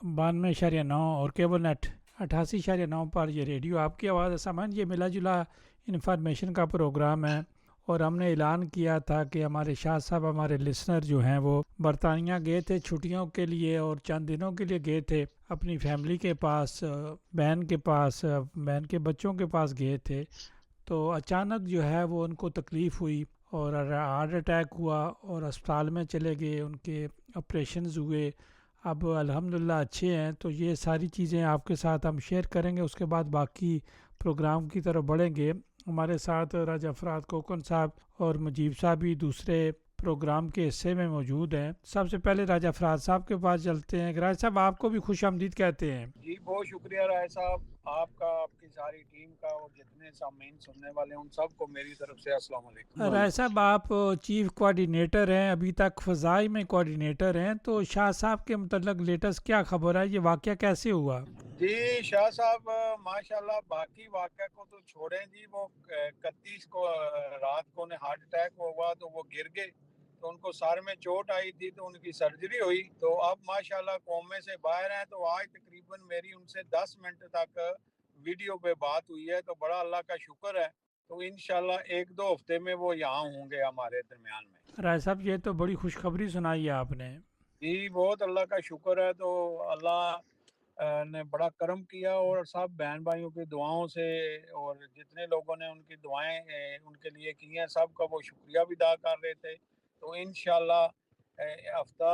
92.9 और cable net 88.9 पर ये रेडियो आपकी आवाज़ सामान ये मिला जुला इन्फॉर्मेशन का प्रोग्राम है। और हमने ऐलान किया था कि हमारे शाह साहब हमारे लिसनर जो हैं वो बरतानिया गए थे छुट्टियों के लिए और चंद दिनों के लिए गए थे अपनी फैमिली के पास, बहन के पास, बहन के बच्चों के पास गए थे। तो अचानक जो है वो उनको तकलीफ़ हुई और हार्ट अटैक हुआ और अस्पताल में चले गए, उनके ऑपरेशंस हुए। अब अल्हम्दुलिल्लाह अच्छे हैं। तो ये सारी चीज़ें आपके साथ हम शेयर करेंगे, उसके बाद बाकी प्रोग्राम की तरफ बढ़ेंगे। हमारे साथ राजा फराद कोकन साहब और मुजीब साहब भी दूसरे प्रोग्राम के हिस्से में मौजूद हैं। सबसे पहले राजा फराद साहब के पास चलते हैं। राजा साहब आपको भी खुश आमदीद कहते हैं। जी बहुत शुक्रिया राय साहब, आपका, आपकी सारी टीम का और जितने सामीन सुनने वाले हैं उन सबको मेरी तरफ से अस्सलाम वालेकुम। राय साहब आप चीफ कोऑर्डिनेटर हैं, अभी तक फ़ज़ाई में कोऑर्डिनेटर हैं, तो शाह साहब के मतलब लेटेस्ट क्या खबर है, ये वाक़या कैसे हुआ? जी शाह साहब, माशाल्लाह बाकी वाक़या को तो छोड़ें जी, वो 31 को रात को उन्हें हार्ट अटैक हुआ तो वो गिर गए, तो उनको सर में चोट आई थी तो उनकी सर्जरी हुई, तो अब माशाल्लाह कोमे से बाहर हैं। तो आज तकरीबन मेरी उनसे 10 मिनट तक वीडियो पे बात हुई है, तो बड़ा अल्लाह का शुक्र है। तो इंशाल्लाह 1-2 हफ्ते में वो यहाँ होंगे हमारे दरमियान में। राय साहब ये तो बड़ी खुशखबरी सुनाई है आपने। जी बहुत अल्लाह का शुक्र है। तो अल्लाह ने बड़ा करम किया और सब बहन भाइयों की दुआओं से और जितने लोगों ने उनकी दुआएं उनके लिए की हैं, सबका वो शुक्रिया भी अदा कर रहे थे। तो इंशाल्लाह हफ्ता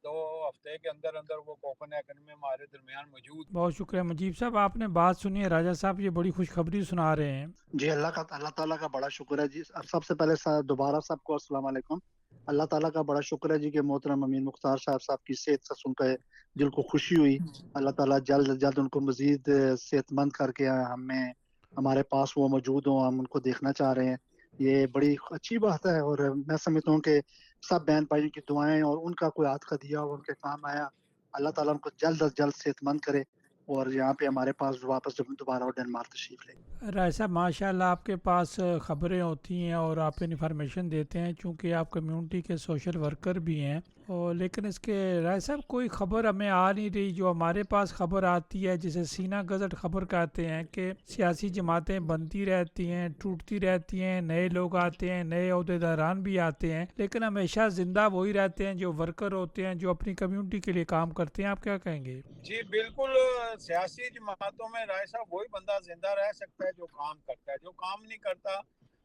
2 हफ्ते के अंदर अंदर वो कोकन एकेडमी में हमारे दरमियान मौजूद। बहुत शुक्रिया मुजीब साहब, आपने बात सुनी है। राजा साहब ये बड़ी खुशखबरी सुना रहे हैं। जी अल्लाह ताला का बड़ा शुक्र है जी। सबसे पहले दोबारा सबको अस्सलाम वालेकुम। अल्लाह ताला का बड़ा शुक्र है जी कि मोहतरम अमीन मुख्तार साहब की सेहत से सुनकर दिल को खुशी हुई। अल्लाह ताला जल्द जल्द उनको मजीद सेहतमंद करके हमें हमारे पास वो मौजूद हो, हम उनको देखना चाह रहे हैं। ये बड़ी अच्छी बात है और मैं समझता हूँ कि सब बहन भाइयों की दुआएं और उनका कोई हाथ का दिया और उनके काम आया, अल्लाह ताला उनको जल्द अज जल्द सेहतमंद करे और यहाँ पे हमारे पास वापस जब दोबारा वो डेनमार्क तशरीफ ले। राय साहब माशाल्लाह आपके पास ख़बरें होती हैं और आप इन्फॉर्मेशन देते हैं, चूँकि आप कम्युनिटी के सोशल वर्कर भी हैं। और लेकिन इसके राय साहब कोई ख़बर हमें आ नहीं रही। जो हमारे पास ख़बर आती है जिसे सीना गज़ट ख़बर कहते हैं कि सियासी जमातें बनती रहती हैं, टूटती रहती हैं, नए लोग आते हैं, नए अहदेदारान भी आते हैं, लेकिन हमेशा ज़िंदा वही रहते हैं जो वर्कर होते हैं, जो अपनी कम्युनिटी के लिए काम करते हैं। आप क्या कहेंगे? जी बिल्कुल, सियासी जमातों में राय साहब वही बंदा जिंदा रह सकता है जो काम करता है। जो काम नहीं करता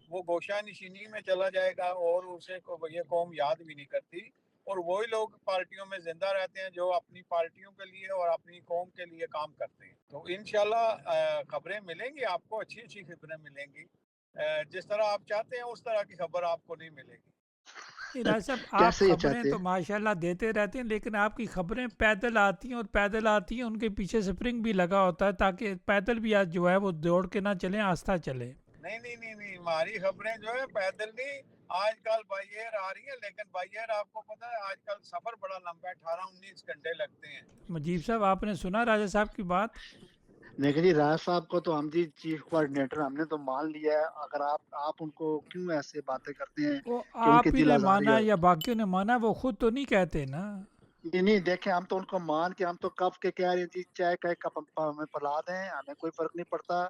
वो गोशा नशीनी में चला जाएगा और उसे को ये कौम याद भी नहीं करती। और वही लोग पार्टियों में जिंदा रहते हैं जो अपनी पार्टियों के लिए और अपनी कौम के लिए काम करते हैं। तो इंशाल्लाह खबरें मिलेंगी आपको, अच्छी अच्छी खबरें मिलेंगी। जिस तरह आप चाहते हैं उस तरह की खबर आपको नहीं मिलेगी। नहीं राज साहब, आप कैसे ये खबरें चाहते तो हैं? माशाल्लाह देते रहते हैं, लेकिन आपकी खबरें पैदल आती हैं और पैदल आती हैं, उनके पीछे स्प्रिंग भी लगा होता है ताकि पैदल भी आज जो है वो दौड़ के ना चलें, आस्था चले। नहीं नहीं नहीं नहीं, हमारी खबरें जो है पैदल नहीं, आजकल बाई एयर आ रही है। लेकिन बाई एयर आपको पता है आजकल सफर बड़ा लंबा है, 18-19 घंटे लगते हैं। मुजीब साहब आपने सुना राजा साहब की बात? देखिए जी, राज साहब को तो हम जी चीफ कोऑर्डिनेटर हमने तो मान लिया है। अगर आप उनको क्यों ऐसे बातें करते हैं वो कि उनकी आप ही दिल ने आजारी माना है? या बाकियों ने माना, वो खुद तो नहीं कहते ना। ये नहीं देखे, हम तो उनको मान के हम तो कब के कह रहे हैं जी, चाय का एक कप हमें पिला दें, हमें कोई फर्क नहीं पड़ता।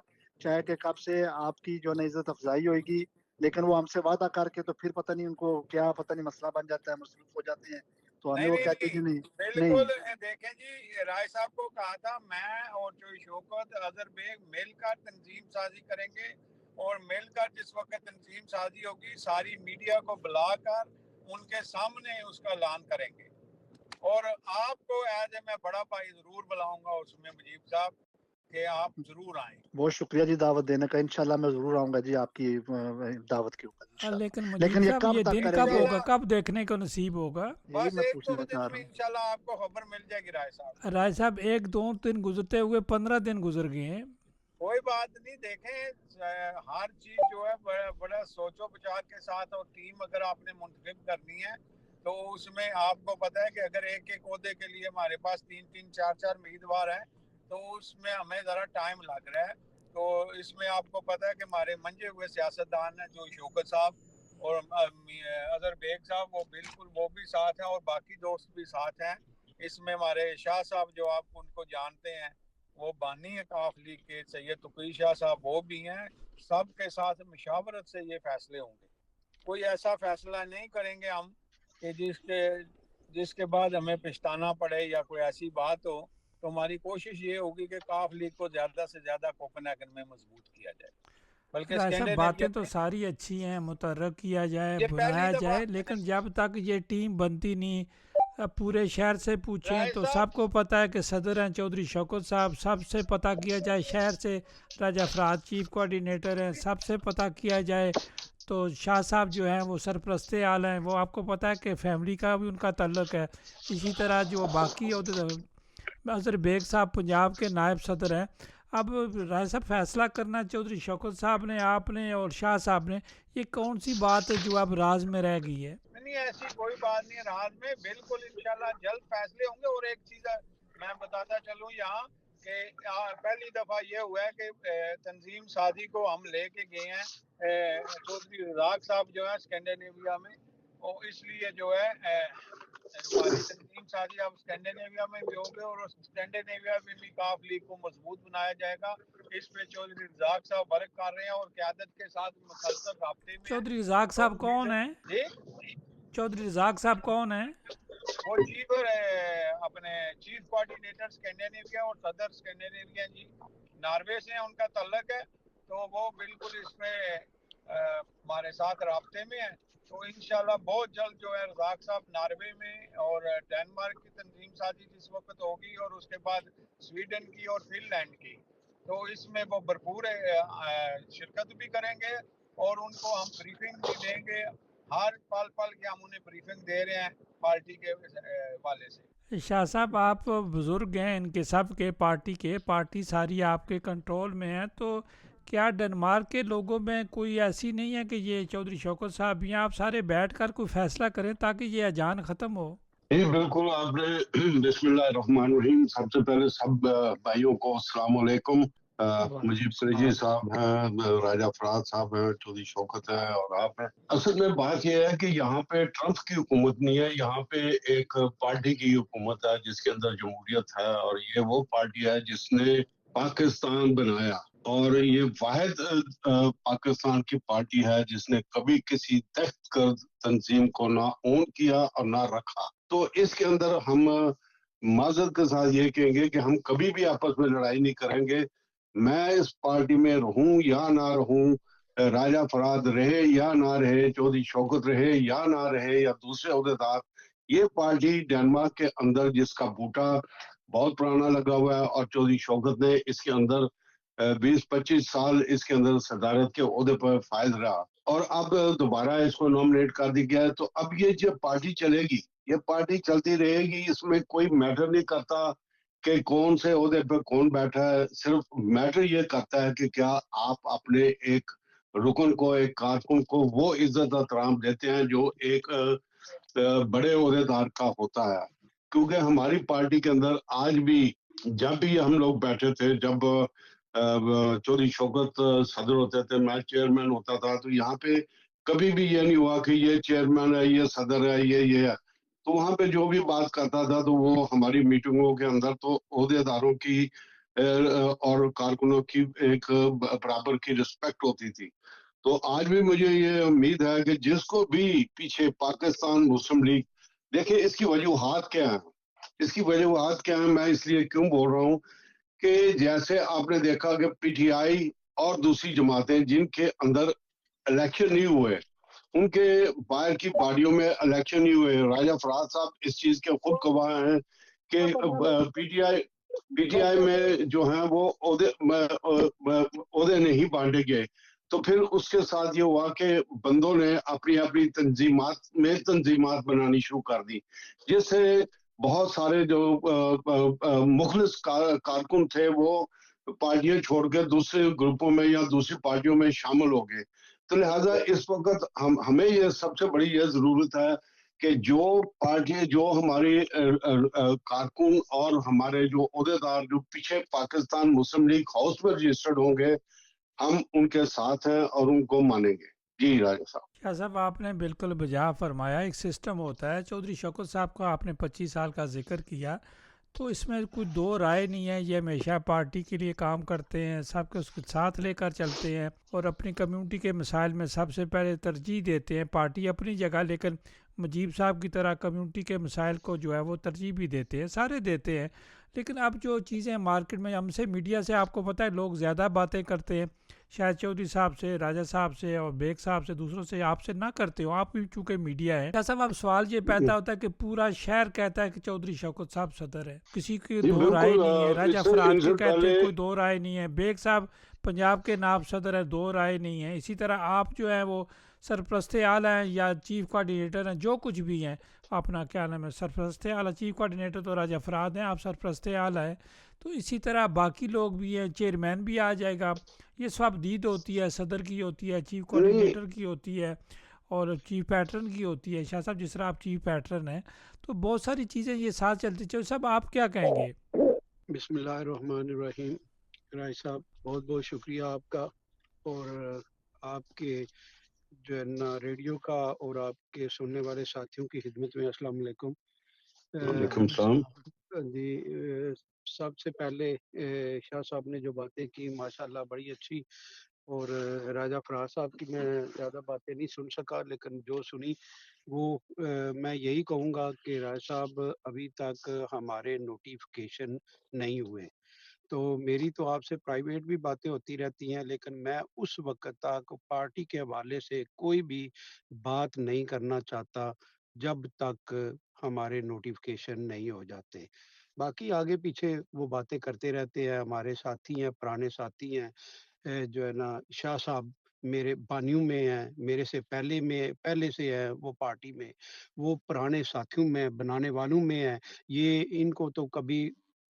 चाय के कप से आपकी जो है ना इज्जत अफजाई होगी। लेकिन वो हमसे वादा करके तो फिर पता नहीं उनको क्या, पता नहीं मसला बन जाता है, मसरूफ हो जाते हैं। तो हमें नहीं वो नहीं कहते नहीं, हैं जी नहीं। नहीं। बिल्कुल। देखें जी, राय साहब को कहा था मैं और जो शौकत अजहर बेग मिलकर तंजीम साजी करेंगे। और मिलकर जिस वक्त तंजीम साजी होगी सारी मीडिया को बुलाकर उनके सामने उसका ऐलान करेंगे। और आपको एज ए मैं बड़ा भाई जरूर बुलाऊंगा उसमें मुजीब साहब, कि आप जरूर आए। बहुत शुक्रिया जी दावत देने का। इंशाल्लाह मैं जरूर आऊंगा जी आपकी दावत के ऊपर लेकिन इंशाल्लाह। मुजीब लेकिन ये साहब कब ये तक दिन कब करेंगे? होगा, इंशाल्लाह कब देखने को नसीब होगा? यही बस मैं एक दो पूछना दिन चाह में रहा हूँ। इंशाल्लाह आपको खबर मिल जाएगी राय साहब। राय साहब एक दो दिन गुजरते हुए 15 दिन गुजर गए हैं। कोई बात नहीं, देखें हर चीज जो है बड़ा बड़ा सोचो विचार के साथ, और टीम अगर आपने मुंतखब करनी है तो उसमें आपको पता है कि अगर एक एक ओहदे के लिए हमारे पास 3-3 4-4 उम्मीदवार हैं तो उसमें हमें ज़रा टाइम लग रहा है। तो इसमें आपको पता है कि हमारे मंजे हुए सियासतदान हैं जो शौकत साहब और अजहर बेग साहब, वो बिल्कुल वो भी साथ हैं और बाकी दोस्त भी साथ हैं। इसमें हमारे शाह साहब जो आप उनको जानते हैं, वो बानी है काफ लीग के, सैयद तुकई शाह साहब वो भी हैं। सब के साथ मशावरत से ये फैसले होंगे। कोई ऐसा फैसला नहीं करेंगे हम कि जिसके बाद हमें पछताना पड़े या कोई ऐसी बात हो। तो हमारी कोशिश ये होगी कि काफ लीग को ज़्यादा से ज़्यादा कोपेनहेगन में मजबूत किया जाए, बल्कि राय साहब बातें स्कैंडिनेवियन तो में। सारी अच्छी हैं, मुतर्रक किया जाए, ये पहली बुलाया दफ़ा जाए, लेकिन जब तक ये टीम बनती नहीं, अब पूरे शहर से पूछें राय तो साहब, सबको पता है कि सदर हैं चौधरी शौकत साहब। सबसे पता किया जाए शहर से, राजा फराज चीफ कोऑर्डिनेटर हैं, सबसे पता किया जाए तो शाह साहब जो हैं वो सरपरस्त आल हैं, वो आपको पता है कि फैमिली का भी उनका ताल्लुक है। इसी तरह जो बाकी अजहर बेग साहब पंजाब के नायब सदर हैं। अब राय साहब फैसला करना चौधरी शौकत साहब ने, आपने और शाह साहब ने, ये कौन सी बात है जो अब राज में रह गई है? नहीं ऐसी कोई बात नहीं है रात में, बिल्कुल इंशाल्लाह जल्द फैसले होंगे। और एक चीज मैं बताता चलूं यहाँ कि पहली दफा ये हुआ है कि तंजीम साजी को हम लेके गए हैं चौधरी रजाक साहब जो है स्कैंडिनेविया में। और इसलिए जो है हमारी तंजीम साजी अब स्कैंडिनेविया में भी होगी और स्कैंडिनेविया में भी काफ लीग को मजबूत बनाया जाएगा। इस पे चौधरी रजाक साहब वर्क कर रहे हैं और क्यादत के साथ मुसलसल राब्ते में है। चौधरी रजाक तो साहब कौन है? जी, चौधरी रजाक साहब कौन है? वो चीफ अपने चीफ कोऑर्डिनेटर स्कैंडिनेविया और सदर स्कैंडिनेविया जी नॉर्वे से हैं, उनका तल्लक है। तो वो बिल्कुल इसमें हमारे साथ राब्ते में है। तो इंशाल्लाह बहुत जल्द जो है रजाक साहब नॉर्वे में और डेनमार्क की तंजीम साजी जिस वक्त होगी और उसके बाद स्वीडन की और फिनलैंड की, तो इसमें वो भरपूर शिरकत भी करेंगे और उनको हम ब्रीफिंग भी देंगे। हर पल पल के हम उन्हें ब्रीफिंग दे रहे हैं पार्टी के वाले से। शाह साहब आप बुज़ुर्ग हैं इनके, सब के पार्टी सारी आपके कंट्रोल में है, तो क्या डेनमार्क के लोगों में कोई ऐसी नहीं है कि ये चौधरी शौकत साहब यहाँ आप सारे बैठ कर कोई फैसला करें ताकि ये अजान ख़त्म हो? जी बिल्कुल, आपने बिस्मिल्लाहिर्रहमानिर्रहीम। सबसे पहले सब भाइयों को अस्सलाम वालेकुम। मुजीब कुरैशी साहब हैं, राजा फराज साहब हैं, चौधरी शौकत है और आप हैं। असल में बात यह है कि यहाँ पे ट्रंप की हुकूमत नहीं है, यहाँ पे एक पार्टी की हुकूमत है जिसके अंदर जमहूरियत है और ये वो पार्टी है जिसने पाकिस्तान बनाया। और ये वाहिद पाकिस्तान की पार्टी है जिसने कभी किसी तख्त कर तंजीम को ना ओन किया और ना रखा। तो इसके अंदर हम माजरत के साथ ये कहेंगे कि हम कभी भी आपस में लड़ाई नहीं करेंगे। मैं इस पार्टी में रहूं या ना रहूं, राजा फराद रहे या ना रहे, चौधरी शौकत रहे या ना रहे या दूसरे अहदेदार, ये पार्टी डेनमार्क के अंदर जिसका बूटा बहुत पुराना लगा हुआ है और चौधरी शौकत ने इसके अंदर 20-25 साल इसके अंदर सदारत के ओहदे पर फायज रहा और अब दोबारा इसको नॉमिनेट कर दिया गया है। तो अब ये जो पार्टी चलेगी, ये पार्टी चलती रहेगी। इसमें कोई मैटर नहीं करता कि कौन से ओहदे पे कौन बैठा है, सिर्फ मैटर ये करता है कि क्या आप अपने एक रुकन को, एक कारकुन को वो इज्जत एहतराम देते हैं जो एक बड़े ओहदेदार का होता है। क्योंकि हमारी पार्टी के अंदर आज भी, जब भी हम लोग बैठे थे, जब चौधरी शौकत सदर होते थे, मैं चेयरमैन होता था, तो यहाँ पे कभी भी ये नहीं हुआ कि ये चेयरमैन है, ये सदर है, ये है। तो वहाँ पे जो भी बात करता था तो वो हमारी मीटिंगों के अंदर तो ओहदेदारों की और कारकुनों की एक बराबर की रिस्पेक्ट होती थी। तो आज भी मुझे ये उम्मीद है कि जिसको भी पीछे पाकिस्तान मुस्लिम लीग, देखिए इसकी वजूहात क्या है, इसकी वजूहात क्या है, मैं इसलिए क्यों बोल रहा हूँ कि जैसे आपने देखा कि पीटीआई और दूसरी जमातें जिनके अंदर इलेक्शन नहीं हुए, उनके बाहर की पार्टियों में इलेक्शन नहीं हुए। राजा फराज साहब इस चीज के खुद गवाह हैं कि पीटीआई में जो है वो ओहदे नहीं बांटे गए। तो फिर उसके साथ ये हुआ कि बंदों ने अपनी अपनी तंजीमात बनानी शुरू कर दी, जिससे बहुत सारे जो मुखलिस कारकुन थे वो पार्टियां छोड़कर दूसरे ग्रुपों में या दूसरी पार्टियों में शामिल हो गए। तो लिहाजा इस वक्त हमें ये सबसे बड़ी ये जरूरत है कि जो पार्टियां, जो हमारे कारकुन और हमारे जो ओहदेदार जो पीछे पाकिस्तान मुस्लिम लीग हाउस में रजिस्टर्ड होंगे, हम उनके साथ हैं और उनको मानेंगे। जी राजा साहब। शाह साहब आपने बिल्कुल बजा फरमाया। एक सिस्टम होता है, चौधरी शौकत साहब का आपने 25 साल का जिक्र किया, तो इसमें कोई दो राय नहीं है। ये हमेशा पार्टी के लिए काम करते हैं, सबके उसके साथ लेकर चलते हैं और अपनी कम्युनिटी के मसाइल में सबसे पहले तरजीह देते हैं। पार्टी अपनी जगह, लेकिन मुजीब साहब की तरह कम्युनिटी के मसाइल को जो है वो तरजीह भी देते हैं, सारे देते हैं। लेकिन अब जो चीज़ें मार्केट में, हमसे मीडिया से आपको पता है लोग ज़्यादा बातें करते हैं, शायद चौधरी साहब से, राजा साहब से और बेग साहब से, दूसरों से आपसे ना करते हो, आप भी चूँकि मीडिया है। क्या साहब अब सवाल ये पैदा होता है कि पूरा शहर कहता है कि चौधरी शौकत साहब सदर है, किसी की जी दो राय बिल्कुल, नहीं है। राजा फराज इनसे के कहते पहले हैं कोई दो राय नहीं है। बेग साहब पंजाब के नायब सदर है, दो राय नहीं है। इसी तरह आप जो है वो सरपरस्त आला हैं या चीफ कोऑर्डिनेटर हैं, जो कुछ भी हैं, अपना क्या नाम है, सरपरस्त आला, चीफ कोऑर्डिनेटर तो राजा फराद हैं, आप सरपरस्त आला है। तो इसी तरह बाकी लोग भी हैं, चेयरमैन भी आ जाएगा। ये सब दीद होती है, सदर की होती है, चीफ नहीं, कोऑर्डिनेटर की होती है और चीफ पैटर्न की होती है। शाह साहब जिस तरह आप चीफ पैटर्न हैं, तो बहुत सारी चीज़ें ये साथ चलती चलो। सब आप क्या कहेंगे? बिस्मिल्लाहिर्रहमानिर्रहीम। राय साहब बहुत बहुत शुक्रिया आपका, और आपके जो है ना रेडियो का और आपके सुनने वाले साथियों की खिदमत में अस्सलाम वालेकुम। वालेकुम सलाम। जी, सबसे पहले शाह साहब ने जो बातें की माशाल्लाह बड़ी अच्छी, और राजा फराज साहब की मैं ज़्यादा बातें नहीं सुन सका, लेकिन जो सुनी वो मैं यही कहूँगा कि राय साहब अभी तक हमारे नोटिफिकेशन नहीं हुए। तो मेरी तो आपसे प्राइवेट भी बातें होती रहती हैं, लेकिन मैं उस वक़्त तक पार्टी के हवाले से कोई भी बात नहीं करना चाहता जब तक हमारे नोटिफिकेशन नहीं हो जाते। बाकी आगे पीछे वो बातें करते रहते हैं, हमारे साथी हैं, पुराने साथी हैं। जो है ना शाह साहब मेरे बानियों में हैं, मेरे से पहले से है वो पार्टी में, वो पुराने साथियों में, बनाने वालों में हैं। ये इनको तो कभी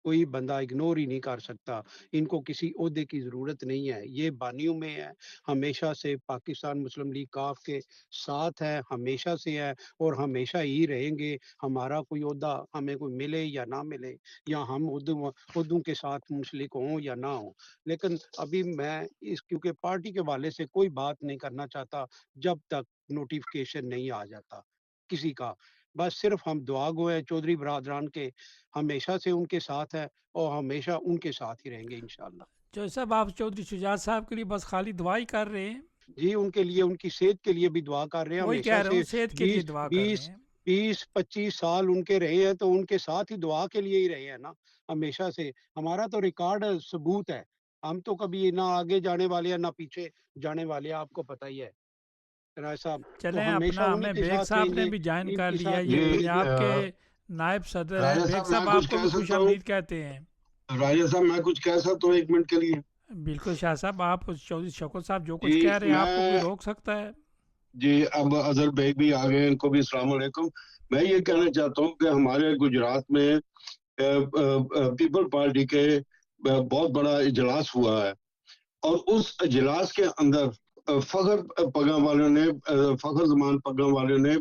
कोई बंदा इग्नोर ही नहीं कर सकता। इनको किसी ओहदे की ज़रूरत नहीं है, ये बानियों में हैं, हमेशा से पाकिस्तान मुस्लिम लीग काफ़ के साथ हैं, हमेशा से हैं और हमेशा ही रहेंगे। हमारा कोई ओहदा हमें कोई मिले या ना मिले, या हम ओहदों के साथ मुंसलिक हों या ना हों। लेकिन अभी मैं इस क्योंकि पार्टी के हवाले से कोई बात नहीं करना चाहता जब तक नोटिफिकेशन नहीं आ जाता किसी का। बस सिर्फ हम दुआ गो हैं चौधरी बरादरान के, हमेशा से उनके साथ है और हमेशा उनके साथ ही रहेंगे इंशाल्लाह। जो साहब आप चौधरी शुजात साहब के लिए बस खाली दुआ ही कर रहे हैं? जी, उनके लिए, उनकी सेहत के लिए भी दुआ कर रहे हैं वही हमेशा कह रहा हूँ, से। सेहत के लिए 20 दुआ कर रहे 20 हैं। 20-25 साल उनके रहे हैं, तो उनके साथ ही दुआ के लिए ही रहे हैं ना, हमेशा से। हमारा तो रिकॉर्ड सबूत है। हम तो कभी ना आगे जाने वाले हैं, ना पीछे जाने वाले हैं, आपको पता ही है, राय साहब। तो चलें, हमेशा अपना उन्हीं हमें के बेग साथ साहब ने रहेंगे, भी ज्वाइन कर इनके लिया, साथ ये जी रहेंगे। पंजाब के नायब सदर हैं। राजा बेग साहब साहब मैं कुछ आपको कह भी खुश सकता हूँ? आमदीद कहते हैं। राजा साहब मैं कुछ कह सकता हूँ 1 मिनट के लिए? बिल्कुल शाह साहब, आप चौधरी शौकत साहब जो कुछ जी कह रहे हैं आपको कोई मैं रोक सकता है? जी अब अजहर बेग भी आ गए, इनको भी अस्सलाम वालेकुम। मैं ये कहना चाहता हूँ कि हमारे गुजरात में पीपल पार्टी के बहुत बड़ा इजलास हुआ है, और उस इजलास के अंदर फखर जमान पगम वालों ने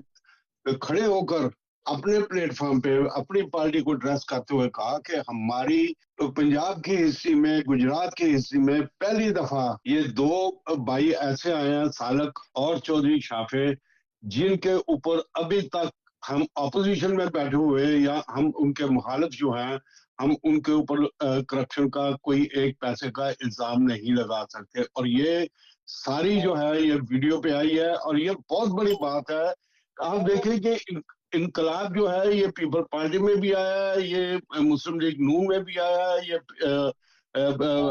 खड़े होकर अपने प्लेटफॉर्म पे अपनी पार्टी को ड्रेस करते हुए कहा कि हमारी पंजाब की हिस्ट्री में, गुजरात की हिस्ट्री में पहली दफा ये दो भाई ऐसे आए हैं, सालक और चौधरी शाफे, जिनके ऊपर अभी तक हम ऑपोजिशन में बैठे हुए या हम उनके मुखालिफ जो हैं, हम उनके ऊपर करप्शन का कोई एक पैसे का इल्जाम नहीं लगा सकते। और ये सारी जो है ये वीडियो पे आई है, और ये बहुत बड़ी बात है। आप देखें कि इनकलाब जो है ये पीपल पार्टी में भी आया है, ये मुस्लिम लीग नून में भी आया है, ये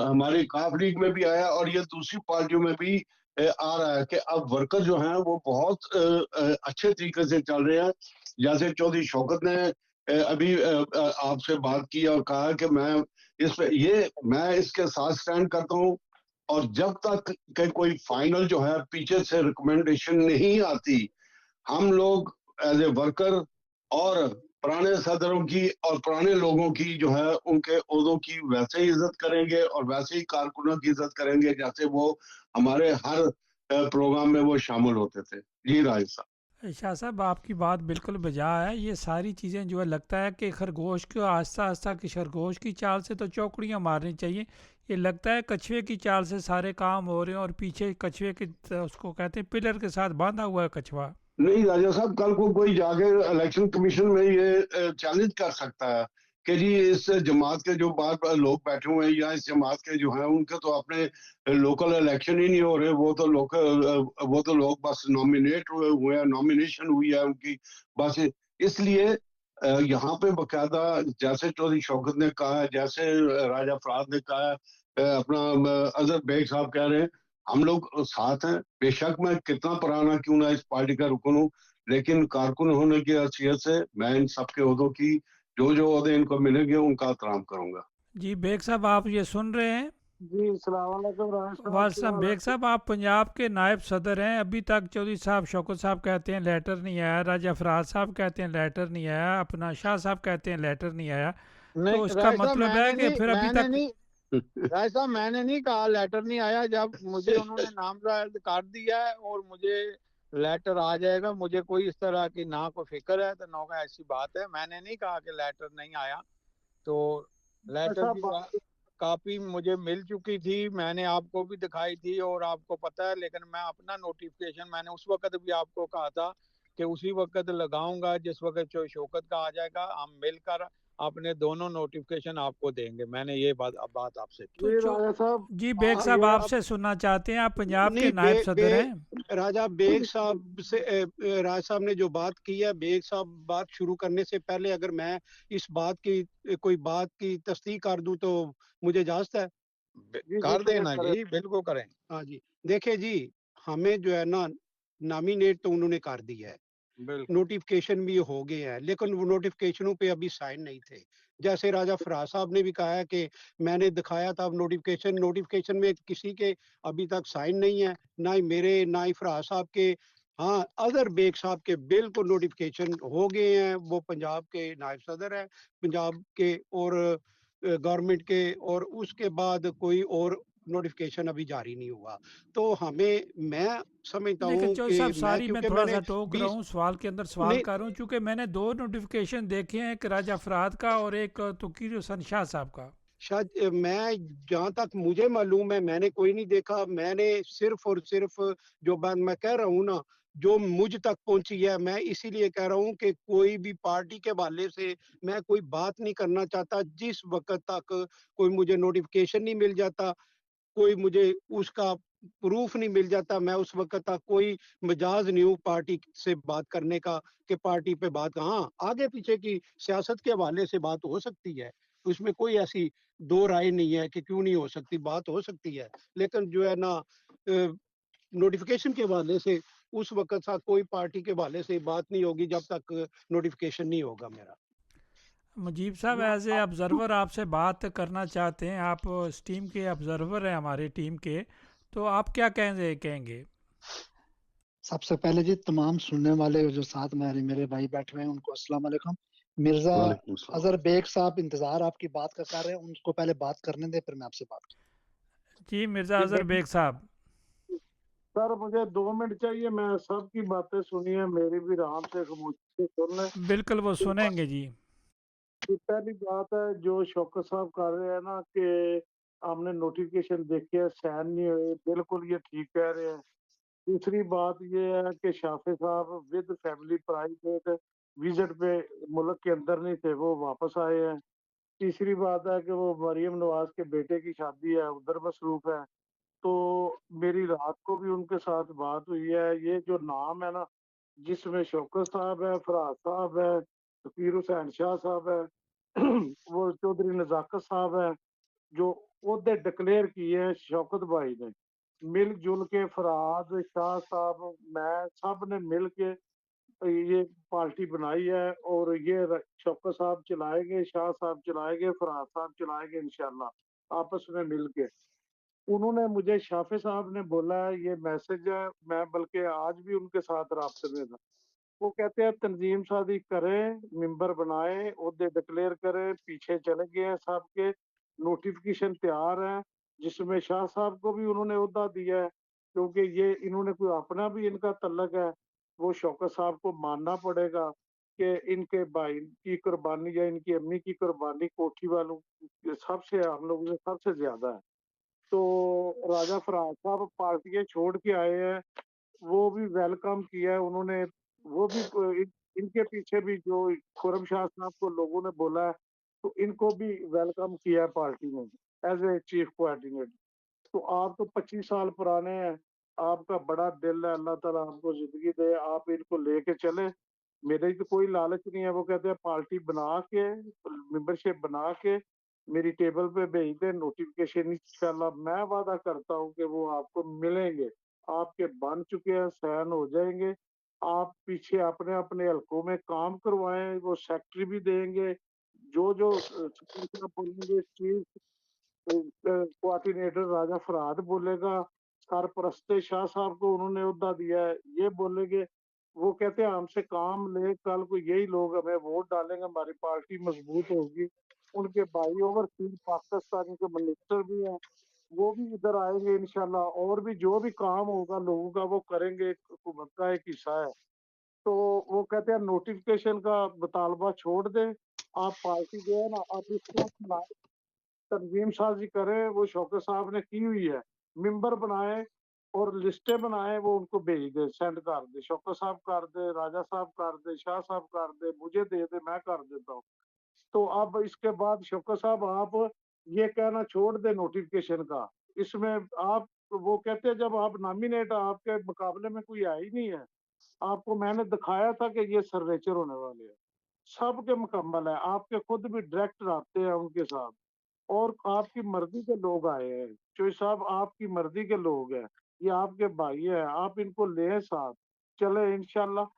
हमारी काफ लीग में भी आया, और ये दूसरी पार्टियों में भी आ रहा है कि अब वर्कर जो हैं वो बहुत अच्छे तरीके से चल रहे हैं। जैसे चौधरी शौकत ने अभी आपसे बात की और कहा कि मैं इसके साथ स्टैंड करता हूँ, और जब तक के कोई फाइनल जो है पीछे से रिकमेंडेशन नहीं आती, हम लोग एज ए वर्कर और पुराने सदरों की और पुराने लोगों की जो है उनके ओहदों की वैसे ही इज्जत करेंगे और वैसे ही कारकुनों की इज्जत करेंगे जैसे वो हमारे हर प्रोग्राम में वो शामिल होते थे। जी राज साहब। शाह साहब आपकी बात बिल्कुल बजा है। ये सारी चीज़ें जो है लगता है कि खरगोश को आस्ता आस्ता कि खरगोश की चाल से तो चौकड़ियाँ मारनी चाहिए, ये लगता है कछुए की चाल से सारे काम हो रहे हैं और पीछे कछुए के उसको कहते हैं पिलर के साथ बांधा हुआ है कछुआ। नहीं राजा साहब, कल को कोई जाके इलेक्शन कमीशन में ये चैलेंज कर सकता है कि जी इस जमात के जो बार बार लोग बैठे हुए हैं या इस जमात के जो हैं उनके तो अपने लोकल इलेक्शन ही नहीं हो रहे, वो तो लोग बस नॉमिनेट हुए हैं, नॉमिनेशन हुई है उनकी बस। इसलिए यहाँ पे बकायदा जैसे चौधरी शौकत ने कहा है, जैसे राजा फराज ने कहा है, अपना अजहर बेग साहब कह रहे हैं, हम लोग साथ हैं। बेशक मैं कितना पुराना क्यों ना इस पार्टी का रुकन हूँ, लेकिन कारकुन होने की हैसियत से मैं इन सबके ओहदों की जो जो ओहदे इनको मिलेंगे उनका एहतराम करूंगा। जी बेग साहब आप ये सुन रहे हैं? जी सलाम वालेकुम राय साहब, क्या वासम हाल बेग है? साहब आप पंजाब के नायब सदर हैं, अभी तक चौधरी साहब शौकत साहब कहते हैं लेटर नहीं आया, राजा फराज साहब कहते हैं लेटर नहीं आया, अपना शाह साहब कहते हैं लेटर नहीं आया, तो नहीं इसका राय साहब, मतलब है कि फिर अभी तक मैंने नहीं कहा लेटर नहीं आया। जब मुझे उन्होंने नामजद कर दिया है और मुझे लेटर आ जाएगा, मुझे कोई इस तरह की ना कोई फिक्र है तो ना कोई ऐसी बात है। मैंने नहीं कहा कि लेटर नहीं आया। तो राय लेटर साहब की कॉपी मुझे मिल चुकी थी, मैंने आपको भी दिखाई थी और आपको पता है। लेकिन मैं अपना नोटिफिकेशन मैंने उस वक्त भी आपको कहा था कि उसी वक्त लगाऊंगा जिस वक्त शौकत का आ जाएगा, हम मिलकर अपने दोनों नोटिफिकेशन आपको देंगे। मैंने ये बात आपसे की। तो जी चो राजा साहब, जी बेग साहब ये आपसे सुनना चाहते हैं, आप पंजाब के नहीं नायब बे, सदर बे हैं। राजा बेग साहब से राज साहब ने जो बात की है, बेग साहब बात शुरू करने से पहले अगर मैं इस बात की कोई बात की तस्दीक कर दूं तो मुझे इजाजत है? जी कर करें देना करें। जी, बिल्कुल करें। हाँ जी। देखिए जी, हमें जो है ना नॉमिनेट तो उन्होंने कर दिया है, बिल्कुल नोटिफिकेशन भी हो गए हैं, लेकिन वो नोटिफिकेशनों पे अभी साइन नहीं थे। जैसे राजा फराज साहब ने भी कहा है कि मैंने दिखाया था नोटिफिकेशन, नोटिफिकेशन में किसी के अभी तक साइन नहीं है, ना ही मेरे ना ही फराज साहब के। हाँ, अदर बेग साहब के बिल्कुल नोटिफिकेशन हो गए हैं, वो पंजाब के नायब सदर हैं पंजाब के, और गवर्नमेंट के, और उसके बाद कोई और नोटिफिकेशन अभी जारी नहीं हुआ। तो हमें, मैं समझता लेकिन हूँ चौधरी कि साहब मैं, सारी मैं क्योंकि थोड़ा सा मैंने टोक रहा 20 हूँ, सवाल के अंदर सवाल नहीं कर रहा हूँ, चूँकि मैंने दो नोटिफिकेशन देखे हैं, एक राजा फराद का और एक तकीर हसन शाह साहब का। शायद मैं, जहाँ तक मुझे मालूम है, मैंने कोई नहीं देखा। मैंने सिर्फ और सिर्फ जो बात मैं कह रहा हूँ ना, जो मुझ तक पहुंची है, मैं इसीलिए कह रहा हूँ कि कोई भी पार्टी के हवाले से मैं कोई बात नहीं करना चाहता जिस वक्त तक कोई मुझे नोटिफिकेशन नहीं मिल जाता, कोई मुझे उसका प्रूफ नहीं मिल जाता। मैं उस वक्त तक कोई मजाज नहीं हूँ पार्टी से बात करने का कि पार्टी पे बात, हाँ आगे पीछे की सियासत के हवाले से बात हो सकती है, उसमें कोई ऐसी दो राय नहीं है कि क्यों नहीं हो सकती, बात हो सकती है। लेकिन जो है ना नोटिफिकेशन के हवाले से उस वक्त साथ कोई पार्टी के हवाले से बात नहीं होगी जब तक नोटिफिकेशन नहीं होगा मेरा। मुजीब साहब एज ए ऑब्ज़र्वर आपसे बात करना चाहते हैं, आप इस टीम के ऑब्ज़र्वर हैं हमारी टीम के, तो आप क्या कहेंगे? सबसे पहले जी तमाम सुनने वाले जो साथ में मेरे भाई बैठे हुए हैं उनको अस्सलाम वालेकुम। मिर्जा वालेकुम सलाम। अजहर बेग साहब इंतजार आपकी बात का कर रहे हैं, उनको पहले बात करने दें फिर मैं आपसे बात जी मिर्ज़ा जी अज़हर बेग साहब। सर, मुझे 2 मिनट चाहिए। मैं सबकी बातें सुनी है, मेरी भी आराम से खामोशी से सुन लें। बिल्कुल वो सुनेंगे जी। पहली बात है जो शौकत साहब कर रहे हैं ना कि हमने नोटिफिकेशन देखे, साइन नहीं हुए, बिल्कुल ये ठीक कह रहे हैं। दूसरी बात ये है कि शाफे साहब विद फैमिली प्राइवेट विजिट पे मुल्क के अंदर नहीं थे, वो वापस आए हैं। तीसरी बात है कि वो मरियम नवाज के बेटे की शादी है, उधर मसरूफ है। तो मेरी रात को भी उनके साथ बात हुई है। ये जो नाम है ना, जिसमें शौकत साहब है, फराज साहब है, तकीर हुसैन शाह साहब है, वो चौधरी नजाकत साहब है, जो ओहदे डिक्लेयर किए हैं शौकत भाई ने, मिलजुल के फराज शाह साहब, मैं सब ने मिल के ये पार्टी बनाई है। और ये शौकत साहब चलाएंगे, शाह साहब चलाएंगे, फराज साहब चलाएंगे इंशाल्लाह आपस में मिल के। उन्होंने मुझे, शाफे साहब ने बोला है, ये मैसेज है, मैं बल्कि आज भी उनके साथ राब्ते में था। वो कहते हैं तंजीम सादी करें, मेंबर बनाएं, ओहदे डिक्लेयर करें, पीछे चले गए हैं सबके, नोटिफिकेशन तैयार है, जिसमें शाह साहब को भी उन्होंने ओहदा दिया है, क्योंकि ये इन्होंने कोई अपना भी इनका तल्लक है। वो शौकत साहब को मानना पड़ेगा कि इनके भाई की कुर्बानी या इनकी अम्मी की कुर्बानी कोठी वालों के सबसे हम लोगों से सबसे ज्यादा है। तो राजा फराज साहब पार्टियां छोड़ के आए हैं, वो भी वेलकम किया है उन्होंने। वो भी इनके पीछे भी जो खुर्रम शाह साहब को लोगों ने बोला है, तो इनको भी वेलकम किया है पार्टी में एज ए चीफ कोऑर्डिनेटर। तो आप तो 25 साल पुराने हैं, आपका बड़ा दिल है, अल्लाह ताला आपको जिंदगी दे, आप इनको लेके चले। मेरे तो कोई लालच नहीं है, वो कहते हैं पार्टी बना के, मेंबरशिप बना के मेरी टेबल पे भेज दें, नोटिफिकेशन इंशाल्लाह मैं वादा करता हूँ कि वो आपको मिलेंगे। आपके बन चुके हैं, साइन हो जाएंगे। आप पीछे अपने अपने हलकों में काम करवाएं, वो सेक्रेटरी भी देंगे। जो जो बोलेंगे चीफ कोऑर्डिनेटर राजा फरहाद बोलेगा, सरपरस्ते शाह साहब को उन्होंने ओहदा दिया है, ये बोलेंगे। वो कहते हैं हमसे काम ले, कल को यही लोग हमें वोट डालेंगे, हमारी पार्टी मजबूत होगी। उनके भाई ओवरसीज पाकिस्तान के मिनिस्टर भी हैं, वो भी इधर आएंगे इंशाल्लाह, और भी जो भी काम होगा लोगों का वो करेंगे, हुकूमत का एक हिस्सा है। तो वो कहते हैं नोटिफिकेशन का मुतालबा छोड़ दें, आप पार्टी जो है ना आप इसको तंजीम साजी करें, वो शौकत साहब ने की हुई है। मेंबर बनाए और लिस्टें बनाए, वो उनको भेज दे, सेंड कर दे, शौकत साहब कर दे, राजा साहब कर दे, शाह साहब कर दे, मुझे दे दे, मैं कर देता हूँ। तो अब इसके बाद शौकत साहब आप ये कहना छोड़ दे नोटिफिकेशन का, इसमें आप, वो कहते हैं जब आप नॉमिनेट, आपके मुकाबले में कोई आया ही नहीं है, आपको मैंने दिखाया था कि ये सिग्नेचर होने वाले हैं, सबके मुकम्मल है, आपके खुद भी डायरेक्टर आते हैं उनके साथ, और आपकी मर्जी के लोग आए हैं, चोई साहब आपकी मर्जी के लोग हैं, ये आपके भाई है, आप इनको ले साथ चले इंशाल्लाह।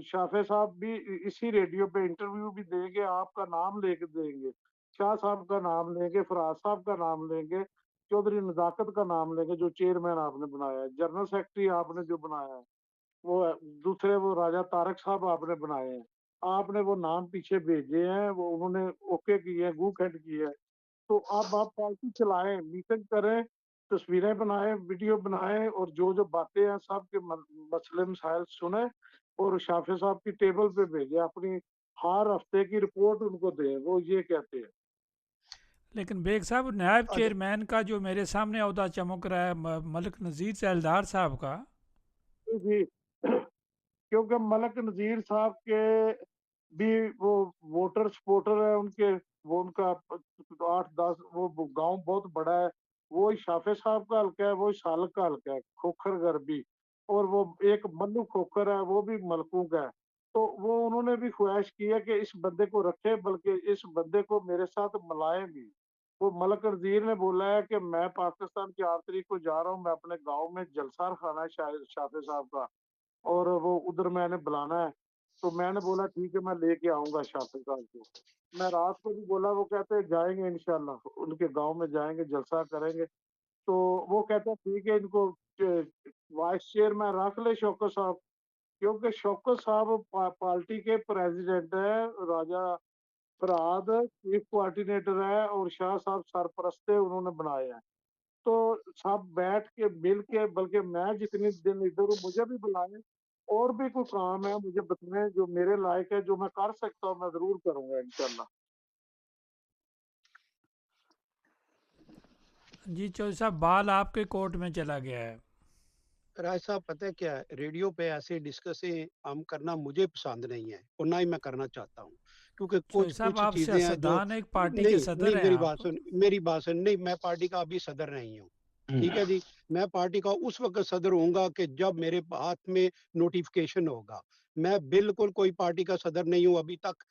शाफे साहब भी इसी रेडियो पे इंटरव्यू भी देंगे, आपका नाम लेके देंगे, शाह साहब का नाम लेंगे, फराज साहब का नाम लेंगे, चौधरी नजाकत का नाम लेंगे जो चेयरमैन आपने बनाया है, जनरल सेक्रेटरी आपने जो बनाया है, वो दूसरे वो राजा तारक साहब आपने बनाए हैं, आपने वो नाम पीछे भेजे हैं, वो उन्होंने ओके किए हैं, गू खेड किए हैं। तो अब आप पार्टी चलाएं, मीटिंग करें, तस्वीरें बनाएं, वीडियो बनाएं, और जो जो बातें हैं सबके मसले मसाइल सुने, और शाफे साहब की टेबल पे भेजें, अपनी हर हफ्ते की रिपोर्ट उनको दें, वो ये कहते हैं। लेकिन बेग साहब, नायब अच्छा, चेयरमैन का जो मेरे सामने अहदा चमक रहा है मलिक नज़ीर सैलदार साहब का। जी, क्योंकि मलक नजीर साहब के भी वो वोटर सपोर्टर है उनके, वो उनका 8-10 वो गांव बहुत बड़ा है, वो शाफे साहब का हल्का है, वो सालक का हल्का है, खोखर गरबी, और वो एक मल्लू खोखर है, वो भी मलकू का है। तो वो उन्होंने भी ख्वाहिश की है कि इस बंदे को रखे, बल्कि इस बंदे को मेरे साथ मिलाएं भी। वो मलक नजीर ने बोला है कि मैं पाकिस्तान की 8 तारीख को जा रहा हूँ, मैं अपने गाँव में जलसा रखाना है शाफे साहब का, और वो उधर मैंने बुलाना है। तो मैंने बोला ठीक है, मैं लेके आऊंगा शाफी साहब को। मैं रात को भी बोला, वो कहते हैं जाएंगे इंशाल्लाह, उनके गांव में जाएंगे, जलसा करेंगे। तो वो कहते हैं ठीक है, इनको वाइस चेयरमैन रख ले शौकत साहब, क्योंकि शौकत साहब पार्टी के प्रेसिडेंट है, राजा फरहाद चीफ कोऑर्डिनेटर है, और शाह साहब सरपरस्त है, उन्होंने बनाया है। तो सब बैठ के मिल के, बल्कि मैं जितने दिन इधर हूँ मुझे भी बुलाएं, और भी कोई काम है मुझे बताएं जो मेरे लायक है, जो मैं कर सकता हूँ मैं जरूर करूंगा इंशाल्लाह। जी चौधरी साहब, बाल आपके कोर्ट में चला गया है। राय साहब पता है क्या है, रेडियो पे ऐसे डिस्कसें हम करना मुझे पसंद नहीं है, और ना ही मैं करना चाहता हूँ, क्योंकि चौधरी कुछ साहब, कुछ आप चीजें हैं जो सियासतदान एक पार्टी के नहीं सदर नहीं, हैं आप। मेरी बात सुन, नहीं मैं पार्टी का अभी सदर नहीं हूँ, ठीक है जी। मैं पार्टी का उस वक्त सदर होऊंगा कि जब मेरे हाथ में नोटिफिकेशन होगा। मैं बिल्कुल कोई पार्टी का सदर नहीं हूँ अभी तक।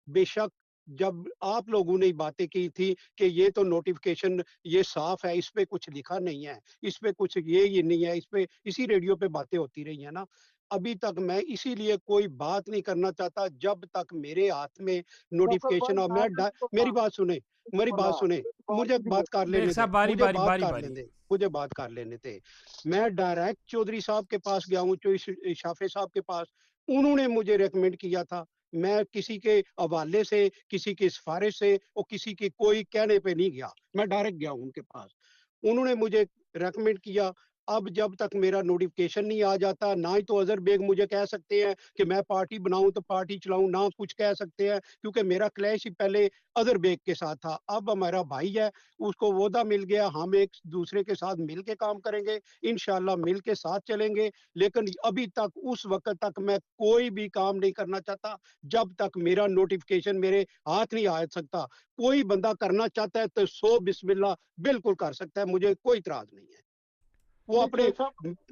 बेशक जब आप लोगों ने बातें की थी कि ये तो नोटिफिकेशन ये साफ है, इस पे कुछ लिखा नहीं है, इस पे कुछ ये नहीं है, इस पे इसी रेडियो पे बातें होती रही है ना। अभी तक मैं इसीलिए कोई बात नहीं करना चाहता जब तक मेरे हाथ में डॉक्टर भाई नोटिफिकेशन और मैं तो इसको मेरी बात सुने, मेरी बोला बात सुने, मुझे पार्टी की बात कर बेग लेने दे, साहब, बारी मुझे बारी बात बारी कर बारी। लेने दे, मुझे बात कर लेने दे। मैं डायरेक्ट चौधरी साहब के पास गया हूँ, चौधरी शाफे साहब के पास, उन्होंने मुझे रेकमेंड किया था। मैं किसी के हवाले से, किसी की सिफारिश से और किसी की कोई कहने पे नहीं गया, मैं डायरेक्ट गया हूं उनके पास। उन्होंने मुझे रेकमेंड किया, अब जब तक मेरा नोटिफिकेशन नहीं आ जाता, ना ही तो अजहर बेग मुझे कह सकते हैं कि मैं पार्टी बनाऊं तो पार्टी चलाऊं, ना कुछ कह सकते हैं, क्योंकि मेरा क्लैश ही पहले अजहर बेग के साथ था। अब हमारा भाई है, उसको वोदा मिल गया, हम एक दूसरे के साथ मिल के काम करेंगे, इंशाल्लाह मिल के साथ चलेंगे। लेकिन अभी तक, उस वक्त तक मैं कोई भी काम नहीं करना चाहता जब तक मेरा नोटिफिकेशन मेरे हाथ नहीं आ सकता। कोई बंदा करना चाहता है तो सो बिस्मिल्लाह बिल्कुल कर सकता है, मुझे कोई इतराज नहीं है। वो अपने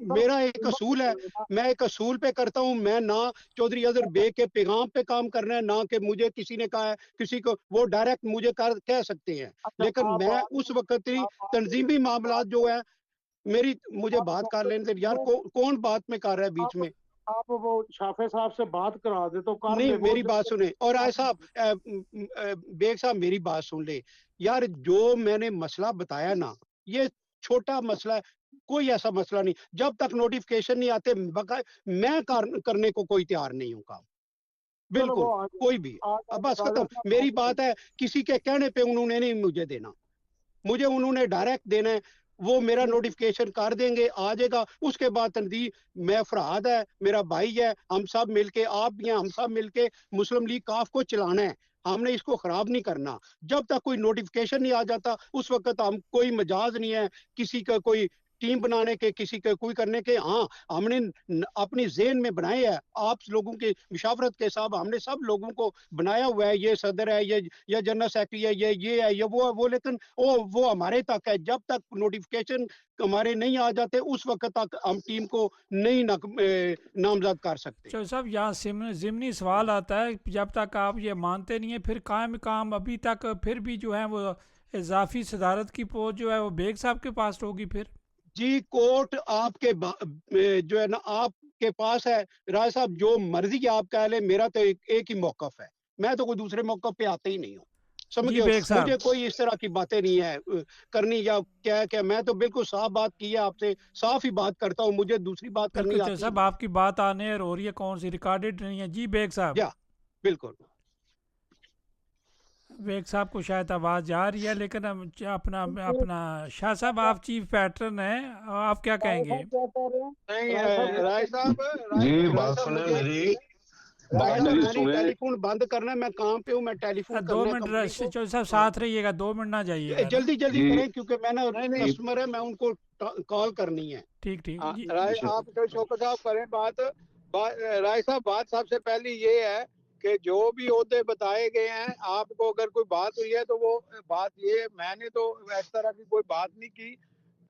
मेरा एक असूल है, मैं एक असूल पे करता हूँ। मैं ना चौधरी अजहर बेग के पैगाम पे काम करना है, ना कि मुझे किसी ने कहा है, किसी को वो डायरेक्ट मुझे कह सकते हैं। लेकिन मैं उस वक्त ही तंजीमी मामला जो है मेरी, मुझे बात कर लेने दे यार। कौन बात में कर रहा है बीच में? आप वो शाफे साहब से बात करा दे तो कर नहीं, ले। मेरी बात सुने। और आय साहब, बेग साहब मेरी बात सुन ले यार। जो मैंने मसला बताया ना, ये छोटा मसला है, कोई ऐसा मसला नहीं। जब तक नोटिफिकेशन नहीं आते मैं करने को कोई तैयार नहीं हूँ काम, बिल्कुल कोई भी। अब बस खत्म, मेरी बात है। किसी के कहने पे उन्होंने नहीं मुझे देना, मुझे उन्होंने डायरेक्ट देना है। वो मेरा नोटिफिकेशन कर देंगे, आ जाएगा। उसके बाद तनदीर, मैं फरहाद है, मेरा भाई है, हम सब मिलके, आप भी हैं, हम सब मिलके मुस्लिम लीग काफ को चलाना है। हमने इसको खराब नहीं करना। जब तक कोई नोटिफिकेशन नहीं आ जाता, उस वक्त हम, कोई मजाज नहीं है किसी का, कोई टीम बनाने के, किसी के कोई करने के। हाँ, हमने अपनी जेहन में बनाए है, आप लोगों की मुशावरत के साथ हमने सब लोगों को बनाया हुआ है। ये सदर है, ये जनरल सेक्रेटरी है, ये है, ये वो है, वो। लेकिन वो हमारे तक है। जब तक नोटिफिकेशन हमारे नहीं आ जाते, उस वक्त तक हम टीम को नहीं नामजद कर सकते। चलो साहब, यहाँ ज़िमनी सवाल आता है, जब तक आप ये मानते नहीं है, फिर कायम काम अभी तक फिर भी जो है वो इजाफी सदारत की पोस्ट जो है वो बेग साहब के पास होगी फिर? जी, कोर्ट आपके जो है ना आपके पास है। राय साहब, जो मर्जी आप कह ले, मेरा तो एक ही मौकफ है। मैं तो कोई दूसरे मौकफ पे आते ही नहीं हूँ, समझ जी गए? बेग साहब, मुझे कोई इस तरह की बातें नहीं है करनी, या क्या मैं तो बिल्कुल साफ बात की है आपसे, साफ ही बात करता हूँ। मुझे दूसरी बात करनी बिल्कुल चलो आती साहब, नहीं। आपकी बात आने और हो रही है, कौन सी रिकॉर्डेड नहीं है। जी बेग साहब। या बिल्कुल। बेग साहब को शायद आवाज़ जा रही है, लेकिन अपना अपना शाह साहब, आप चीफ पैटर्न हैं, आप क्या कहेंगे? नहीं राय साहब, जी, राय बात साहब सुने मुझे मेरी, राय बात साहब, मेरी मैंने सुने। टेलीफोन बंद करना है, मैं काम पे हूँ, मैं टेलीफोन 2 करना है मिनट कंपनी को। चलो साहब, साथ रहिएगा, 2 मिनट ना जाइएगा ना। जल्दी जल्दी जी, करें, क्योंकि मैं ना नहीं नहीं कस्टमर है, मैं उनको कॉल करनी है। ठीक ठीक जी। राय आप तो शौकत साहब करें राय साहब, बात सबसे पहली ये है कि जो भी ओहदे बताए गए हैं, आपको अगर कोई बात हुई है तो वो बात ये, मैंने तो इस तरह की कोई बात नहीं की।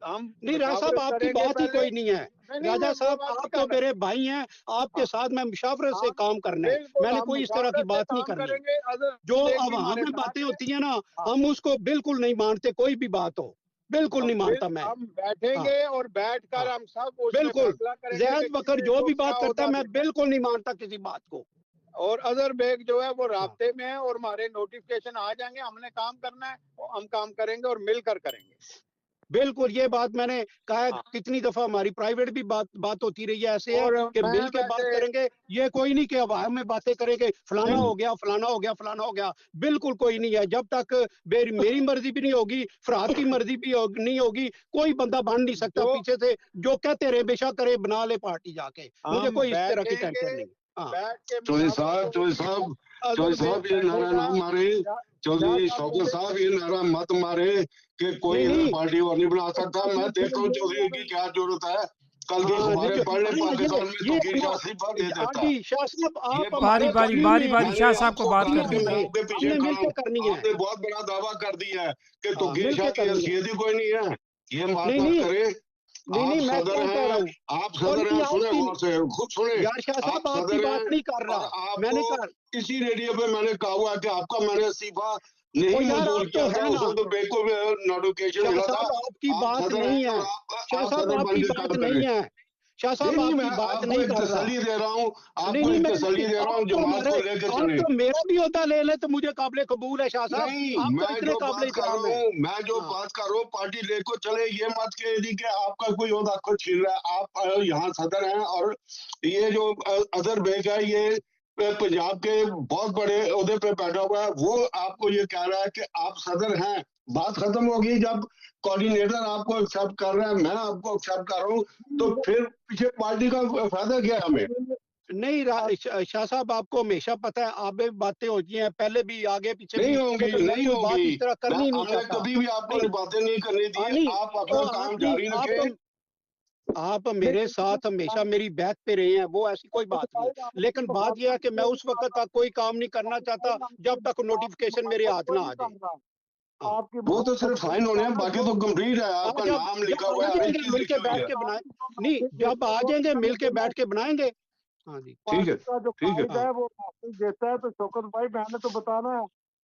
हम नहीं राजा साहब, मुशावरत आपकी करेंगे बात ही पहले। कोई नहीं है। नहीं राजा मैं वो साहब, बात आप नहीं तो कर रहा। मेरे भाई हैं, आपके हाँ, साथ मैं मुशावरत से हाँ, काम करना है। बिल्कुल मैंने हम कोई इस तरह की मुशावरत से बात नहीं काम करनी। करेंगे। अगर जो बेग अब भी हमारे हमें साथ बातें है। होती है ना, हाँ, हम उसको बिल्कुल नहीं मानते, कोई भी बात हो, बिल्कुल नहीं मानता मैं। हम हाँ बैठेंगे और बैठकर हाँ, हम सब उसमें बिल्कुल। फैसला करेंगे कि जैद बकर किसे जो को भी क्या बात करता है, ओहदा मैं देना है। बिल्कुल नहीं मानता किसी बात को। और अदर बेग जो है वो हाँ राब्ते में है, और हमारे नोटिफिकेशन आ जाएंगे, हमने काम करना है, हम काम करेंगे और मिलकर करेंगे। बिल्कुल, ये बात मैंने कहा है हाँ, कितनी दफा, हमारी प्राइवेट भी बात होती रही है। ऐसे है और कि मैं मिल के बात वैसे करेंगे। ये कोई नहीं कि अब में बातें करेंगे, फलाना नहीं हो गया, फलाना हो गया, फलाना हो गया। बिल्कुल कोई नहीं है। जब तक मेरी मर्जी भी नहीं होगी, फरहाद की मर्जी भी नहीं होगी, कोई बंदा बन नहीं सकता जो पीछे से। जो कहते रहे बेशक करे, बना ले पार्टी जाके, मुझे हम कोई इस तरह की बैठेंगे, टेंशन नहीं। हाँ बैठ के चौधरी मुशावरत साहब, होगी। चौधरी अदर बेग साहब, ये नारा ना बैठेगा। मारे। या चौधरी साहब शौकत मुझे साहब, ये नारा मत मारे कि कोई नहीं इधर नहीं। पार्टी और नहीं बना सकता। मैं देखता हूँ चौधरी की क्या जरूरत है। कल की हाँ खबरें पढ़ ले, नहीं, पाकिस्तान में ये तौकीर का इस्तीफा दे हाँ देता। जी शाह साहब, ये आप बारी हमारे बात बारी वकील बारी हैं, बारी मैंने शाह साहब को आपको बात कहा वकील कर कि हैं दी मैं है। हमारे, आपके पीछे हमने खड़ा मिलके हूँ। करनी है। आपने बहुत बड़ा दावा कर दिया है कि हाँ तौकीर शाह मिलके की करनी है। हैसियत ही कोई नहीं है। ये बात नहीं मत नहीं करे। नहीं, आप मैं सदर क्या कह रहा हैं, हूँ। आप और सदर नहीं हैं, सुने आपकी, गौर से, खुद सुने। यार शाह आप साहब आपकी सदर बात हैं नहीं कर और रहा, मैंने आपको कहा। इसी रेडियो पे मैंने कहा हुआ है कि आपका मैंने इस्तीफा ओ नहीं यार, मंजूर आप तो किया था। है उस ना वक्त बेवकूफ नोटिफिकेशन शाह मिला था। साहब, आपकी आप बात सदर नहीं हैं है। और शाह आप साहब सदर बन आपकी के बात काम नहीं करें। है। शाह साहब नहीं, मैं आपकी बात आपको नहीं एक कर रहा। तसल्ली दे रहा हूँ, नहीं आपको नहीं, एक मैं तसल्ली दे रहा आप हूँ, तो जमात हमारे, को लेकर आप चले। तो मेरा भी होता ले ले तो मुझे काबिल कबूल है शाह साहब। नहीं, आप तो मैं इतने जो काबिल बात कर इकराम रहा है। हूँ, मैं जो हाँ बात कर रहा हूँ, पार्टी लेको चले। ये मत कह दी कि आपका कोई ओहदा खुद छीन रहा है। आप यहाँ सदर हैं और ये जो अदर बेग है, ये पंजाब के बहुत बड़े ओहदे पे बैठा हुआ है, वो आपको ये कह रहा है कि आप सदर हैं। बात खत्म होगी जब कोऑर्डिनेटर आपको एक्सेप्ट कर रहा है, मैं आपको एक्सेप्ट कर रहा हूँ, तो फिर पीछे पार्टी का फायदा क्या है हमें? नहीं शाह साहब, आपको हमेशा पता है आप भी बातें होती हैं, पहले भी आगे पीछे नहीं भी, होंगी, लेकिन मैं नहीं कोई बात होगी। इस तरह करनी नहीं हमने चाहता। कभी भी आपको नहीं बातें नहीं करनी दी। नहीं, आप तो अपना काम आप नहीं, जारी रखें। आप मेरे साथ हमेशा मेरी बैक पे रहे हैं, वो ऐसी कोई बात नहीं। लेकिन बात यह है कि मैं उस वक्त तक कोई काम नहीं करना चाहता जब तक नोटिफिकेशन मेरे हाथ ना आ जाए। हाँ, आपकी वो तो सिर्फ फाइन होने हैं, बाकी तो कंप्लीट है, हाँ, आपका जब नाम जब लिखा हुआ आ है, हर एक जाएंगे चीज मिलके लिखी हुई बैठ है। के बनाए। नहीं, जब आ जाएंगे मिलके बैठ के बनाएंगे। हाँ जी, ठीक है, पार्टी का जो ठीक है। कायदा है वो मैसेज देता है, तो शौकत भाई मैंने तो बताना है,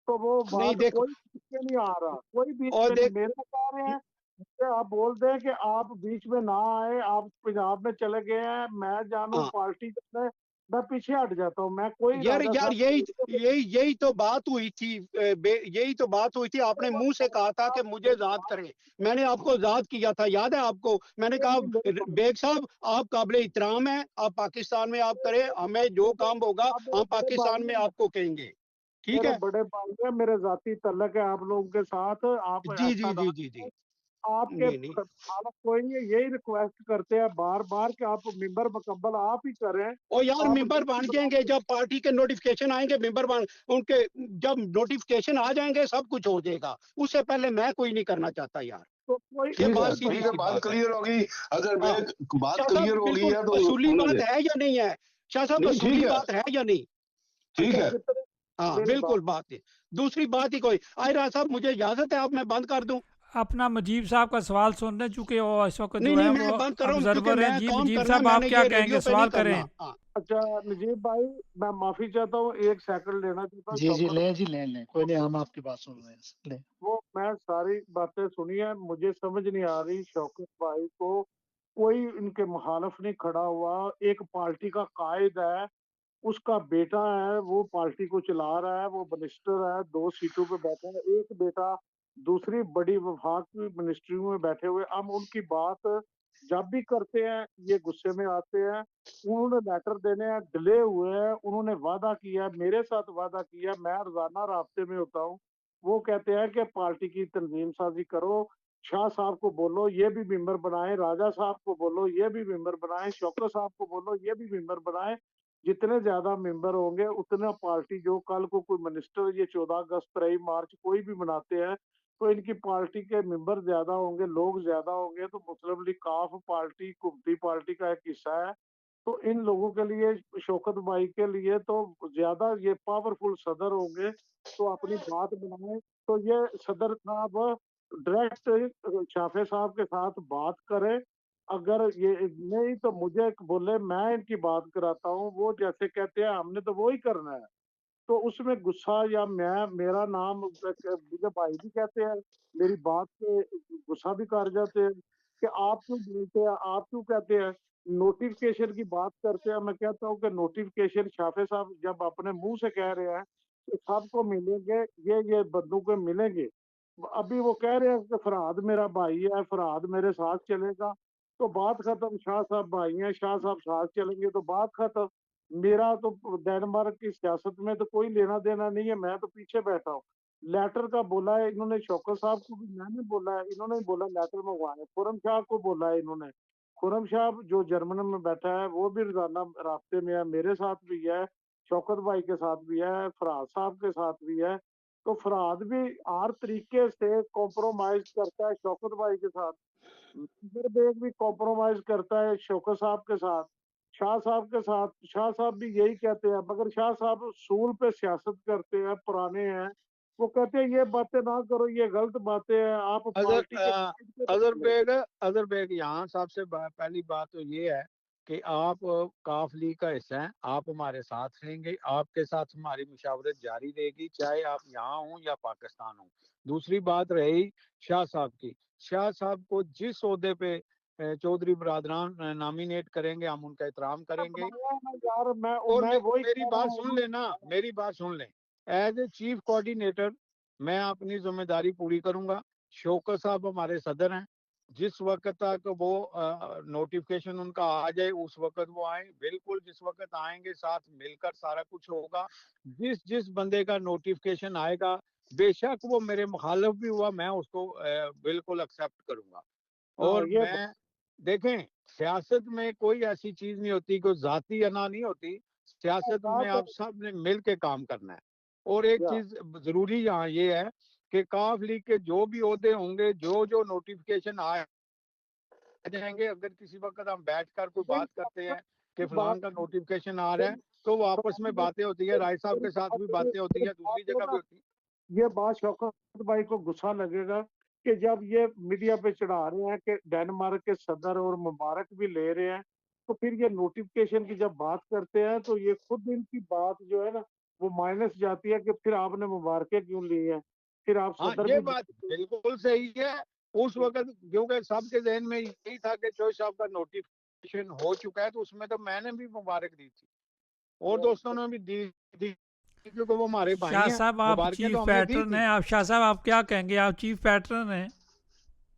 तो वो नहीं बात देखो, कोई बीच में नहीं आ रहा, कोई बीच और में नहीं। देख, मेरे कह रहे हैं मुझे आप बोल दें कि आप बीच में ना आए, आप पंजाब में चले गए हैं, मैं जानू हाँ पार्टी में, मैं पीछे हट जाता हूँ। मैं कोई यार राजा यार, साहब यही तो बात हुई थी। यही तो बात हुई थी, आपने मुंह से कहा था कि मुझे आजाद करें। मैंने आपको आजाद किया था, याद है आपको? मैंने कहा बेग साहब आप काबिल इतराम हैं, आप पाकिस्तान में आप करें, हमें जो काम होगा आप मेरे हम बड़े भाई पाकिस्तान में हैं, आपको कहेंगे। ठीक मेरे है, बड़े भाई हैं, मेरे जाती तल्लक है आप लोगों के साथ, आप जी ऐसा जी ना, जी जी जी। आपके नहीं नहीं, हालत कोई नहीं है, यही रिक्वेस्ट करते हैं बार बार कि आप मेंबर मुकम्मल आप ही करें। और यार आप मेंबर बन जाएंगे जब पार्टी के नोटिफिकेशन आएंगे, मेंबर बन उनके, जब नोटिफिकेशन आ जाएंगे सब कुछ हो जाएगा। उससे पहले मैं कोई नहीं करना चाहता यार, तो कोई ये ठीक बात है, सीधी ठीक है, सी बात बात है। क्लियर होगी। अगर हाँ, बात शाह साहब क्लियर हो गई बिल्कुल है तो असूली होने बात दे। है या नहीं है? शाह साहब नहीं, ठीक असूली है, बात है या नहीं? ठीक अच्छा है। जितने हाँ मेरी बात बिल्कुल बात है। दूसरी बात ही कोई आयरा साहब, मुझे इजाजत है, आप मैं बंद कर दूं? अपना मुजीब साहब का सवाल सुन रहे, चूँकि वो इस वक्त नहीं जो नहीं, हैं वो मैं बंद कर रहा हूँ क्योंकि ऑब्जर्वर हैं। मैं जी काम मुजीब करना है, साहब आप मैंने क्या ये कहेंगे, रेडियो पे नहीं सवाल करें। करना। हाँ, अच्छा नजीब भाई, मैं माफी चाहता हूँ, एक सेकंड लेना चाहता हूँ जी जी शौकत। लें जी, लें कोई नहीं, हम आपकी बात सुन रहे हैं, लें। वो मैं सारी बातें सुनी है, मुझे समझ नहीं आ रही शौकत भाई को कोई इनके मुखालफ नहीं खड़ा हुआ। एक पार्टी का कायद है, उसका बेटा है, वो पार्टी को चला रहा है, वो मिनिस्टर है, 2 सीटों पे बैठा है, एक बेटा दूसरी बड़ी विभाग की मिनिस्ट्रियों में बैठे हुए। हम उनकी बात जब भी करते हैं ये गुस्से में आते हैं। उन्होंने लेटर देने हैं, डिले हुए हैं, उन्होंने वादा किया, मेरे साथ वादा किया, मैं रोजाना राब्ते में होता हूँ। वो कहते हैं कि पार्टी की तंजीम साजी करो, शाह साहब को बोलो ये भी मेंबर बनाए, राजा साहब को बोलो ये भी मेंबर बनाए, शौकत साहब को बोलो ये भी मेंबर बनाए। जितने ज्यादा मेंबर होंगे उतना पार्टी, जो कल को कोई मिनिस्टर ये 14 अगस्त 23 मार्च कोई भी मनाते हैं, तो इनकी पार्टी के मेंबर ज्यादा होंगे, लोग ज्यादा होंगे, तो मुस्लिम लीग काफ पार्टी कुमती पार्टी का एक हिस्सा है। तो इन लोगों के लिए, शौकत भाई के लिए तो ज्यादा ये पावरफुल सदर होंगे, तो अपनी बात बनाए। तो ये सदर साहब डायरेक्ट शाफे साहब के साथ बात करें। अगर ये नहीं तो मुझे बोले, मैं इनकी बात कराता हूँ। वो जैसे कहते हैं हमने तो वो ही करना है, तो उसमें गुस्सा, या मैं मेरा नाम मुझे भाई भी कहते हैं, मेरी बात पे गुस्सा भी कर जाते हैं कि आप क्यों बोलते हैं, आप क्यों कहते हैं। नोटिफिकेशन की बात करते हैं, मैं कहता हूँ कि नोटिफिकेशन शाफे साहब जब अपने मुंह से कह रहे हैं कि सबको मिलेंगे, ये बंदों को मिलेंगे। अभी वो कह रहे हैं कि फरहाद मेरा भाई है, फरहाद मेरे साथ चलेगा, तो बात खत्म। शाह साहब भाई हैं, शाह साहब साथ चलेंगे तो बात खत्म। मेरा तो डेनमार्क की सियासत में तो कोई लेना देना नहीं है, मैं तो पीछे बैठा हूँ। लेटर का बोला है इन्होंने, शौकत साहब को भी मैंने बोला है, इन्होंने बोला लेटर मंगवाए, खुरम शाह को बोला है इन्होंने। खुरम शाह जो जर्मनी में बैठा है वो भी रोजाना रास्ते में है, मेरे साथ भी है, शौकत भाई के साथ भी है, फरहाद साहब के साथ भी है। तो फरहाद भी हर तरीके से कॉम्प्रोमाइज करता है शौकत भाई के साथ, फिर बेग भी कॉम्प्रोमाइज करता है शौकत साहब के साथ, शाह साहब के साथ। शाह साहब भी यही कहते हैं, मगर शाह साहब सूल पे सियासत करते हैं, पुराने हैं। वो कहते हैं ये बातें ना करो, ये गलत बातें हैं, आप अजहर पार्टी के कायदे पे अजहर चलो। बेग, अजहर बेग, यहाँ सबसे पहली बात तो ये है कि आप काफ लीग का हिस्सा हैं, आप हमारे साथ रहेंगे, आपके साथ हमारी मुशावरत जारी रहेगी, चाहे आप यहाँ हों या पाकिस्तान हों। दूसरी बात रही शाह साहब की, शाह साहब को जिस ओहदे पे चौधरी बरादरान नामिनेट करेंगे हम उनका एहतराम करेंगे। बनाया है ना यार, और मैं वही मेरी कह रहा बात सुन हूँ। लेना, मेरी बात सुन लें। एज ए चीफ कोऑर्डिनेटर मैं अपनी जिम्मेदारी पूरी करूंगा। शौकत साहब हमारे सदर हैं, जिस वक्त तक वो नोटिफिकेशन उनका आ जाए उस वक्त वो आए, बिल्कुल जिस वक्त आएंगे साथ मिलकर सारा कुछ होगा। जिस जिस बंदे का नोटिफिकेशन आएगा, बेशक वो मेरे मुखालिफ भी हुआ, मैं उसको बिल्कुल एक्सेप्ट करूंगा। हाँ और ये मैं, देखें, सियासत में कोई ऐसी चीज नहीं होती, कोई जाती अना नहीं होती। सियासत में बात है आप सब ने मिल के काम करना है। और एक या चीज जरूरी यहाँ ये है कि काफ लीग के जो भी ओहदे होंगे, जो जो नोटिफिकेशन आ जाएंगे, अगर किसी वक्त हम बैठकर कोई बात करते हैं कि बात फलान का नोटिफिकेशन आ रहा है, तो वो आपस में बातें होती है, राय साहब के साथ भी बातें होती है, दूसरी जगह भी होती है। ये बात शौकत भाई को गुस्सा लगेगा कि जब ये मीडिया पे चढ़ा रहे हैं कि डेनमार्क के सदर और मुबारक भी ले रहे हैं, तो फिर ये नोटिफिकेशन की जब बात करते हैं तो ये खुद इनकी बात जो है ना वो माइनस जाती है कि फिर आपने मुबारकें क्यों ली हैं, फिर आप हाँ, सदर ये भी बात बिल्कुल सही है। उस वक्त क्योंकि सबके जहन में यही था कि चोई साहब का नोटिफिकेशन हो चुका है, तो उसमें तो मैंने भी मुबारक दी थी और दोस्तों ने भी दी, क्योंकि वो हमारे भाई शाह हैं। साहब आप मुबारकें तो चीफ हमने दी पैटर्न थी। हैं, आप शाह साहब आप क्या कहेंगे, आप चीफ पैटर्न हैं।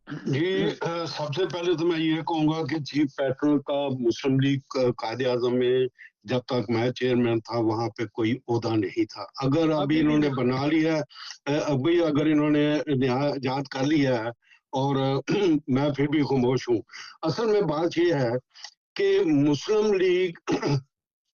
जी, सबसे पहले तो मैं ये कहूंगा कि चीफ पेट्रोल का मुस्लिम लीग कायदे आजम में जब तक मैं चेयरमैन था वहां पे कोई ओहदा नहीं था। अगर अभी अभी भी इन्होंने नहीं। बना लिया है, अभी अगर इन्होंने इजाद कर लिया है, और मैं फिर भी खामोश हूँ। असल में बात ये है कि मुस्लिम लीग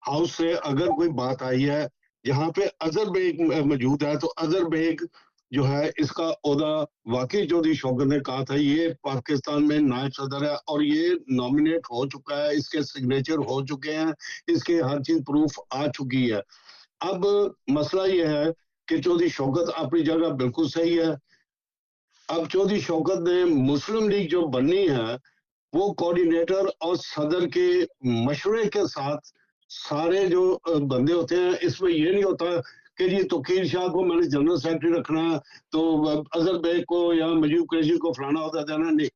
हाउस से अगर कोई बात आई है जहाँ पे अजहर बेग मौजूद है, तो अजहर बेग जो है इसका ओहदा वाकई चौधरी शौकत ने कहा था, ये पाकिस्तान में नायब सदर है और ये नॉमिनेट हो चुका है, इसके सिग्नेचर हो चुके हैं, इसके हर चीज प्रूफ आ चुकी है। अब मसला ये है कि चौधरी शौकत अपनी जगह बिल्कुल सही है। अब चौधरी शौकत ने मुस्लिम लीग जो बननी है वो कोऑर्डिनेटर और सदर के मशवरे के साथ सारे जो बंदे होते हैं, इसमें ये नहीं होता कि जी तोकीर शाह को मैंने जनरल सेक्रेटरी रखना है तो अजहर बेग को या मजीब कुरैशी को फलाना होता देना, नहीं।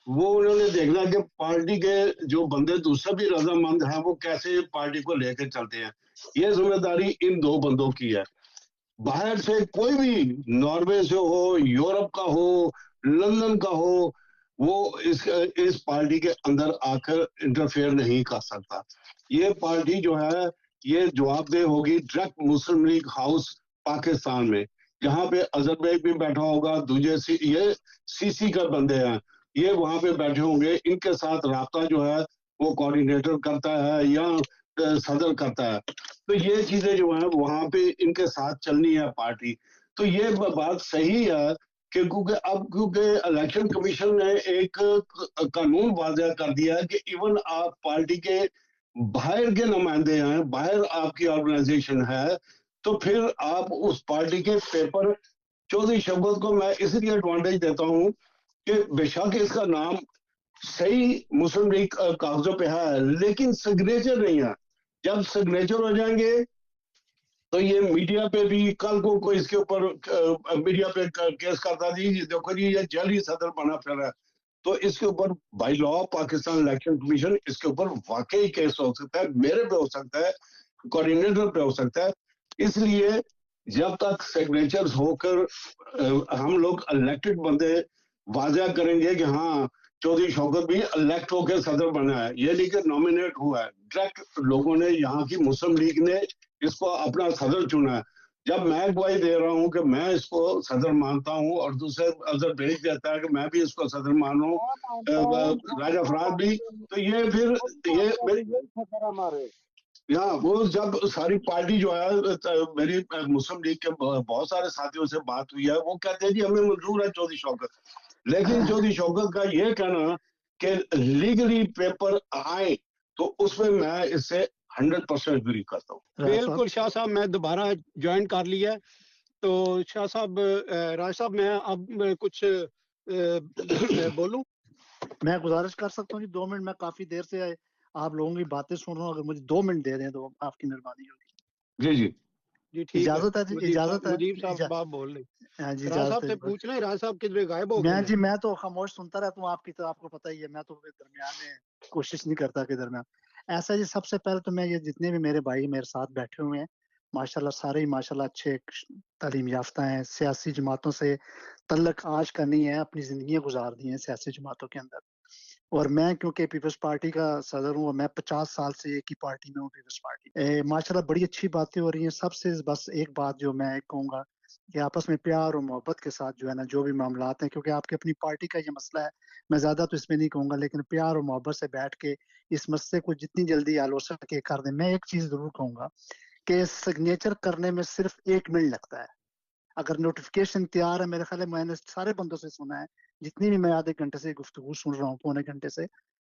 वो उन्होंने देखना कि पार्टी के जो बंदे दूसरे भी रजामंद हैं वो कैसे पार्टी को लेकर चलते हैं। ये जिम्मेदारी इन दो बंदों की है। बाहर से कोई भी, नॉर्वे से हो, यूरोप का हो, लंदन का हो, वो इस पार्टी के अंदर आकर इंटरफेयर नहीं कर सकता। ये पार्टी जो है ये जवाबदेह होगी डायरेक्ट मुस्लिम लीग हाउस पाकिस्तान में, जहां पे अजहर बेग भी बैठा होगा, दूसरे ये सीसी का बंदे हैं, ये वहां पे बैठे होंगे, इनके साथ राब्ता जो है वो कोऑर्डिनेटर करता है या सदर करता है। तो ये चीजें जो है वहां पे इनके साथ चलनी है पार्टी। तो ये बात सही है कि क्योंकि इलेक्शन कमीशन ने एक कानून वाज़ह कर दिया है कि इवन आप पार्टी के बाहर के नुमाइंदे हैं, बाहर आपकी ऑर्गेनाइजेशन है, तो फिर आप उस पार्टी के पेपर, चौधरी शौकत को मैं इसलिए एडवांटेज देता हूँ कि बेशक इसका नाम सही मुस्लिम लीग कागजों पे है लेकिन सिग्नेचर नहीं है। जब सिग्नेचर हो जाएंगे तो ये मीडिया पे भी कल को कोई इसके ऊपर मीडिया पे केस करता जी देखो जी ये जल्द ही सदर बना फिर है, तो इसके ऊपर by law Pakistan election commission इसके ऊपर वाकई केस हो सकता है, मेरे पे हो सकता है, कोऑर्डिनेटर पे हो सकता है। इसलिए जब तक सिग्नेचर्स होकर हम लोग इलेक्टेड बंदे वाजा करेंगे कि हाँ चौधरी शौकत भी इलेक्ट होकर सदर बना है, ये नहीं कि नॉमिनेट हुआ है, डायरेक्ट लोगों ने यहाँ की मुस्लिम लीग ने इसको अपना सदर चुना है। जब मैं गवाही दे रहा हूँ कि मैं इसको सदर मानता हूँ और दूसरे अजहर भेज देता है कि मैं भी इसको सदर मान रहा हूँ, राजा फराज भी, तो ये फिर ये हमारे यहाँ वो जब सारी पार्टी जो है मेरी मुस्लिम लीग के बहुत सारे साथियों से बात हुई है, वो कहते हैं जी हमें मंजूर है चौधरी शौकत, लेकिन चौधरी शौकत का ये कहना कि लीगली पेपर आए तो उसमें मैं इससे 100% एग्री करता हूँ। बिल्कुल शाह साहब, मैं दोबारा ज्वाइन कर लिया। तो शाह साहब, राज साहब, मैं अब कुछ बोलूं? मैं गुजारिश कर सकता हूँ जी 2 मिनट, मैं काफी देर से आप लोगों की बातें सुन रहा हूँ, अगर मुझे 2 मिनट दे दें तो आपकी मेहरबानी होगी। जी जी जी ठीक है। इजाजत है जी, इजाजत है। मुजीब साहब आप बोल रहे। हाँ जी, राज साहब इजाजत से है। पूछ लें, राज साहब किधर गायब हो मैं गए जी हैं? मैं तो खामोश सुनता रहता हूँ आपकी, तो आपको पता ही है, मैं तो दरमियान में कोशिश नहीं करता कि दरमियान। ऐसा जी, सबसे पहले तो मैं ये जितने भी मेरे भाई मेरे साथ बैठे हुए हैं माशाल्लाह सारे ही माशाल्लाह अच्छे तालीम याफ्ता हैं, सियासी जमातों से तल्लक आज का नहीं है, अपनी ज़िंदगियाँ गुज़ार दी हैं सियासी जमातों के अंदर। और मैं क्योंकि पीपल्स पार्टी का सदर हूँ और मैं 50 साल से एक ही पार्टी में हूँ, पीपल्स पार्टी। माशाल्लाह बड़ी अच्छी बातें हो रही हैं, सबसे बस एक बात जो मैं कहूँगा कि आपस में प्यार और मोहब्बत के साथ जो है ना, जो भी मामलात हैं, क्योंकि आपकी अपनी पार्टी का ये मसला है, मैं ज़्यादा तो इसमें नहीं कहूँगा, लेकिन प्यार और मोहब्बत से बैठ के इस मसले को जितनी जल्दी हल हो सके कर दें। मैं एक चीज़ ज़रूर कहूँगा कि सिग्नेचर करने में सिर्फ 1 मिनट लगता है। अगर नोटिफ़िकेशन तैयार है, मेरे ख़्याल है मैंने सारे बंदों से सुना है, जितनी भी मैं आधे घंटे से गुफ्तगू सुन रहा हूँ, पौने घंटे से,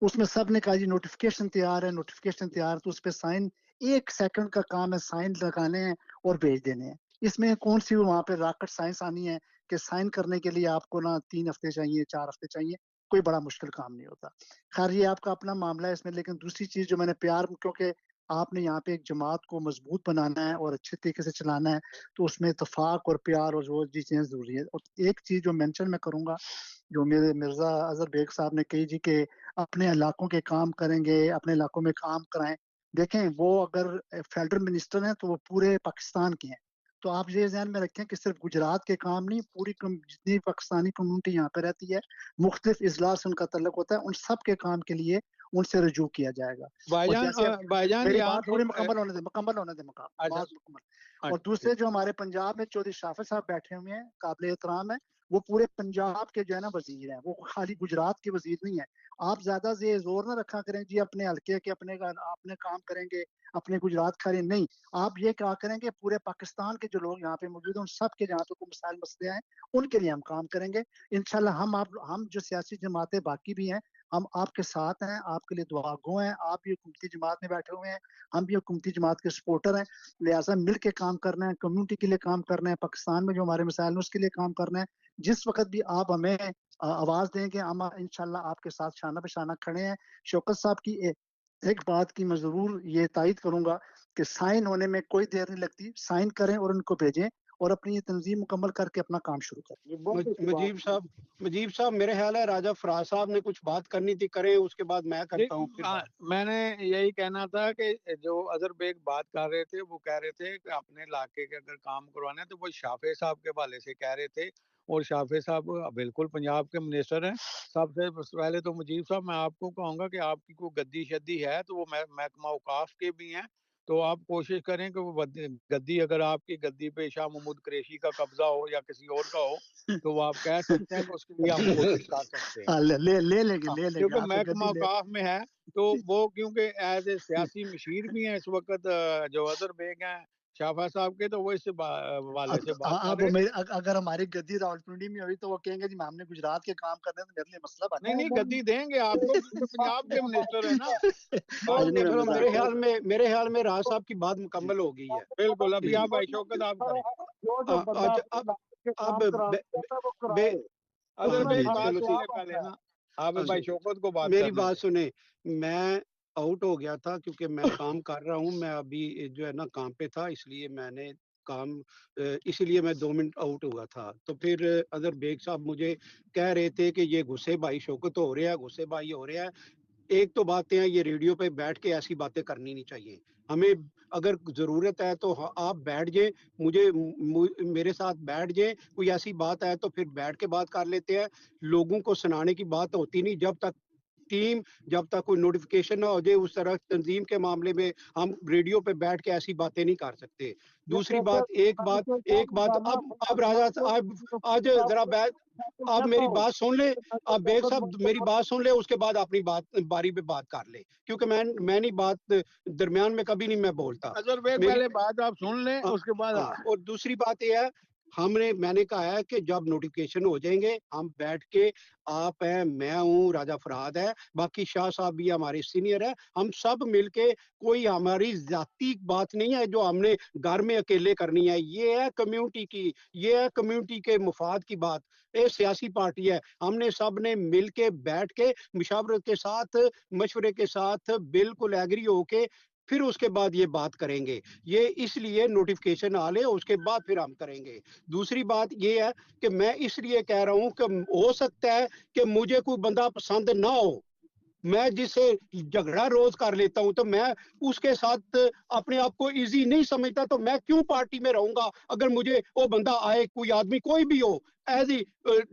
उसमें सब ने कहा जी नोटिफ़िकेशन तैयार है, नोटिफ़िकेशन तैयार है, तो उसपे साइन 1 सेकंड का काम है, साइन लगाने हैं और भेज देने हैं। इसमें कौन-सी वहाँ पे रॉकेट साइंस आनी है कि साइन करने के लिए आपको ना 3 हफ्ते चाहिए, 4 हफ्ते चाहिए, कोई बड़ा मुश्किल काम नहीं होता। ख़ैर ये आपका अपना मामला है इसमें, लेकिन दूसरी चीज़ जो मैंने प्यार क्योंकि आपने यहाँ पे एक जमात को मज़बूत बनाना है और अच्छे तरीके से चलाना है, तो उसमें इत्तेफ़ाक और प्यार और वो जी चीज़ें ज़रूरी है। और एक चीज़ जो मेंशन मैं करूँगा, जो मेरे मिर्ज़ा अज़हर बेग साहब ने कही जी कि अपने इलाकों के काम करेंगे, अपने इलाकों में काम कराएँ। देखें वो अगर फेडरल मिनिस्टर हैं तो वो पूरे पाकिस्तान के हैं। तो आप ये ज़हन में रखें कि सिर्फ़ गुजरात के काम नहीं, पूरी जितनी पाकिस्तानी कम्युनिटी यहाँ पे रहती है, मुख्तलिफ इज़लास से उनका तल्लुक होता है, उन सब के काम के लिए उनसे रुजू किया जाएगा। और जैसे अब भाईजान मेरी यहाँ बात पे थोड़ी मुकम्मल होने दें, मुकम्मल होने दें अच्छा बात मुकम्मल। और अच्छा दूसरे जो हमारे पंजाब में चौधरी शाफिर साहब बैठे हुए हैं, काबिल एहतराम है, वो पूरे पंजाब के जो है ना वज़ीर हैं, वो खाली गुजरात के वज़ीर नहीं हैं। आप ज़्यादा ये ज़ोर ना रखा करें जी अपने हल्के के अपने काम करेंगे, अपने गुजरात खाली नहीं। आप ये क्या करेंगे पूरे पाकिस्तान के जो लोग यहाँ पे मौजूद हैं, उन सब के जहाँ पे कोई मसाइल मसले आएँ, उनके लिए हम काम करेंगे। इंशाल्लाह हम जो सियासी जमातें बाकी भी हैं, हम आपके साथ हैं, आपके लिए दुआगो हैं, आप भी हुकूमती जमात में बैठे हुए हैं, हम भी हुकूमती जमात के सपोर्टर हैं। लिहाज़ा मिल के काम करना है, कम्युनिटी के लिए काम करना है, पाकिस्तान में जो हमारे मसाइल हैं उसके लिए काम करना है। जिस वक़्त भी आप हमें आवाज़ देंगे, हम इंशाल्लाह आपके साथ शाना बशाना खड़े हैं। शौकत साहब की एक बात की मैं ज़रूर ये तायद करूँगा कि साइन होने में कोई देर नहीं लगती, साइन करें और उनको भेजें और अपनी ये तंज़ीम मुकम्मल करके अपना काम शुरू करें। ये बहुत अच्छी बात मुजीब साहब मेरे ख्याल है राजा फराज साहब ने कुछ बात करनी थी, करें, उसके बाद मैं जी, करता हूँ फिर बात। मैंने यही कहना था कि जो अज़हर बेग बात कर रहे थे, वो कह रहे थे कि अपने इलाके के अगर काम करवाना है तो वो शाफे साहब के हवाले से कह रहे थे। और शाफे साहब बिल्कुल पंजाब के मिनिस्टर हैं। सबसे पहले तो मुजीब साहब मैं आपको कहूँगा कि आपकी कोई गद्दी-शद्दी है तो वो महकमा औकाफ के भी हैं। तो आप कोशिश करें कि वो गद्दी अगर आपकी गद्दी पे शाह महमूद कुरैशी का कब्ज़ा हो या किसी और का हो, तो वो आप कह सकते हैं कि उसके लिए हम कोशिश कर सकते हैं। हाँ, ले लेंगे, हाँ, ले लेंगे, क्योंकि आपसे महकमा गद्दी ले औकाफ में है, तो वो क्योंकि एज़ ए सियासी मशीर भी हैं इस वक़्त जो अज़हर बेग हैं, शाफा साहब के, तो वो इस हवाले से बात कर अब रहे थे। अगर हमारी गद्दी रावलपिंडी में हुई तो वो कहेंगे जी हमने गुजरात के काम करने हैं तो मेरे लिए मसला बन नहीं, नहीं, जाएगा। गद्दी देंगे आपको क्योंकि पंजाब के मिनिस्टर हैं ना, बात नहीं, ये मैं चलो पूरा मजाक मेरे कर ख्याल रहा में मेरे ख्याल में राज साहब की बात हूँ। मुकम्मल हो गई है। बिल्कुल, अभी जी आप भाई शौकत आप करें। जो बंदा आज अपने अब इलाके के अब काम कराना बे, चाहता है वो बे, कराए। अज़हर उसमें जी, बेग जी। बात चलो क्या सुन ले ठीक, पहले मसला है? ना, आप हाँ, भाई शौकत को बात मेरी करने बात दें। सुने। मैं आउट हो गया था क्योंकि मैं काम कर रहा हूँ, मैं अभी जो है ना काम पे था, इसलिए मैंने काम इसीलिए मैं 2 मिनट आउट हुआ था। तो फिर अज़हर बेग साहब मुझे कह रहे थे कि ये गुस्से भाई शौकत हो रहा है, गुस्से भाई हो रहा है। एक तो बातें हैं, ये रेडियो पे बैठ के ऐसी बातें करनी नहीं चाहिए। हमें अगर ज़रूरत है तो आप बैठ जाएँ, मेरे साथ बैठ जाएँ, कोई ऐसी बात है तो फिर बैठ के बात कर लेते हैं। लोगों को सुनाने की बात होती नहीं जब तक कोई नोटिफ़िकेशन ना हो जाए, उस तरह तंज़ीम के मामले में हम रेडियो पे बैठ के ऐसी बातें नहीं कर सकते। दूसरी बात, एक बात अब राजा अब आज ज़रा आप मेरी बात सुन लें, आप बेग साहब मेरी बात सुन लें, उसके बाद अपनी बारी पे बात कर लें, क्योंकि मैं नहीं बात दरमियान में कभी नहीं मैं बोलता। अज़हर बेग मेरी पहले बात आप सुन लें, उसके बाद हाँ, और दूसरी बात ये है, मैंने कहा है कि जब नोटिफिकेशन हो जाएंगे हम बैठ के, आप हैं, मैं हूँ, राजा फरहाद है, बाकी शाह साहब भी हमारे सीनियर है, हम सब मिलके, कोई हमारी जाती बात नहीं है जो हमने घर में अकेले करनी है। ये है कम्युनिटी की, ये है कम्युनिटी के मुफाद की बात। ये सियासी पार्टी है, हमने सब ने मिल के बैठ के मुशावरत के साथ, मशवरे के साथ बिल्कुल एग्री होके फिर उसके बाद ये बात करेंगे। ये इसलिए नोटिफिकेशन आ ले, उसके बाद फिर हम करेंगे। दूसरी बात ये है कि मैं इसलिए कह रहा हूँ कि हो सकता है कि मुझे कोई बंदा पसंद ना हो, मैं जिससे झगड़ा रोज कर लेता हूं तो मैं उसके साथ अपने आप को इजी नहीं समझता, तो मैं क्यों पार्टी में रहूंगा? अगर मुझे वो बंदा आए, कोई आदमी कोई भी हो, एज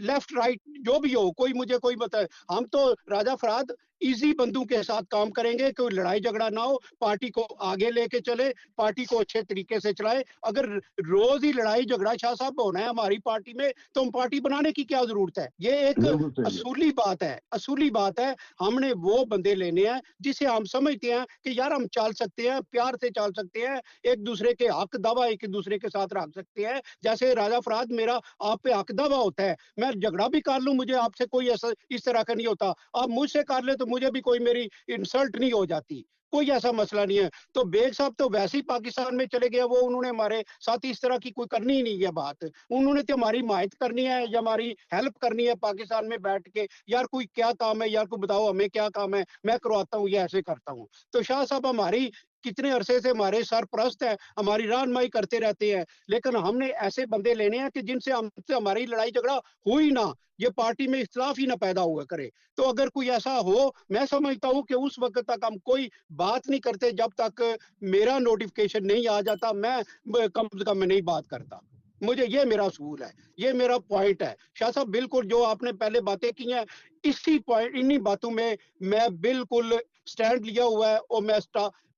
लेफ्ट राइट जो भी हो, कोई मुझे कोई बताए, हम तो राजा फराद इजी बंदों के साथ काम करेंगे, कोई लड़ाई झगड़ा ना हो, पार्टी को आगे लेके चले, पार्टी को अच्छे तरीके से चलाए। अगर रोज ही लड़ाई झगड़ा शाह साहब होना है हमारी पार्टी में, तो हम पार्टी बनाने की क्या जरूरत है? ये एक बिल्कुल सही है। असूली बात है, असूली बात है। हमने वो बंदे लेने हैं जिसे हम समझते हैं कि यार हम चल सकते हैं, प्यार से चल सकते हैं, एक दूसरे के हक दावा एक दूसरे के साथ रख सकते हैं। जैसे राजा फराद मेरा आप पे हक दावा होता है, मैं झगड़ा भी कर लूं, मुझे आपसे कोई ऐसा इस तरह का नहीं होता, आप मुझसे कर ले तो मुझे भी कोई मेरी इंसल्ट नहीं हो जाती, कोई ऐसा मसला नहीं है। तो बेग साहब तो वैसे ही पाकिस्तान में चले गए, वो उन्होंने हमारे साथ इस तरह की कोई करनी ही नहीं है बात, उन्होंने तो हमारी हिमायत करनी है या हमारी हेल्प करनी है पाकिस्तान में बैठ के, यार कोई क्या काम है, यार को बताओ हमें क्या काम है, मैं करवाता हूँ, ये ऐसे करता हूँ। तो शाह साहब हमारी कितने अरसे से हमारे सरपरस्त है, हमारी रहनुमाई करते रहते हैं, लेकिन हमने ऐसे बंदे लेने हैं कि जिनसे हमसे हमारी लड़ाई झगड़ा हो ही ना, ये पार्टी में इख्तिलाफ ही ना पैदा हुआ करे। तो अगर कोई ऐसा हो, मैं समझता हूँ कि उस वक्त तक हम कोई बात नहीं करते जब तक मेरा नोटिफिकेशन नहीं आ जाता, मैं कम से कम नहीं बात करता। मुझे ये मेरा असूल है, ये मेरा पॉइंट है। शाह साहब बिल्कुल जो आपने पहले बातें की हैं, इसी पॉइंट इन्हीं बातों में मैं बिल्कुल स्टैंड लिया हुआ है और मैं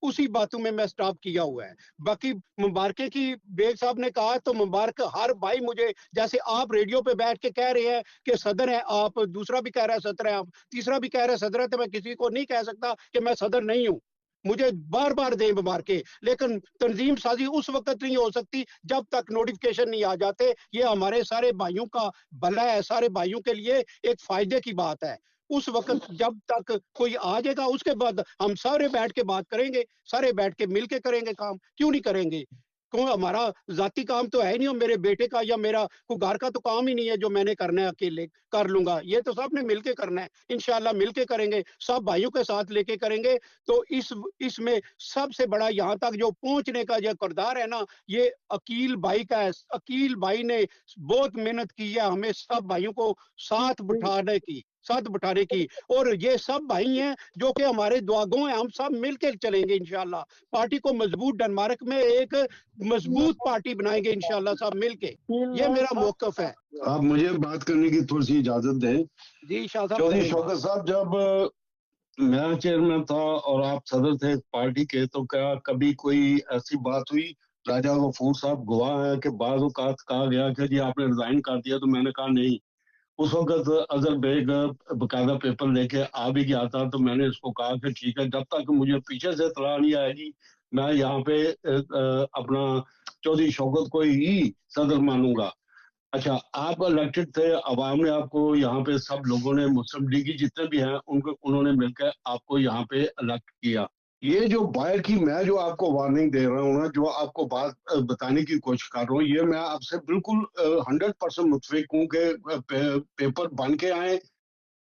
उसी बातों में मैं स्टॉप किया हुआ है। बाकी मुबारके की बेग साहब ने कहा तो मुबारक हर भाई, मुझे जैसे आप रेडियो पे बैठ के कह रहे हैं कि सदर है आप, दूसरा भी कह रहा है सदर है आप, तीसरा भी कह रहा है सदर है, तो मैं किसी को नहीं कह सकता कि मैं सदर नहीं हूं। मुझे बार बार दें मुबारके, लेकिन तंजीम साजी उस वक्त नहीं हो सकती जब तक नोटिफिकेशन नहीं आ जाते। ये हमारे सारे भाइयों का भला है, सारे भाइयों के लिए एक फायदे की बात है। उस वक्त जब तक कोई आ जाएगा, उसके बाद हम सारे बैठ के बात करेंगे, सारे बैठ के मिल के करेंगे काम, क्यों नहीं करेंगे? क्यों, हमारा जाती काम तो है नहीं, और मेरे बेटे का या मेरा कोई घर का तो काम ही नहीं है जो मैंने करना है अकेले कर लूंगा, ये तो सबने मिलके करना है। इंशाल्लाह मिलके करेंगे, सब भाइयों के साथ लेके करेंगे। तो इसमें सबसे बड़ा यहाँ तक जो पहुंचने का जो किरदार है ना, ये अकील भाई का है। अकील भाई ने बहुत मेहनत की है हमें सब भाइयों को साथ बिठाने की, और ये सब भाई हैं जो कि हमारे दुआगों हैं, हम सब मिलकर चलेंगे इंशाल्लाह। पार्टी को मजबूत, डेनमार्क में एक मजबूत पार्टी बनाएंगे इंशाल्लाह सब मिलके, ये मेरा मौकफ है। आप मुझे बात करने की थोड़ी सी इजाजत दें। जी शाह साहब। चौधरी शौकत साहब, जब मैं चेयरमैन था और आप सदर थे पार्टी के, तो क्या कभी कोई ऐसी बात हुई? राजा गफूर साहब गवाह है कि बाज़ औक़ात कहा गया कि जी आपने रिजाइन कर दिया, तो मैंने कहा नहीं। उस वक्त अजहर बेग बकायदा पेपर लेके आ भी गया था, तो मैंने इसको कहा कि ठीक है, जब तक मुझे पीछे से इत्तला नहीं आएगी मैं यहाँ पे अपना चौधरी शौकत को ही सदर मानूंगा। अच्छा, आप इलेक्टेड थे, अवाम ने आपको यहाँ पे, सब लोगों ने, मुस्लिम लीग की जितने भी हैं उनको, उन्होंने मिलकर आपको यहाँ पे इलेक्ट किया। ये जो बाहर की, मैं जो आपको वार्निंग दे रहा हूँ ना, जो आपको बात बताने की कोशिश कर रहा हूँ, ये मैं आपसे बिल्कुल 100% मुतफिक हूँ कि पेपर बन के आए,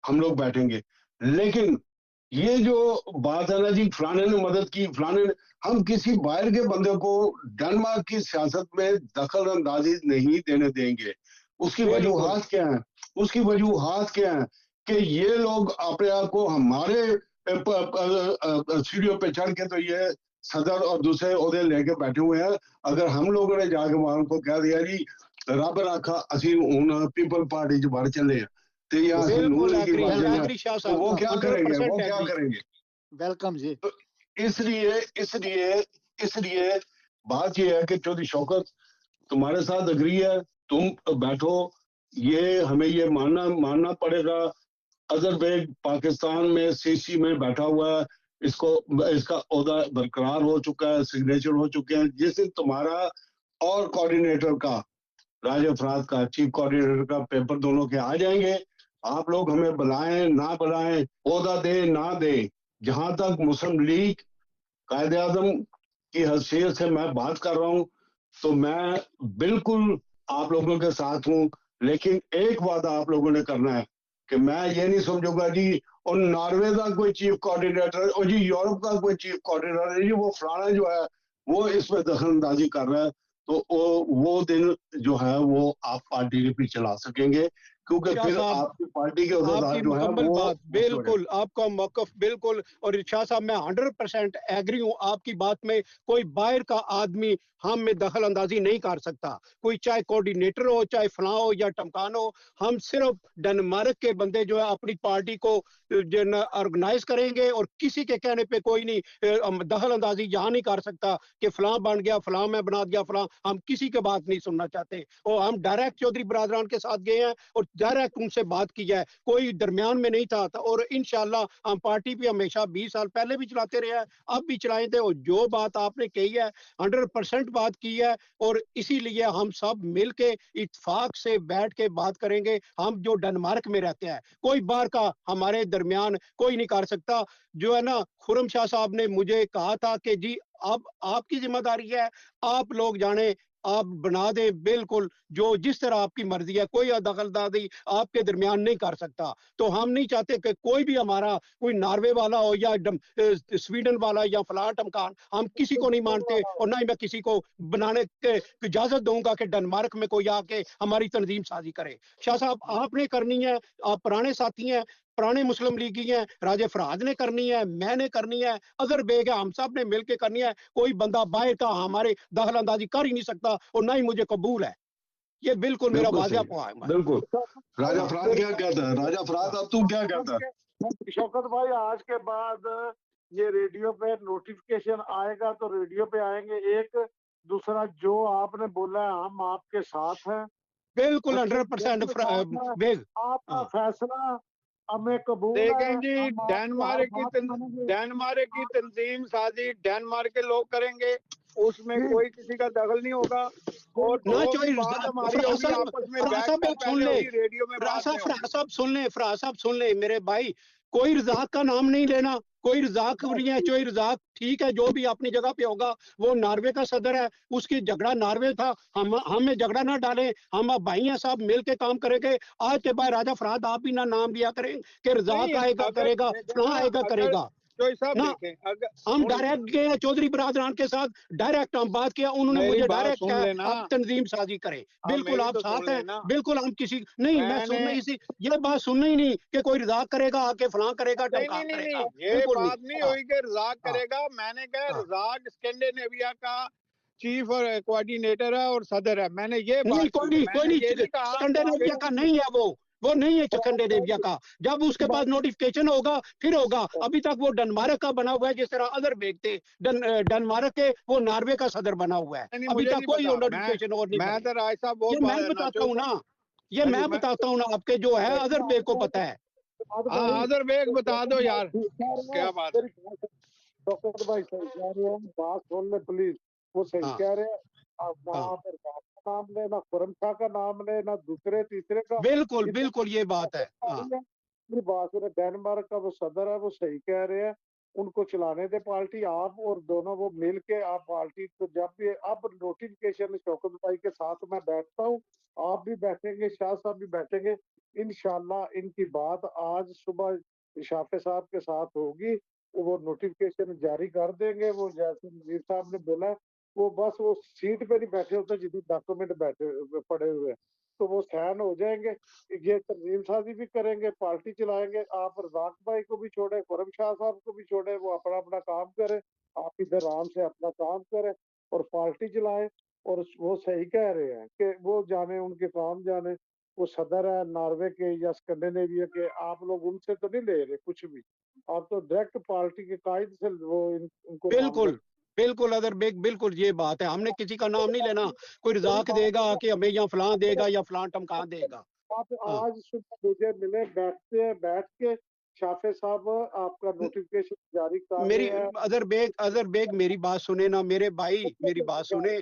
हम लोग बैठेंगे। लेकिन ये जो बात है ना जी, फलाने ने मदद की, फलाने ने, हम किसी बाहर के बंदे को डेनमार्क की सियासत में दखल अंदाजी नहीं देने देंगे। उसकी वजूहात क्या है? उसकी वजूहात क्या है कि ये लोग अपने आप को हमारे सीढ़ियों पे चढ़ के तो ये सदर और दूसरे ओहदे लेके बैठे हुए हैं। अगर हम लोगों ने जाके वहां को कह दिया जी रब रखा असी हुन पीपल पार्टी च बढ़ चले हैं, तो वो क्या करेंगे? वो क्या करेंगे? वेलकम जी। तो इसलिए बात ये है कि चौधरी शौकत तुम्हारे साथ अग्री है, तुम बैठो, ये हमें ये मानना पड़ेगा। अजहर बेग पाकिस्तान में सीसी में बैठा हुआ है, इसका ओहदा बरकरार हो चुका है, सिग्नेचर हो चुके हैं। जिस दिन तुम्हारा और कोऑर्डिनेटर का, राजा फराद का, चीफ कोऑर्डिनेटर का पेपर दोनों के आ जाएंगे, आप लोग हमें बुलाएं ना बुलाएं, ओहदा दे ना दे, जहां तक मुस्लिम लीग कायदे आजम की हैसियत से मैं बात कर रहा हूं, तो मैं बिल्कुल आप लोगों के साथ हूं। लेकिन एक वादा आप लोगों ने करना है कि मैं ये नहीं समझूंगा जी और नॉर्वे का कोई चीफ कोऑर्डिनेटर और जी यूरोप का कोई चीफ कोऑर्डिनेटर जी वो फलाना जो है वो इसमें दखल अंदाजी कर रहा है, तो वो दिन जो है वो आप पार्टी के पीछे ला सकेंगे। क्योंकि शाह फिर साहब आपकी पार्टी के अहदेदार आपकी जो है मुकम्मल वो बात, खुश हो जाएंगे। बिल्कुल आपका मौकफ बिल्कुल। और शाह साहब मैं 100% एग्री हूँ आपकी बात में। कोई बाहर का आदमी हम में दखल अंदाजी नहीं कर सकता, कोई चाहे कोऑर्डिनेटर हो, चाहे फलां हो या टमकान हो। हम सिर्फ डेनमार्क के बंदे जो है अपनी पार्टी को जो है ऑर्गेनाइज करेंगे, और किसी के कहने पे कोई नहीं दखल अंदाजी यहाँ नहीं कर सकता कि फलां बन गया, फलां मैं बना दिया, फलां। हम किसी के बात नहीं सुनना चाहते, और हम डायरेक्ट चौधरी बरादरान के साथ गए हैं और डायरेक्ट उनसे बात की है, कोई दरमियान में नहीं था। और इंशाल्लाह हम पार्टी भी हमेशा 20 साल पहले भी चलाते रहे हैं, अब भी चलाए थे। और जो बात आपने कही है 100% बात की है, और इसीलिए हम सब मिलके इत्तेफाक से बैठ के बात करेंगे। हम जो डेनमार्क में रहते हैं, कोई बाहर का हमारे दरमियान कोई नहीं कर सकता। जो है ना, खुरम शाह साहब ने मुझे कहा था कि जी अब आपकी जिम्मेदारी है, आप लोग जाने, आप बना दे बिल्कुल जो जिस तरह आपकी मर्जी है, कोई दखलदारी आपके दरमियान नहीं कर सकता। तो हम नहीं चाहते कि कोई भी हमारा कोई नॉर्वे वाला हो या स्वीडन वाला या फलां टमकान, हम किसी को नहीं मानते, और ना ही मैं किसी को बनाने के इजाजत दूंगा कि डेनमार्क में कोई आके हमारी तंजीम साजी करे। शाह साहब आपने करनी है, आप पुराने साथी हैं, पुराने मुस्लिम लीगी हैं, राजे फराज ने करनी है, मैंने करनी है, अजहर बेग है, हम सब ने मिलकर करनी है। कोई बंदा बाहर का हमारे दखल अंदाजी कर ही नहीं सकता, और ना ही मुझे कबूल है। ये बिल्कुल मेरा बिल्कुल वाजिया सही, पॉइंट है। बिल्कुल। राजा फराद क्या कहता है? राजा फराद अब तू क्या कहता है? शौकत भाई, आज के बाद ये रेडियो पे नोटिफिकेशन आएगा तो रेडियो पे आएंगे। एक दूसरा जो आपने बोला है, हम आपके साथ हैं, बिल्कुल सच्चे 100% दिल के साथ हैं। बेग। आपका हाँ, फैसला हमें कबूल देखें है, जी, हम आपकी हर बात मानेंगे। डेनमार्क की तंजीम साजी डेनमार्क के लोग करेंगे, उसमें जी, कोई किसी का दखल नहीं होगा। और ना जो भी चोई बात हमारी फराज होगी साहब, आपस में फराज बैठ साहब कर एक सुन पहले ले, होगी, रेडियो में बाद में होगी। फराज साहब सुन ले, फराज साहब सुन ले मेरे भाई, कोई रजाक का नाम नहीं लेना, कोई रजाक नहीं है। कोई रजाक ठीक है, जो भी अपनी जगह पे होगा, वो नॉर्वे का सदर है, उसकी झगड़ा नॉर्वे था, हमें झगड़ा ना डालें, हम अब भाई हैं, सब मिल के काम करेंगे। आज के बाद राजा फराद आप भी ना नाम लिया करें कि रजाक नहीं, आएगा अगर करेगा, देखें फलां ना, आएगा अगर करेगा जो साहब ना। देखें, अगर हम सुन डायरेक्ट गए हैं चौधरी बरादरान के साथ, डायरेक्ट हम बात किया, उन्होंने मेरी मुझे बात डायरेक्ट सुन कहा लेना, आप तंजीम साजी करें। आप बिल्कुल मेरी आप तो साथ सुन हैं, लेना। बिल्कुल हम किसी नहीं, मैं मैंने सुनना इसी, ये बात सुनना ही नहीं कि कोई रजाक करेगा आके फलां करेगा नहीं टमकान नहीं नहीं करेगा, नहीं, ये बिल्कुल नहीं। बात नहीं हाँ, हुई कि रजाक हाँ, करेगा। मैंने कहा हाँ। रजाक स्कैंडिनेविया का चीफ और कोऑर्डिनेटर है और सदर है, मैंने ये नहीं बात कोई की है। नहीं, कोई मैंने ये नहीं, नहीं कहा कि स्कैंडिनेविया का नहीं है वो नहीं है स्कैंडिनेविया का। जब उसके पास नोटिफिकेशन होगा फिर होगा। अभी तक वो डेनमार्क का बना हुआ है, जिस तरह अदर बेग थे डेनमार्क के, वो नॉर्वे का सदर बना हुआ है। नहीं, अभी मुझे तक नहीं कोई पता। नोटिफिकेशन और नहीं मैं बने। तो राय साहब ये बहुत मैं बात बताता हूँ नाचो ना, ये हाँ जी, मैं मैं बताता हूँ ना, आपके जो है अदर बेग को पता है। हाँ, अदर बेग बता दो यार, क्या बात है। डॉक्टर भाई सही कह रहे हैं, बात सुन ले प्लीज। वो सही हाँ, कह रहे हैं। आप ना हाँ, फिर बाप का नाम ले, ना खुरम शाह का नाम ले, ना दूसरे तीसरे का। बिल्कुल इधर बिल्कुल ये बात है। हाँ, मेरी बात सुने, डेनमार्क का वो सदर है, वो सही कह रहे हैं। उनको चलाने दे पार्टी, आप और दोनों वो मिल के आप पार्टी को जब भी अब नोटिफिकेशन शौकत भाई के साथ मैं बैठता हूँ, आप भी बैठेंगे, शाह साहब भी बैठेंगे, इंशाल्लाह इनकी बात आज सुबह शाफे साहब के साथ होगी। वो नोटिफिकेशन जारी कर देंगे। वो जैसे नजीर साहब ने बोला, वो बस वो सीट पे नहीं बैठे होते जितने डॉक्यूमेंट बैठे पड़े हुए हैं, तो वो साइन हो जाएंगे। ये तंजीम साजी भी करेंगे, पार्टी चलाएंगे। आप रजाक भाई को भी छोड़े, खुरम शाह साहब को भी छोड़े, वो अपना अपना काम करें, आप इधर आराम से अपना काम करें और पार्टी चलाएं। और वो सही कह रहे हैं कि वो जाने, उनके काम जाने। वो सदर है नॉर्वे के या स्कैंडिनेविया के, आप लोग उनसे तो नहीं ले रहे कुछ भी। आप तो डायरेक्ट पार्टी के कायदे से वो उनको बिल्कुल नामजद। बिल्कुल अदर बेग, बिल्कुल ये बात है। हमने किसी का नाम नहीं लेना, कोई रजाक देगा कि हमें यहाँ फलां देगा या फलां टमकान देगा। आप हाँ, आज सुबह मुझे मिले, बैठते हैं, बैठ के शाफे साहब आपका नोटिफिकेशन जारी कर मेरी रहे हैं। अदर बेग मेरी बात सुने ना मेरे भाई, मेरी बात सुने।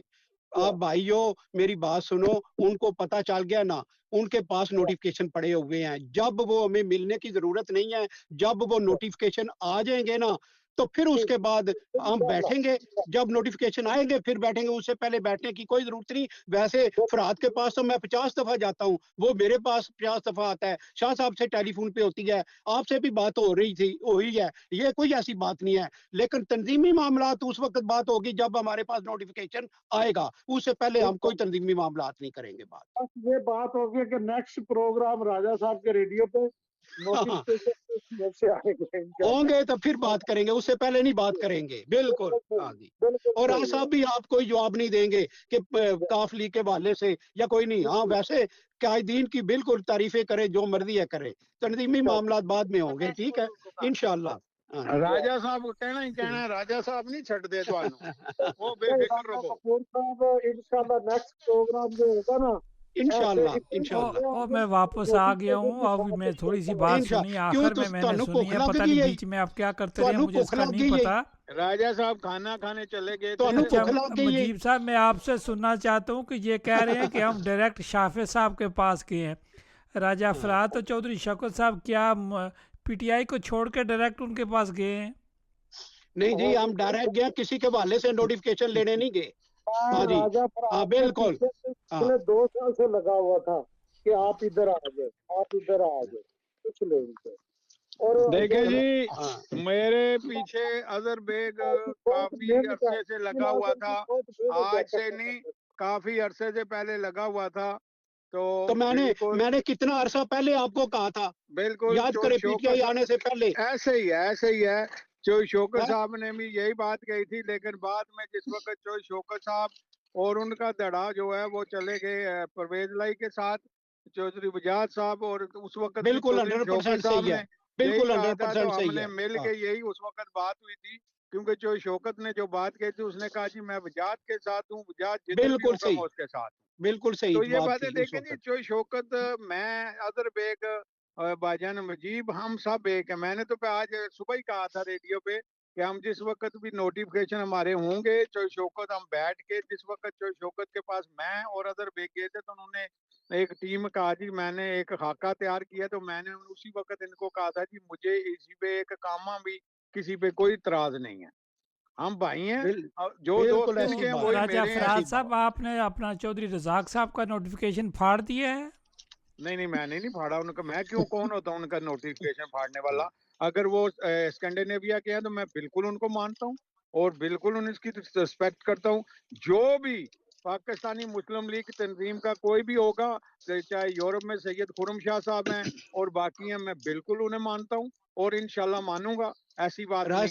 आप भाइयों मेरी बात सुनो, उनको पता चल गया ना, उनके पास नोटिफिकेशन पड़े हुए हैं। जब वो हमें मिलने की जरूरत नहीं है, जब वो नोटिफिकेशन आ जाएंगे ना, तो फिर उसके बाद हम बैठेंगे, जब नोटिफिकेशन आएंगे फिर बैठेंगे, उससे पहले बैठने की कोई जरूरत नहीं। वैसे फरहाद के पास तो मैं 50 दफा जाता हूँ, वो मेरे पास 50 दफा आता है, शाह साहब से टेलीफोन पे होती है, आपसे भी बात हो रही थी, हो ही है, ये कोई ऐसी बात नहीं है। लेकिन तंजीमी मामला उस वक्त बात होगी जब हमारे पास नोटिफिकेशन आएगा, उससे पहले हम कोई तंजीमी मामला नहीं करेंगे बात। बस ये बात होगी कि नेक्स्ट प्रोग्राम राजा साहब के रेडियो पे नोटिफिकेशन से आएगा इंशाल्लाह। होंगे तो फिर बात करेंगे, उससे पहले नहीं बात करेंगे। बिल्कुल, हाँ जी। और आज साहब भी आप कोई जवाब नहीं देंगे कि काफ लीग के हवाले से या कोई नहीं। हाँ, वैसे कायदीन की बिल्कुल तारीफें करे, जो मर्जी है करे, तंजीमी मामला बाद में होंगे, ठीक है, इंशाल्लाह। हाँ। राजा साहब को कहना ही कहना है, राजा साहब नहीं छट दे ਤੁਹਾਨੂੰ वो बेफिक्र रहो। कपूर साहब इंशाल्लाह नेक्स्ट प्रोग्राम जो होगा ना, इंशाल्लाह इंशाल्लाह। और मैं वापस आ गया हूँ। अब मैं थोड़ी सी बात सुनी, आखिर में मैंने सुनी है, पता नहीं बीच में आप क्या करते रहे, मुझे इसका नहीं पता। राजा साहब खाना खाने चले गए थे। अच्छा मुजीब साहब, मैं आपसे सुनना चाहता हूँ कि ये कह रहे हैं कि हम डायरेक्ट शाफे साहब के पास गए हैं, राजा फराद तो चौधरी शौकत साहब क्या पीटीआई को छोड़ के डायरेक्ट उनके पास गए हैं? नहीं जी, हम डायरेक्ट गए, किसी के हवाले से नोटिफिकेशन लेने नहीं गए। हाँ जी, हाँ बिल्कुल। पिछले 2 साल से लगा हुआ था कि आप इधर आ जाए, आप इधर आ जाए, कुछ लोगों से। और देखे जी, मेरे पीछे अजहर बेग काफी अरसे से लगा हुआ था, आज से नहीं, काफी अरसे से पहले लगा हुआ था। तो मैंने कितना अरसा पहले आपको कहा था, बिल्कुल याद करें, पीटीआई आने से पहले। ऐसे ही है। चोई शौकत साहब ने भी यही बात कही थी, लेकिन बाद में जिस वक्त चोई शौकत साहब और उनका धड़ा जो है वो चले गए परवेज लाई के साथ, चौधरी बजाज साहब, और उस वक्त बिल्कुल 100% सही है, बिल्कुल 100% सही है। हमने मिल के यही उस वक्त बात हुई थी, क्योंकि चोई शौकत ने जो बात कही थी, उसने कहा जी मैं बजाज के साथ हूँ, बजाज बिल्कुल सही, उसके साथ, बिल्कुल सही। तो ये बातें देखें जी, चोई शौकत, मैं, अजहर बेग, भाईजान मुजीब, हम सब एक है। मैंने तो आज सुबह ही कहा था रेडियो पे कि हम जिस वक्त भी नोटिफिकेशन हमारे होंगे, चोई शौकत, हम बैठ के, जिस वक्त चोई शौकत के पास मैं और अजहर बेग गए थे, तो उन्होंने एक टीम कहा जी, मैंने एक खाका तैयार किया, तो मैंने उसी वक्त इनको कहा था जी मुझे इसी पे एक कामा भी, किसी पे कोई इतराज नहीं है, हम भाई हैं, जो दोस्त इनके हैं वही राजा मेरे फराज हैं। साहब, आपने अपना चौधरी रजाक साहब का नोटिफिकेशन फाड़ दिया है? नहीं, मैंने नहीं फाड़ा उनका, मैं क्यों, कौन होता हूँ उनका नोटिफिकेशन फाड़ने वाला? अगर वो स्कैंडिनेविया के हैं तो मैं बिल्कुल उनको मानता हूँ और बिल्कुल उनकी रिस्पेक्ट करता हूँ। जो भी पाकिस्तानी मुस्लिम लीग तंजीम का कोई भी होगा, चाहे यूरोप में सैयद खुरम शाह साहब हैं और बाकी हैं, मैं बिल्कुल उन्हें मानता हूँ और इंशाल्लाह मानूंगा, ऐसी बात नहीं।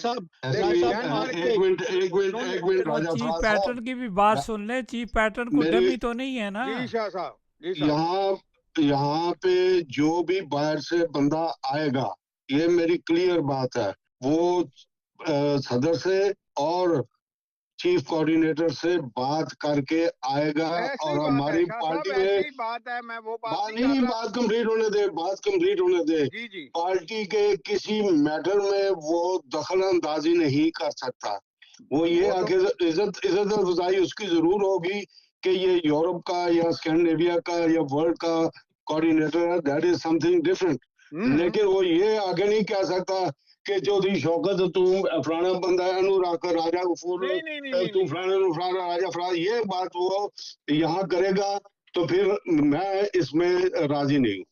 चीफ पैटर्न की भी बात सुन ले, चीफ पैटर्न को डमी तो नहीं है ना? जी शाह साहब, यहाँ पे जो भी बाहर से बंदा आएगा, ये मेरी क्लियर बात है, वो सदर से और चीफ कोऑर्डिनेटर से बात करके आएगा, और हमारी पार्टी में बात है, मैं वो बात नहीं, बात कंप्लीट होने दे, जी। पार्टी के किसी मैटर में वो दखल अंदाजी नहीं कर सकता। वो ये आगे इज्जत अफजाई उसकी जरूर होगी कि ये यूरोप का या स्कैंडिनेविया का या वर्ल्ड का कोऑर्डिनेटर है, दैट इज समथिंग डिफरेंट। लेकिन वो ये आगे नहीं कह सकता कि चौधरी शौकत तू फलाना बंदा है, अनुराग राजा गफूर तू फलाना राजा फराज, ये बात वो यहाँ करेगा तो फिर मैं इसमें राजी नहीं हूँ।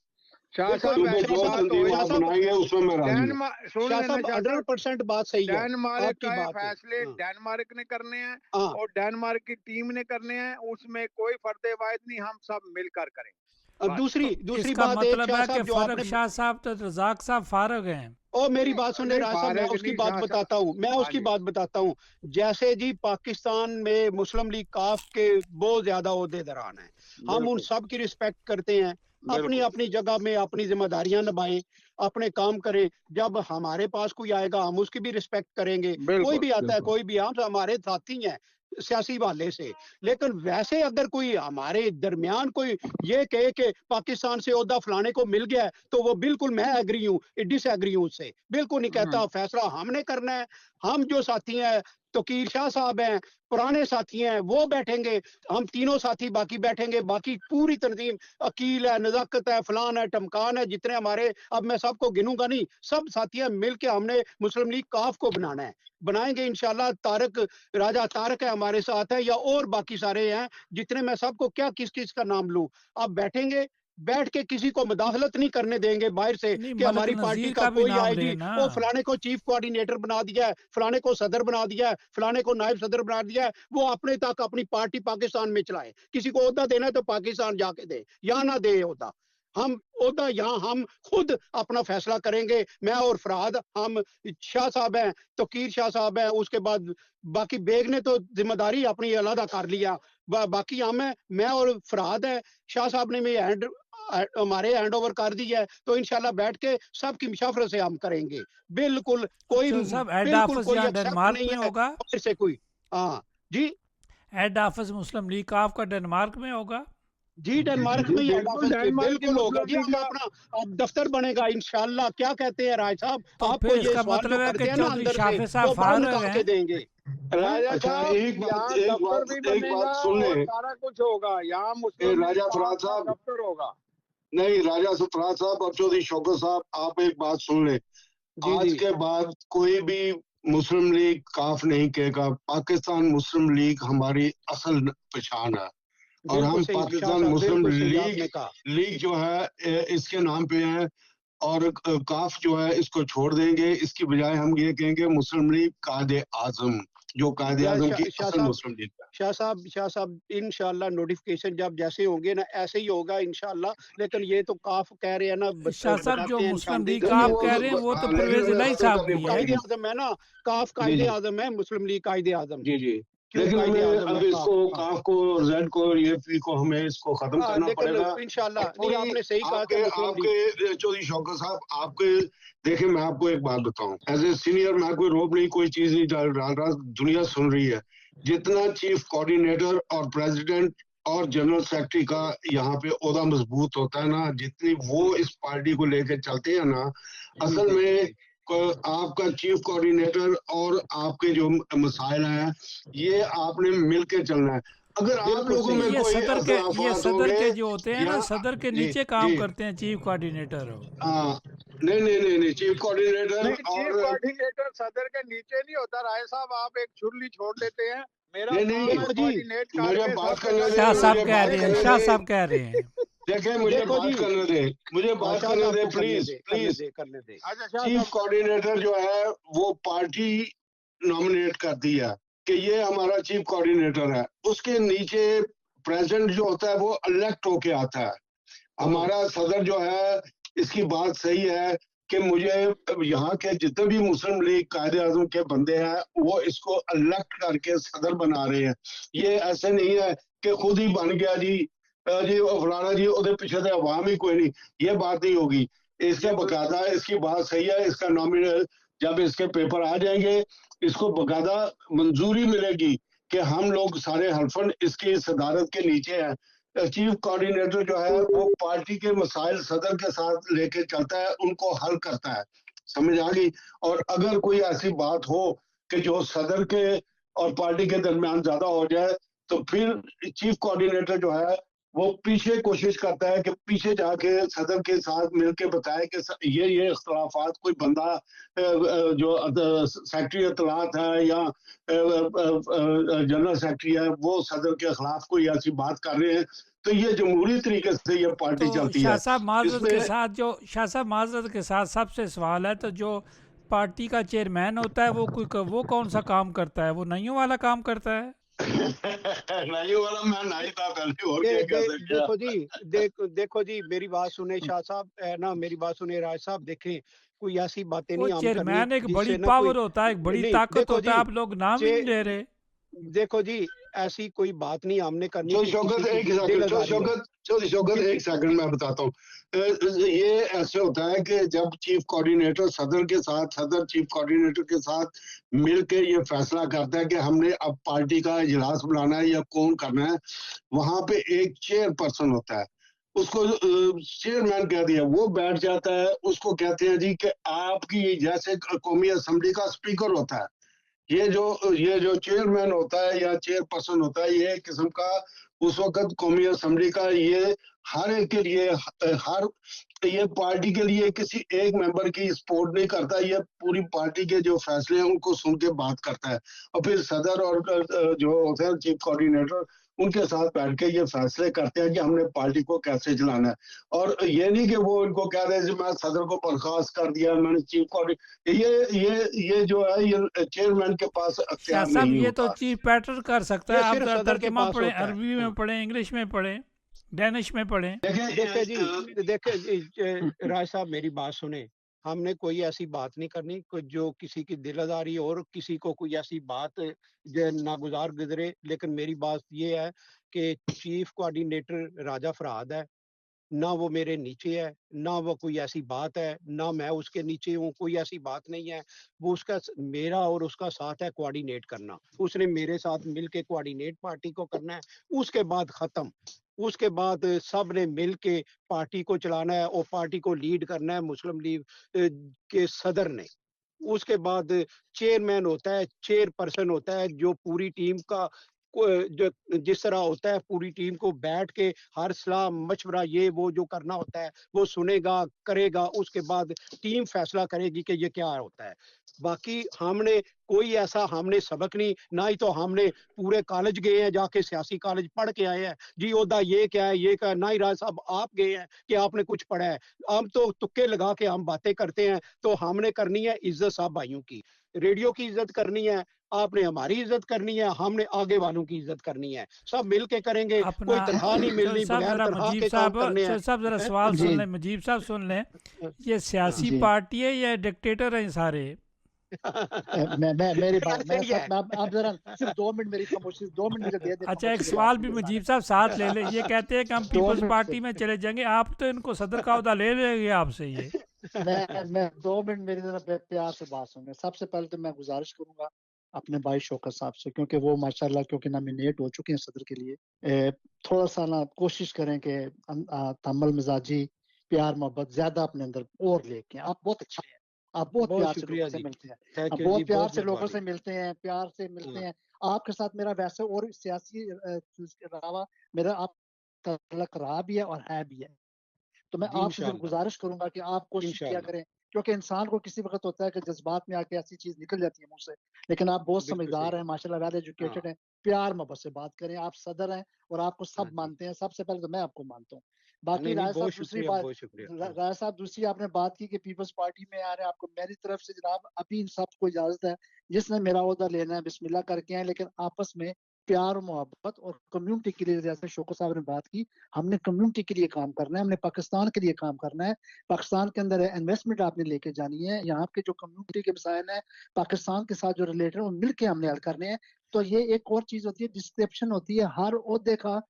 शाह साहब, जो तंजीम आप बनाएंगे उसमें मैं राजी हूँ। 100% बात सही है। डेनमार्क का फैसले डेनमार्क ने करने हैं और डेनमार्क की टीम ने करने हैं, उसमें कोई फर्दे वायद नहीं, हम सब मिलकर करें। दूसरी इसका बात मतलब है कि फर्क शाह साहब तो रजाक साहब फारग हैं। और मेरी बात सुन रहे साहब, मैं उसकी बात बताता हूँ, बताता हूँ। जैसे जी पाकिस्तान में मुस्लिम लीग काफ के बहुत ज्यादा ओहदेदारान हैं, हम उन सब की रिस्पेक्ट करते हैं, अपनी अपनी जगह में अपनी जिम्मेदारियां निभाएं, अपने काम करें। जब हमारे पास कोई आएगा हम उसकी भी रिस्पेक्ट करेंगे, कोई भी आता है, कोई भी, हम हमारे साथी हैं सियासी वाले से। लेकिन वैसे अगर कोई हमारे दरमियान कोई ये कहे कि पाकिस्तान से ओहदा फलाने को मिल गया है, तो वो बिल्कुल मैं एग्री हूँ, डिसएग्री हूँ उससे, बिल्कुल नहीं कहता। फैसला हमने करना है, हम जो साथी हैं तोकीर शाह साहब हैं, पुराने साथी हैं, वो बैठेंगे, हम तीनों साथी बाकी बैठेंगे, बाकी पूरी तंजीम अकील है, नज़ाकत है, फलान है, टमकान है, जितने हमारे, अब मैं सबको गिनूंगा नहीं, सब साथी हैं, मिल के हमने मुस्लिम लीग काफ को बनाना है, बनाएंगे इंशाल्लाह। तारक, राजा तारक है हमारे साथ है, या और बाकी सारे हैं जितने, मैं सबको क्या किस किस का नाम लूं। अब बैठेंगे, बैठ के किसी को मुदाखलत नहीं करने देंगे बाहर से नहीं, कि मलिक हमारी पार्टी नज़ीर का का भी कोई नाम आए जी, लेना। वो फलाने को चीफ कोऑर्डिनेटर बना दिया है, फलाने को सदर बना दिया है, फलाने को नायब सदर बना दिया है, वो अपने तक अपनी पार्टी पाकिस्तान में चलाए। किसी को ओहदा देना है तो पाकिस्तान जाके दे, यहाँ ना दे ओहदा। हम ओहदा यहाँ हम खुद अपना फैसला करेंगे, मैं और फरहाद, हम शाह साहब हैं, तोकीर शाह साहब हैं, उसके बाद बाकी बेग ने तो जिम्मेदारी अपनी अलहदा कर लिया, बाकी हम हैं, मैं और फरहाद है, शाह साहब ने भी हमारे हैंड ओवर कर दी है, तो इंशाल्लाह बैठ के सबकी मुशाफरत से हम करेंगे। बिल्कुल कोई, तो सब हेड बिल्कुल ऑफिस कोई यहाँ एक्सेप्ट डेनमार्क नहीं में है होगा। बाहर से कोई। हाँ जी, हेड ऑफिस मुस्लिम लीग काफ का डेनमार्क में होगा। जी डेनमार्क में ही हेड बिल्कुल ऑफिस डेनमार्क की बिल्कुल होगा मुस्लिम जी, लीग हम का अपना अब दफ्तर बनेगा इंशाल्लाह। क्या कहते हैं राय साहब, तो आपको फिर ये इसका सवाल जो मतलब है कि करते हैं ना चौधरी अंदर से, शाफे साहब वो बाहर फारग निकाल के हैं। देंगे। राजा अच्छा साहब, एक यहाँ दफ्तर भी बात बनेगा सुन और ले। सारा कुछ होगा, यहाँ मुस्लिम लीग राजा काफ फराज का साहब, दफ्तर होगा। नहीं राजा फराज साहब और चौधरी शौकत साहब, आप एक बात सुन ले। जी आज जी के बाद कोई भी मुस्लिम लीग काफ नहीं कहेगा। पाकिस्तान मुस्लिम लीग हमारी असल पहचान है, और बिल्कुल हम सही शाह पाकिस्तान साहब, मुस्लिम बिल्कुल सही लीग आपने कहा। लीग जो है इसके नाम पे है, और काफ जो है इसको छोड़ देंगे। इसकी बजाय हम ये कहेंगे मुस्लिम लीग कायदे आजम, जो कायदे आजम की शाह असल साहब, मुस्लिम लीग है। शाह साहब इंशाल्लाह नोटिफिकेशन जब जैसे होंगे ना ऐसे ही होगा इंशाल्लाह। लेकिन ये तो काफ कह रहे हैं ना, शाह साहब जो बताते हैं मुस्लिम निशानदेही लीग नहीं करते नहीं, काफ हैं, वो कह रहे हैं वो तो लेकिन परवेज मैं इलाही खत्म साहब करने भी है। कायदे पड़ेगी। आजम है ना, काफ जी कायदे जी आजम है, मुस्लिम लीग कायदे आजम। जी जी, क्यों लेकिन कायदे हमें आजम अब है इसको काफ। काफ को, जेड को, यूएफपी को हमें इसको खत्म करना लेकिन पड़ेगा। इंशाल्लाह और नहीं, पूरी आपने सही कहा कि आपके मुस्लिम लीग। आपके चौधरी शौकत साहब, आपके देखिए, मैं आपको एक बात बताऊं, एज ए सीनियर मैं कोई रोब नहीं, कोई चीज नहीं डाल रहा, दुनिया सुन रही है। जितना चीफ कोऑर्डिनेटर और प्रेसिडेंट और जनरल सेक्रेटरी का यहाँ पे ओहदा मजबूत होता है ना, जितनी वो इस पार्टी को लेकर चलते हैं ना, असल में आपका चीफ कोऑर्डिनेटर और आपके जो मसाइल हैं, ये आपने मिल के चलना है। अगर आप बिल्कुल लोगों सही। में ये कोई सदर अख्तलाफात होंगे जो होते हैं या ना, सदर के जी नीचे काम जी, करते हैं चीफ कोऑर्डिनेटर। हाँ, नहीं नहीं नहीं नहीं, चीफ कोऑर्डिनेटर नहीं, चीफ और कोऑर्डिनेटर सदर के नीचे नहीं होता। राय साहब, आप एक छुरली छोड़ देते हैं। मेरा नहीं काम नहीं, है देखो जी, कोऑर्डिनेट मुझे करके बात सब करने जगह दे, शाह साहब मुझे कह बात रहे हैं, करने शाह दे, साहब कह रहे हैं। देखें मुझे देखो बात जी, करने दे, मुझे बात शाह करने साहब दे, को करने प्लीज दे, प्लीज। करने दे। अच्छा, शाह चीफ साहब कोऑर्डिनेटर जो है वो पार्टी नॉमिनेट करती है कि ये हमारा चीफ कोऑर्डिनेटर है। उसके नीचे प्रेसिडेंट जो होता है वो इलेक्ट होके आता है। हमारा सदर जो है, इसकी बात सही है कि मुझे यहाँ के जितने भी मुस्लिम लीग कायदे आजम के बंदे हैं वो इसको इलेक्ट करके सदर बना रहे हैं। ये ऐसे नहीं है कि खुद ही बन गया जी, जी फलाना जी उधर पीछे से अवाम ही कोई नहीं, ये बात नहीं होगी। इसके बकायदा इसकी बात सही है, इसका नॉमिनल जब इसके पेपर आ जाएंगे, इसको बकायदा मंजूरी मिलेगी कि हम लोग सारे हल्फन इसकी सदारत के नीचे हैं। चीफ कोऑर्डिनेटर जो है वो पार्टी के मसाइल सदर के साथ लेके चलता है, उनको हल करता है। समझ आ गई। और अगर कोई ऐसी बात हो कि जो सदर के और पार्टी के दरमियान ज्यादा हो जाए, तो फिर चीफ कोऑर्डिनेटर जो है वो पीछे कोशिश करता है कि पीछे जाके सदर के साथ मिलके बताए कि ये इख्तलाफात, कोई बंदा जो सेक्रेटरी इत्तलात है या जनरल सेक्रेटरी है वो सदर के खिलाफ कोई ऐसी बात कर रहे हैं, तो ये जमहूरी तरीके से ये पार्टी तो चलती शाह है। साहब माजरत के इसमें साथ शाह साहब माजरत के साथ सबसे सवाल है, तो जो पार्टी का चेयरमैन होता है वो कौन सा काम करता है? वो नईयों वाला काम करता है? नहीं वाला मैं नहीं था पहले, और क्या कह सकते देखो जी, देखो जी, मेरी बात सुने शाह साहब, ना मेरी बात सुने राज साहब, देखें कोई ऐसी बातें वो नहीं हम करनी चेयरमैन एक बड़ी जिससे ना पावर कोई होता है, एक बड़ी नहीं। ताकत देखो होता है, जी, आप लोग नाम ही नहीं ले रहे। देखो जी, ऐसी कोई बात नहीं हमने करनी चौधरी कि शौकत किसी एक की सेकंड, दिल आजारी हो। चौधरी शौकत एक सेकंड मैं बताता हूँ। ये ऐसे होता है कि जब चीफ कोऑर्डिनेटर सदर के साथ, सदर चीफ कोऑर्डिनेटर के साथ मिलके ये फैसला करता है कि हमने अब पार्टी का इजलास बुलाना है या कौन करना है, वहां पे एक चेयरपर्सन होता है, उसको चेयरमैन कह दिया, वो बैठ जाता है। उसको कहते हैं जी कि आपकी जैसे कौमी असेंबली का स्पीकर होता है, ये जो चेयरमैन होता है या चेयरपर्सन होता है, ये किस्म का उस वक्त कौमी असम्बली का ये हर एक के लिए हर ये पार्टी के लिए किसी एक मेंबर की सपोर्ट नहीं करता, ये पूरी पार्टी के जो फैसले हैं उनको सुन के बात करता है और फिर सदर और जो होते हैं चीफ कोऑर्डिनेटर उनके साथ बैठ के ये फैसले करते हैं कि हमने पार्टी को कैसे चलाना है। और ये नहीं कि वो इनको कह रहे हैं मैं सदर को बर्खास्त कर दिया, मैंने चीफ कोऑर्डिनेटर, ये जो है ये चेयरमैन के पास शाह अख्तियार साहब नहीं ये तो होता। चीफ पैटर कर सकता है, ये आप सिर्फ सदर के तर्जुमा पास पढ़ें, होता है। अरबी में पढ़ें, इंग्लिश में पढ़ें, डेनिश में पढ़ें। देखिए जी, देखिए जी, राय साहब मेरी बात सुने। हमने कोई ऐसी बात नहीं करनी जो किसी की दिल आजारी और किसी को कोई ऐसी बात जो नागुजार गुजरे। लेकिन मेरी बात ये है कि चीफ कोऑर्डिनेटर राजा फरहाद है, ना वो मेरे नीचे है, ना वो कोई ऐसी बात है, ना मैं उसके नीचे हूँ, कोई ऐसी बात नहीं है। वो उसका मेरा और उसका साथ है कोऑर्डिनेट करना। उसने मेरे साथ मिलके कोऑर्डिनेट पार्टी को करना है, उसके बाद खत्म। उसके बाद सब ने मिल के पार्टी को चलाना है और पार्टी को लीड करना है मुस्लिम लीग के सदर ने। उसके बाद चेयरमैन होता है, चेयरपर्सन होता है, जो पूरी टीम का जो जिस तरह होता है पूरी टीम को बैठ के हर सलाह मशवरा ये वो जो करना होता है वो सुनेगा, करेगा। उसके बाद टीम फैसला करेगी कि ये क्या होता है। बाकी हमने कोई ऐसा हमने सबक नहीं, ना ही तो हमने पूरे कॉलेज गए हैं, जाके सियासी कॉलेज पढ़ के आए हैं जी ओदा ये क्या है, ये क्या है। ना ही राज साहब आप गए हैं कि आपने कुछ पढ़ा है। हम तो तुक्के लगा के हम बातें करते हैं। तो हमने करनी है इज्जत साहब भाइयों की, रेडियो की इज्जत करनी है, आपने हमारी इज्जत करनी है, हमने आगे वालों की इज्जत करनी है। सब मिल के करेंगे, कोई अपना तनख्वाह नहीं चौधरी मिलनी, साहब बगैर जरा तनख्वाह मुजीब के काम साहब, करने हैं। चौधरी साहब जरा सवाल जी सुन लें, मुजीब साहब सुन लें। ये सियासी जी पार्टी है या डिक्टेटर हैं सारे? मैं मेरी बात ऐसे मैं नहीं है। सब आप जरा सिर्फ 2 मिनट मेरी खामोशी 2 मिनट मुझे दे दे अच्छा, एक खामोशी के सवाल बाद भी मेरे साथ मुजीब साहब साथ ले ले। ये कहते हैं कि हम दो पीपल्स मिनट पार्टी से में चले जाएंगे, आप तो इनको सदर का ओहदा ले लेंगे आपसे ये। मैं 2 मिनट मेरी जरा प्यार से बात सुनिए। सबसे पहले तो मैं गुजारिश करूंगा अपने भाई शौकत साहब से, क्योंकि वो माशाल्लाह क्योंकि नॉमिनेट हो चुके हैं सदर के लिए, थोड़ा सा ना कोशिश करें कि तम्मल मिजाजी प्यार मोहब्बत ज्यादा अपने अंदर और लेके। आप बहुत अच्छे हैं, आप बहुत बहुत प्यार से शुक्रिया लोगों से जी, मिलते हैं, थैंक आप यू जी, बहुत प्यार बहुत से लोगों से मेहरबानी। मिलते हैं, प्यार से मिलते हाँ, हैं। आपके साथ मेरा वैसे और सियासी के अलावा मेरा आप तल्लक रहा भी है और है भी है। तो मैं जी आपसे सिर्फ इंशाल्लाह, गुजारिश करूंगा कि आप कोशिश किया इंशाल्लाह, करें, क्योंकि इंसान को किसी वक्त होता है कि जज्बात में आके ऐसी चीज निकल जाती है मुंह से। लेकिन आप बहुत बिल्कुल सही। समझदार हैं, माशाल्लाह, वेल हाँ, एजुकेटेड हैं, प्यार मोहब्बत से बात करें। आप सदर हैं और आपको हाँ सब जी। मानते हैं। सबसे पहले तो मैं आपको मानता हूँ। बाकी नहीं, नहीं, राय साहब बहुत दूसरी शुक्रिया, बात, बहुत शुक्रिया। हाँ, राय साहब दूसरी आपने बात की कि पीपल्स पार्टी में आ रहे हैं। आपको मेरी तरफ से जनाब अभी इन सबको इजाजत है, जिसने मेरा ओहदा लेना है बिस्मिल्लाह करके आए, लेकिन आपस में प्यार और मोहब्बत और कम्युनिटी के लिए, जैसे शौकत साहब ने बात की, हमने कम्युनिटी के लिए काम करना है, हमने पाकिस्तान के लिए काम करना है। पाकिस्तान के अंदर इन्वेस्टमेंट आपने लेके जानी है। यहाँ के जो कम्युनिटी के मसाइल हैं पाकिस्तान के साथ जो रिलेटेड है वो मिलके हमने हल करने हैं। तो ये एक और चीज होती है, डिस्क्रिप्शन होती है, हर ओहदे का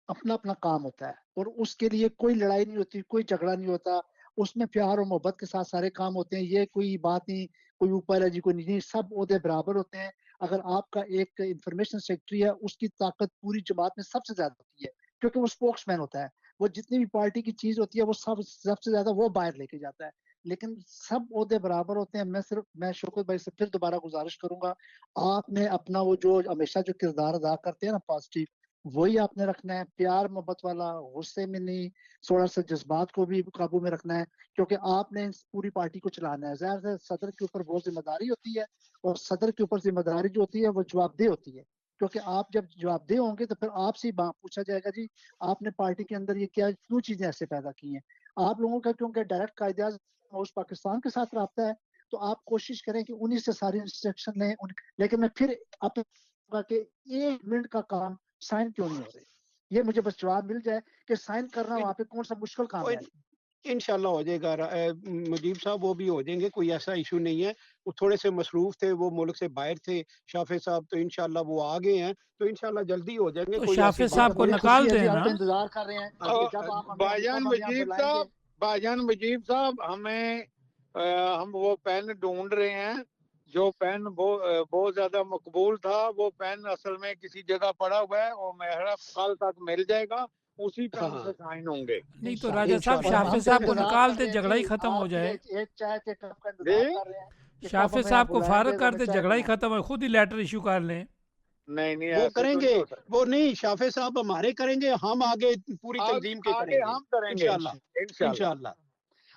अपना अपना काम होता है और उसके लिए कोई लड़ाई नहीं होती, कोई झगड़ा नहीं होता। उसमें प्यार और मोहब्बत के साथ सारे काम होते हैं। ये कोई बात नहीं कोई ऊपर है जी कोई नहीं, सब ओहदे बराबर होते हैं। अगर आपका एक इंफॉर्मेशन सेक्रेटरी है, उसकी ताकत पूरी जमात में सबसे ज्यादा होती है, क्योंकि वो स्पोक्समैन होता है। वो जितनी भी पार्टी की चीज होती है वो सब सबसे ज्यादा वो बाहर लेके जाता है। लेकिन सब ओहदे बराबर होते हैं। मैं शौकत भाई से फिर दोबारा गुजारिश करूंगा, आपने अपना वो जो हमेशा जो किरदार अदा करते हैं ना पॉजिटिव, वही आपने रखना है, प्यार मोहब्बत वाला, गुस्से में नहीं, थोड़ा सा जज्बात को भी काबू में रखना है, क्योंकि आपने इस पूरी पार्टी को चलाना है। जाहिर है सदर के ऊपर बहुत जिम्मेदारी होती है और सदर के ऊपर जिम्मेदारी जो होती है वो जवाबदेह होती है, क्योंकि आप जब जवाबदेह होंगे तो फिर आपसे ही पूछा जाएगा जी आपने पार्टी के अंदर ये क्या क्यों चीजें ऐसे पैदा की हैं। आप लोगों का क्योंकि डायरेक्ट कायदा उस पाकिस्तान के साथ रब्ता है, तो आप कोशिश करें कि उन्हीं से सारी इंस्ट्रक्शन लें। लेकिन मैं फिर आप कि 1 मिनट का काम साइन क्यों नहीं हो रहे, ये मुझे बस जवाब मिल जाए कि साइन करना इन, वहाँ पे कौन सा मुश्किल काम है। इंशाल्लाह हो जाएगा। मुजीब साहब वो भी हो जाएंगे, कोई ऐसा इशू नहीं है। वो थोड़े से मसरूफ थे, वो मुल्क से बाहर थे शाफे साहब, तो इंशाल्लाह वो आ गए हैं, तो इंशाल्लाह जल्दी हो जाएंगे, तो कोई ऐसी शाफे ये बात साहब तो को नहीं बड़ी है। खुशी निकाल है जी, हम देना। तो इंतजार कर रहे हैं कि जब आप हमें भाईजान कब हमें यहाँ मुजीब बुलाएंगे। साहब, भाईजान मुजीब साहब, हमें हम वो पेन ढूंढ रहे हैं जो पेन बहुत ज्यादा मकबूल था। वो पेन असल में किसी जगह पड़ा हुआ है और मेहरा कल तक मिल जाएगा, उसी हाँ, पेन से हाँ, साइन होंगे। नहीं तो इंशाल्लाह राजा साहब और इंशाल्लाह। शाफे हम तो साहब को इंतजार निकाल कर दे, रहे हैं झगड़ा ही जी, खत्म हो आपकी जाए। एक चाय के कप का जी इंतजार कर रहे हैं। कि कब शाफे हमें साहब आप को बुलाएंगे फारग तो कर हमें दे, चाय झगड़ा ही पिलाएं। खत्म है, खुद ही लेटर इशू कर लें। नहीं नहीं, वो ऐसे तो करेंगे, नहीं हो सकता। वो नहीं, शाफे साहब हमारे करेंगे, हम आगे पूरी तंजीम के आगे करेंगे हम करेंगे इंशाल्लाह, इंशाल्लाह। इंशाल्लाह।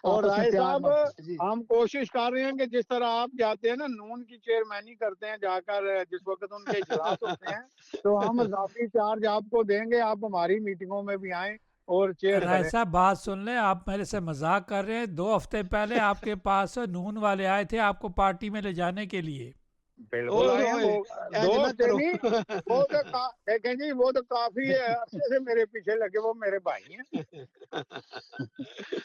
और आपस में राय प्यार साहब, मोहब्बत जी। हम कोशिश कर रहे हैं कि जिस तरह आप जाते हैं ना, नून की चेयरमैनी करते हैं जाकर जिस वक्त उनके इजलास होते हैं, तो हम इजाफी चार्ज आपको देंगे, आप हमारी मीटिंगों में भी आएं और चेयर राय करें। साहब बात सुन लें, आप मेरे से मजाक कर रहे हैं। 2 हफ्ते पहले आपके पास नून वाले आए थे आपको पार्टी में ले जाने के लिए। बिल्कुल आए हैं वो। ऐसे 2 ना हफ्ते करो। नहीं, वो तो देखें जी, वो तो काफी अरसे से मेरे पीछे लगे, वो मेरे भाई हैं।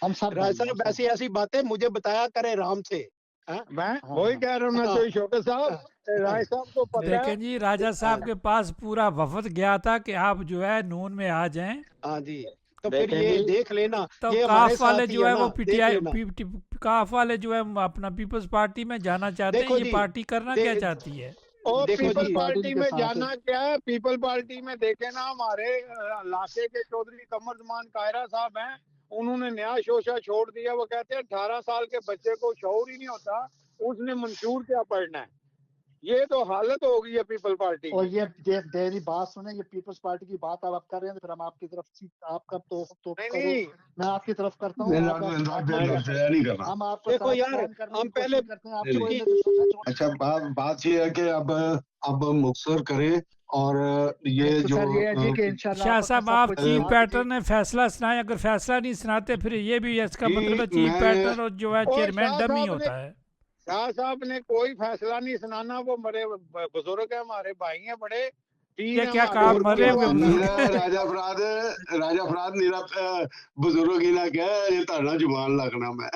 हम सब राय भाई हैं, साहब सब। ऐसी ऐसी बातें मुझे बताया करें राम से। हाँ? मैं हाँ वही हाँ कह रहा हूँ ना, तो शौकत साहब, राय साहब को पता है। देखें जी, राजा साहब के पास पूरा वफद गया था कि आप जो है नून में आ जाएं। हाँ जी, तो फिर देखें ये जी, देख लेना, तो ये हमारे काफ वाले साथ ही जो है है ना, वो देख पीटीआई लेना। काफ वाले जो है अपना पीपल्स पार्टी में जाना चाहते हैं। देखो ये जी, पार्टी करना क्या दे, चाहती है? और देखो पीपल जी, पार्टी के में साथ जाना क्या है? पीपल पार्टी में देखे ना, हमारे इलाके के चौधरी कमरजमान कायरा साहब हैं, उन्होंने नया शोशा छोड़ दिया। वो कहते हैं 18 साल के बच्चे को शऊर ही नहीं होता, उसने मंशूर क्या पढ़ना है। ये तो हालत हो गई है पीपल पार्टी और की। ये मेरी बात सुने, ये पीपल्स पार्टी की बात अब आप कर रहे हैं, तो फिर हम आपकी तरफ, आप कब तो नहीं करो, नहीं, मैं आपकी तरफ करता हूँ, आप नहीं करना। हम आपको देखो यार, साइड करने हम की पहले कोशिश करते हैं, नहीं, आपको नहीं। कोई ना कोई अच्छा, बात ये है कि अब मुखसर करें, और ये जो सर ये है जी कि इंशाल्लाह शाह आपस में साहब सब आप कुछ चीफ सुना दीजिए। पैटर्न है, फैसला सुनाए। अगर फैसला नहीं सुनाते फिर ये भी इसका मतलब है कि चीफ मैं पैटर्न और जो है और चेयरमैन डमी होता है। शाह साहब ने कोई फैसला नहीं सुनाना। वो बड़े बुजुर्ग है, हमारे भाई हैं बड़े, तीन ये है क्या हमारे कहा, उनके मरे हुए अलावा। बुजुर्ग? राजा फराद नीरा बुजुर्ग ही ना क्या, ये ताड़ा जुबान लगना मैं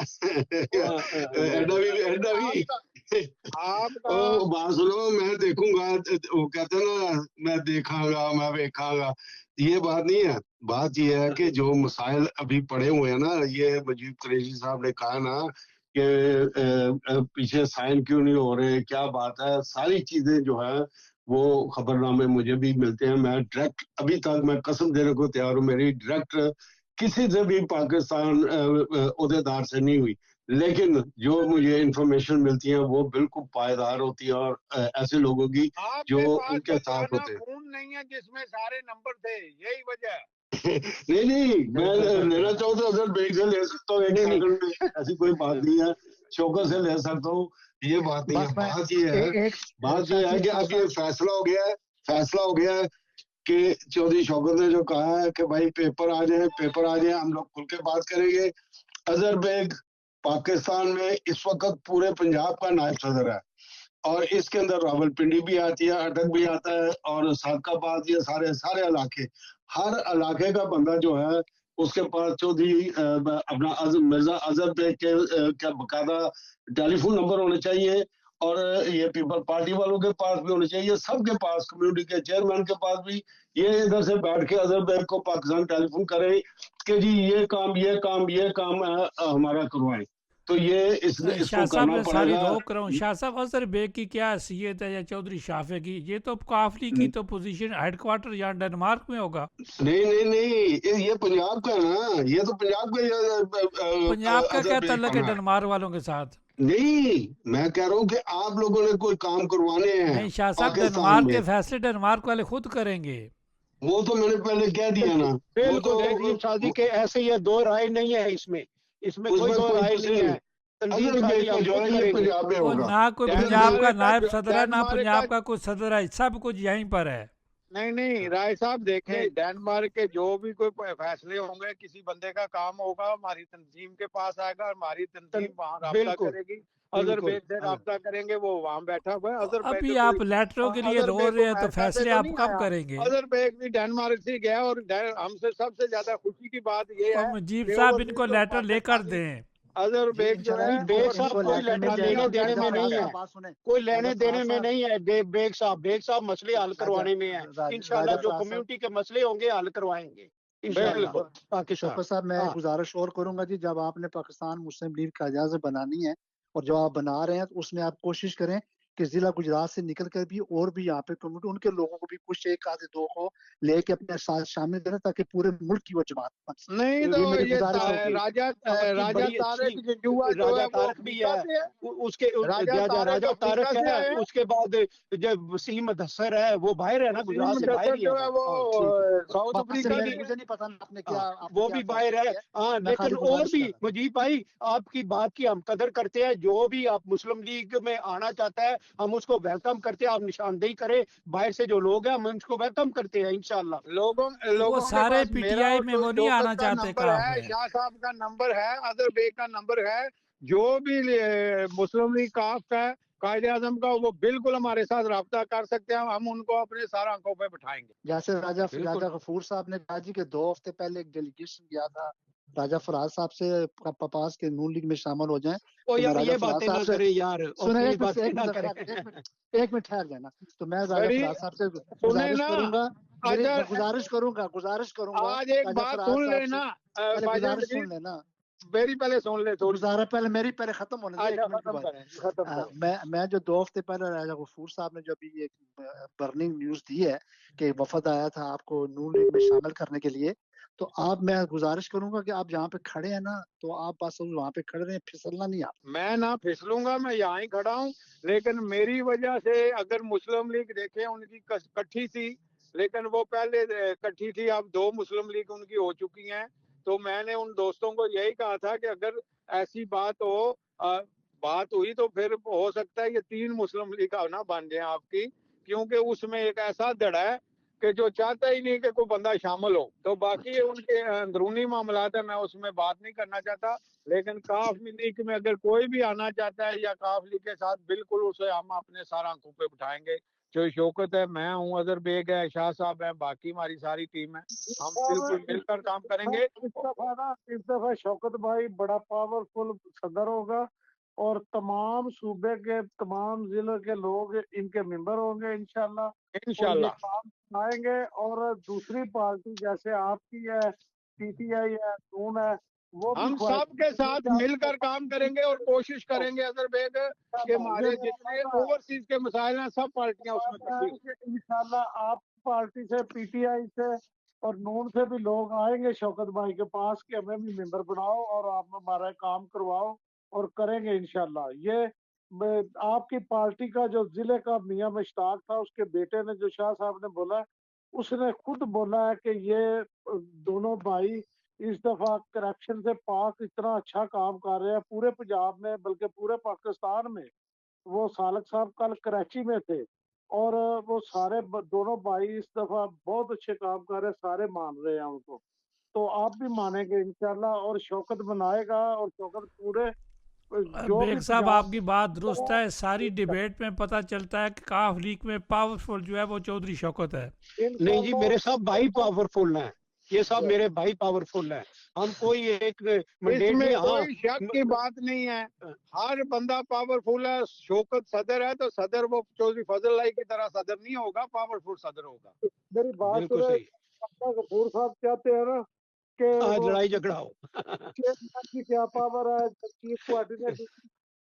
एडा भी आपका ओ बात सुनो, मैं देखूंगा, वो कहते हैं ना, मैं देखांगा, मैं वेखांगा, ये बात नहीं है। बात ये है कि जो मसाइल अभी पड़े हुए हैं ना, ये मजीद कुरैशी साहब ने कहा ना कि पीछे साइन क्यों नहीं हो रहे, क्या बात है, सारी चीजें जो है वो खबरनामे मुझे भी मिलते हैं। मैं डायरेक्ट, अभी तक मैं कसम देने को तैयार हूँ, मेरी डायरेक्ट किसी से भी पाकिस्तान ओहदेदार से नहीं हुई, लेकिन जो मुझे इंफॉर्मेशन मिलती है वो बिल्कुल पायदार होती है, और ऐसे लोगों की जो आपके पास उनके तो साथ पुराना होते हैं। फोन नहीं है जिसमें सारे नंबर थे, यही वजह है। नहीं नहीं, मैं लेना चाहूँ तो अगर बैंक से ले सकता हूँ, एक नहीं, नहीं। सेकंड में, ऐसी कोई बात नहीं है, शौकत से ले सकता हूँ, ये बात नहीं है। बस मैं बात ये है, एक बात ये है कि अब ये फैसला हो गया है, फैसला हो गया है कि चौधरी शौकत ने जो कहा है कि भाई पेपर आ जाए, पेपर आ जाए, हम लोग खुल के बात करेंगे। अजहर बेग पाकिस्तान में इस वक्त पूरे पंजाब का नायब सदर है, और इसके अंदर रावलपिंडी भी आती है, अटक भी आता है, और सादकाबाद, ये सारे सारे इलाके, हर इलाके का बंदा जो है उसके पास चौधरी अपना मिर्जा अजहर बेग के बकायदा टेलीफोन नंबर होने चाहिए, और ये पीपल पार्टी वालों के पास भी होने चाहिए, सबके पास, कम्युनिटी के चेयरमैन के पास भी। ये इधर से बैठ के अजहर बेग को पाकिस्तान टेलीफोन करे कि जी ये काम हमारा करवाएं, तो ये शाह इसको साहब करना मैं सारी पड़ेगा। रोक रहा हूँ। शाह साहब अजहर बेग की क्या हैसियत है या चौधरी शाफे की? ये तो काफली की तो पोजीशन हेडक्वार्टर यहाँ डेनमार्क में होगा। नहीं नहीं नहीं, ये पंजाब का है ना, ये तो पंजाब पंजाब का अजहर क्या बेग तल्लक है बना है। डेनमार्क वालों के साथ? नहीं, मैं कह रहा हूँ कि आप लोगों ने कोई काम करवाने हैं नहीं शाह साहब, पाकिस्तान डेनमार्क में, के फैसले डेनमार्क वाले खुद करेंगे। वो तो मैंने पहले कह दिया ना, वो बिल्कुल तो तंजीम साजी के ऐसे ही है, दो राय नहीं है इसमें, इसमें कोई उसमें दो कोई राय कुछ नहीं नहीं। है। तंजीम अजहर साजी बेग का हम जो खुद है ये करेंगे। पंजाब में और होगा। ना कोई पंजाब का डेनमार्क नायब का सदर है, ना डेनमार्क पंजाब का का कोई सदर है, सब कुछ यहीं पर है। नहीं नहीं, राय साहब देखें, डेनमार्क के जो भी कोई फैसले होंगे, किसी बंदे का काम होगा, हमारी तंजीम के पास आएगा, और हमारी तंजीम वहाँ राब्ता बिल्कुल, करेगी। अजहर बिल्कुल। बेग से राब्ता करेंगे, वो वहाँ बैठा हुआ है। अजहर बेग अभी का कोई आप लेटरों के लिए अजहर रो बेग रहे हैं, तो अमेरिका से फैसले तो आप नहीं कब आया। करेंगे? अजहर बेग भी डेनमार्क से गया, और हमसे सबसे ज्यादा खुशी की बात ये और है मुजीब कि साहब ओवरसीज इनको जो लेटर लेकर पाकिस्तानी दें। अजहर जी बेग जो इंशाल्लाह है, जी, बेग इनको साहब इनको कोई लेटर लेटर मिल लेने जाएगा। देने में नहीं है, बात सुने, कोई लेने राजा देने फराज में साहब, नहीं है। बेग साहब मसले हल करवाने में है। इंशाल्लाह राजा जो फराज साहब, कम्युनिटी के मसले होंगे हल करवाएंगे इंशाल्लाह। बिल्कुल। पाकिस्तान शौकत साहब, मैं हाँ, एक गुजारिश और करूंगा जी, जब आपने पाकिस्तान मुस्लिम लीग का इजाज़त बनानी है और जो आप बना रहे हैं, तो उसमें आप कोशिश करें कि जिला गुजरात से निकल कर भी और भी यहाँ पे कम्युनिटी उनके लोगों को भी कुछ एक आधे दो को लेके अपने साथ शामिल करें ताकि पूरे मुल्क की वो जमात बन सके। नहीं ये तो मेरी ये गुजारिश होगी। राजा आपकी बड़ी तारक अच्छी जजुआ जो है राजा वो तारक भी अफ्रीका है, से है। उसके राजा अफ्रीका तारक से है, आए हैं। उसके बाद जब वसीम मुदस्सर है वो बाहर है ना, वसीम गुजरात से बाहर मुदस्सर ही है जो है वो। वो हाँ ठीक है, साउथ वहाँ से अफ्रीका ठीक मेरे की है। है। मुझे नहीं पता आपने हाँ आपने वो क्या भी फैसला बाहर है। किया है। हाँ मैं लेकिन खाली और गुजारिश भी कर रहा हूँ। मुजीब भाई आपकी बात की हम कदर करते हैं, जो भी आप मुस्लिम लीग में आना चाहता है हम उसको वेलकम करते हैं, आप निशानदेही करें, बाहर से जो लोग हैं हम उसको वेलकम करते हैं इंशाल्लाह। लोगों वो लोगों के सारे पास मेरा पीटीआई और में वो नहीं शौकत आना का चाहते नंबर काफ है, में। शाह साहब का नंबर है, अदर बेग का नंबर है। जो भी मुस्लिम लीग काफ का है, कायदे आजम का, वो बिल्कुल हमारे साथ रब्ता कर सकते हैं, हम उनको अपने सारा आंखों पे बिठाएंगे। जैसे राजा बिल्कुल। गफूर साहब ने कहा जी कि 2 हफ्ते पहले एक डेलीगेशन गया था राजा फराज साहब से पास के नून लीग में शामिल हो जाएं। ओ तो मैं यार राजा ये फराज बातें साहब ना से करें यार, सुने अपनी बातें ना करें। एक मिनट ठहर जाना। तो मैं राजा बड़ी फराज साहब से सुने गुजारिश ना। करूंगा, मेरी अच्छा, गुजारिश करूंगा आज एक राजा बात फराज सुन साहब से। लेना पहले भाईजान गुजारिश प्लीज, सुन लेना। मेरी पहले सुन ले थोड़ी। गुजारा पहले मेरी पहले खत्म होने दे, अच्छा 1 मिनट की खत्म बात। करें, खत्म करें। मैं जो 2 हफ्ते पहले राजा गफूर साहब ने जो अभी एक बर्निंग न्यूज दी है कि वफद आया था आपको नून लीग में शामिल करने के लिए, तो आप मैं गुजारिश करूंगा कि आप जहाँ पे खड़े हैं ना, तो आप बस वहाँ पे खड़े रहें, फिसलना नहीं आप। मैं ना फिसलूंगा, मैं यहाँ ही खड़ा हूँ। लेकिन मेरी वजह से अगर मुस्लिम लीग देखे उनकी इकट्ठी थी, लेकिन वो पहले इकट्ठी थी, अब 2 मुस्लिम लीग उनकी हो चुकी हैं। तो मैंने उन दोस्तों को यही कहा था कि अगर ऐसी बात हो, बात हुई तो फिर हो सकता है ये 3 मुस्लिम लीग ना बन जाए आपकी, क्योंकि उसमें एक ऐसा धड़ा है कि जो चाहता ही नहीं कि कोई बंदा शामिल हो। तो बाकी उनके अंदरूनी मामला है, मैं उसमें बात नहीं करना चाहता। लेकिन काफ लीग में अगर कोई भी आना चाहता है या काफ लीग के साथ, बिल्कुल उसे हम अपने सारा आंखों पे बिठाएंगे। जो शौकत है, मैं हूँ, अजहर बेग है, शाह साहब है, बाकी हमारी सारी टीम है, हम बिल्कुल मिलकर काम करेंगे। इस दफा शौकत भाई बड़ा पावरफुल सदर होगा और तमाम सूबे के तमाम जिलों के लोग इनके मेंबर होंगे इंशाल्लाह, और ये इंशाल्लाह काम आएंगे। और दूसरी पार्टी जैसे आपकी है, पीटीआई है, नून है, वो भी हम सब के साथ मिलकर काम करेंगे और कोशिश करेंगे अजहर बेग कि हमारे जितने ओवरसीज के मसाइल हैं सब पार्टियां उसमें इकट्ठी हों। इंशाल्लाह आप पार्टी से, पीटीआई से और नून से भी लोग आएंगे शौकत भाई के पास कि हमें भी मेंबर बनाओ और आप हमारा काम करवाओ, और करेंगे इंशाल्लाह। ये आपकी पार्टी का जो जिले का मियां मुश्ताक था, उसके बेटे ने, जो शाह साहब ने बोला, उसने खुद बोला है कि ये दोनों भाई इस दफा करप्शन से पाक इतना अच्छा काम कर रहे हैं पूरे पंजाब में, बल्कि पूरे पाकिस्तान में। वो सालक साहब कल कराची में थे और वो सारे दोनों भाई इस दफा बहुत अच्छे काम कर रहे हैं, सारे मान रहे हैं उनको। तो आप भी मानेंगे इंशाल्लाह, और शौकत बनाएगा, और शौकत पूरे जो भी बेग साहब पंजाब आपकी बात दुरुस्त है, सारी डिबेट में पता चलता है कि काफ लीग में पावरफुल जो है वो चौधरी शौकत है। नहीं जी, मेरे सब भाई पावरफुल हैं, ये सब मेरे भाई पावरफुल हैं। हम कोई एक मंडेट इसमें में, हाँ कोई शक की बात नहीं है, हर बंदा पावरफुल है। शौकत सदर है तो सदर वो चौधरी फजल लाई की तरह सदर नहीं होगा, पावरफुल सदर होगा। मेरी बात बिल्कुल सुने, सही। गफूर साहब चाहते हैं ना कि आज वो लड़ाई झगड़ा हो। चेयरमैन की क्या पावर है, चीफ कोऑर्डिनेटर,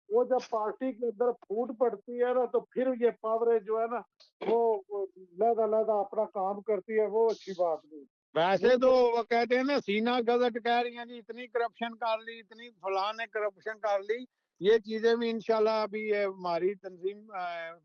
वो जब पार्टी के अंदर फूट पड़ती है ना, तो फिर ये पावरें जो है ना, वो लहदा लहदा अपना काम करती है, वो अच्छी बात नहीं। वैसे तो वो कहते हैं ना, सीना गजट कह रही हैं जी, इतनी करप्शन कर ली, इतनी फलां ने करप्शन कर ली। ये चीजें भी इंशाल्लाह अभी हमारी तंजीम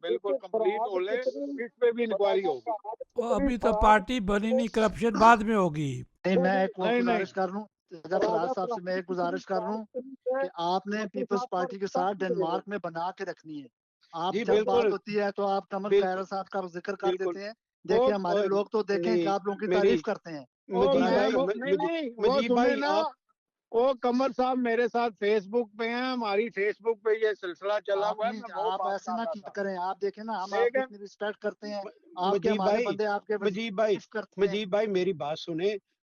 बिल्कुल कंप्लीट हो ले, इस पे भी इंक्वायरी होगी। वो अभी तो पार्टी बनी नहीं, करप्शन बाद में होगी। नहीं, मैं एक नहीं नहीं गुजारिश कर लूं राजा फराज साहब से, मैं एक गुजारिश कर लूं कि आपने पीपल्स पार्टी के साथ डेनमार्क में बना के रखनी है। आप जी जब बात बिल्कुल होती है तो आप कमल बिल्कुल खैर साहब का जिक्र कर बिल्कुल। देते हैं। वो देखिए हमारे और लोग तो देखें कि नहीं आप लोगों की मेरी तारीफ करते हैं। वो मजीब मैं भाई वो नहीं नहीं वो मजीब सुने भाई ना, आप वो कमर साहब मेरे साथ फेसबुक पे हैं, हमारी फेसबुक पे ये सिलसिला चला आप हुआ है, नहीं, मैं वो आप बात ऐसे कर ना रहा किया था। करें। आप देखें ना, हम आपकी लेकिन इतनी रिस्पेक्ट करते हैं, आपके मजीब हमारे भाई बंदे आपके मजीब भाई तारीफ करते हैं मजीब भाई मेरी बात सुने।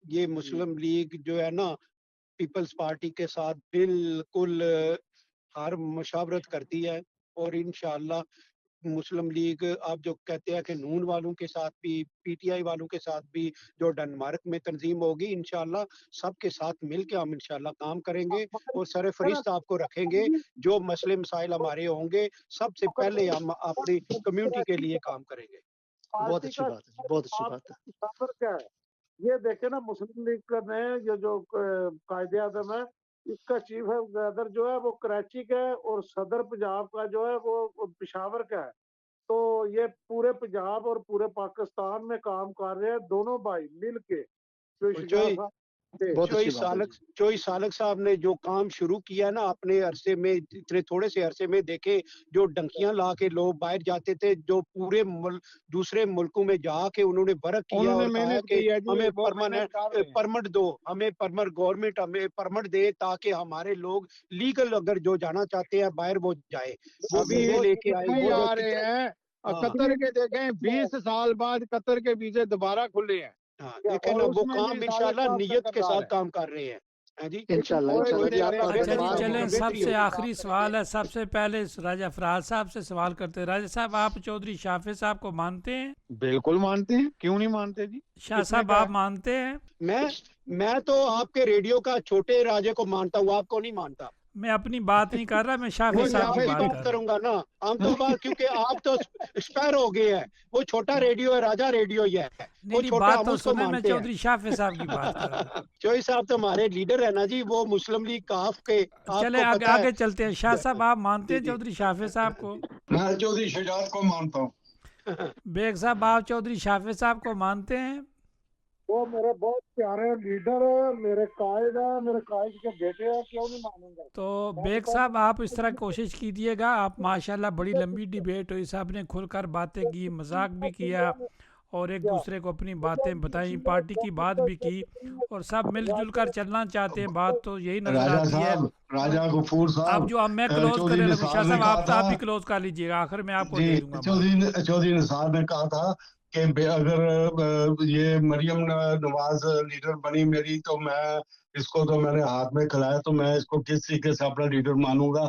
ये जी। मुस्लिम लीग जो है ना, पीपल्स पार्टी के साथ बिल्कुल हर मुशावरत करती है, और इंशाअल्लाह मुस्लिम लीग आप जो कहते हैं कि नून वालों के साथ भी, पीटीआई वालों के साथ भी जो डेनमार्क में तंजीम होगी, इंशाल्लाह सबके साथ मिल के हम इंशाल्लाह काम करेंगे और सरफ़रिश्त आपको रखेंगे। जो मसले मसाइल हमारे होंगे, सबसे पहले हम अपनी कम्युनिटी के लिए काम करेंगे। बहुत पार्टी अच्छी का बात है, बहुत अच्छी आप बात है। सफर क्या है? ये देखे ना, मुस्लिम लीग का ने ये जो कायदे आजम है, इसका चीफ गवर्नर जो है वो कराची का है और सदर पंजाब का जो है वो पेशावर का है। तो ये पूरे पंजाब और पूरे पाकिस्तान में काम कर रहे हैं दोनों भाई मिल के, जो और शुजा साहब थे। बहुत अच्छी बात है जी। चोई सालक साहब ने जो काम शुरू किया ना अपने अरसे में, इतने थोड़े से अरसे में देखे, जो डंकियां ला के लोग बाहर जाते थे, जो पूरे दूसरे मुल्कों में जाके उन्होंने वर्क किया उन्होंने और कहा मेहनत कि की है जी, हमें वो मेहनत कर रहे हैं। परमिट दो, हमें परमिट, गवर्नमेंट हमें परमिट दे ताकि हमारे लोग लीगल अगर जो जाना चाहते हैं बाहर वो जाए। वो अभी वीजे लेके आए, नहीं वो जो आ रहे हैं। हाँ कतर के देखें 20 साल बाद कतर के वीजे दोबारा खुले हैं हाँ, देखे और ना वो उसमें काम भी सालिक इंशाल्लाह साहब नियत के सरदार साथ है। काम कर रहे हैं। हाँ जी, इंशाल्लाह वो इंशाल्लाह जी, देख आप रहे हैं अच्छा जी, परवेज़ काम चलें होगा। बेहतरी सबसे होगी। आखिरी सवाल है, सबसे पहले राजा फराज साहब से सवाल करते हैं। राजा साहब, आप चौधरी शाफे साहब को मानते हैं? बिल्कुल मानते हैं, क्यों नहीं मानते जी? शाह किसने साहब, कहा? आप मानते हैं? मैं तो आपके रेडियो का छोटे राजे को मानता हूँ, आपको नहीं मानता। मैं अपनी बात नहीं कर रहा, मैं शाफे वो साहब की शाफे की बात बात कर रहा हूँ। करूंगा ना, हम तो बात, क्योंकि आप तो एक्सपायर हो गए हैं। वो छोटा रेडियो है, राजा रेडियो ही है, नहीं वो नहीं, छोटा, बात हम तो उसको सुने, मैं मानते हैं। चौधरी शाफे साहब की बात कर रहा हूँ। चोई साहब तो हमारे लीडर है ना जी, वो मुस्लिम लीग काफ के, चले आपको आगे पता है। आगे चलते हैं। शाह साहब, आप मानते जी हैं जी चौधरी शाफे साहब को? मैं चौधरी शुजात को मानता हूँ। बेग साहब, आप चौधरी शाफे साहब को मानते हैं? वो मेरे बहुत प्यारे लीडर है, मेरे कायद है, मेरे कायद के बेटे हैं, क्यों नहीं मानूंगा? तो बेग साहब, आप इस तरह कोशिश कीजिएगा। आप माशाल्लाह बड़ी लंबी डिबेट हुई, साहब ने खुलकर बातें की, मजाक भी किया और एक दूसरे को अपनी बातें बताई, पार्टी की बात भी की और सब मिलजुल कर चलना चाहते हैं। बात तो यही नज़र राजा आती है। साहब, राजा गफूर अब साहब, जो अब मैं क्लोज चौधरी करने लगूँ, शाह निसार ने साहब कहा आप था भी क्लोज कर लीजिएगा, आखिर में आपको दे जी, दूंगा बात। चौधरी निसार ने कहा था कि अगर ये मरियम नवाज लीडर बनी मेरी, तो मैं इसको, तो मैंने हाथ में खिलाया, तो मैं इसको किस तरीके से अपना लीडर मानूंगा।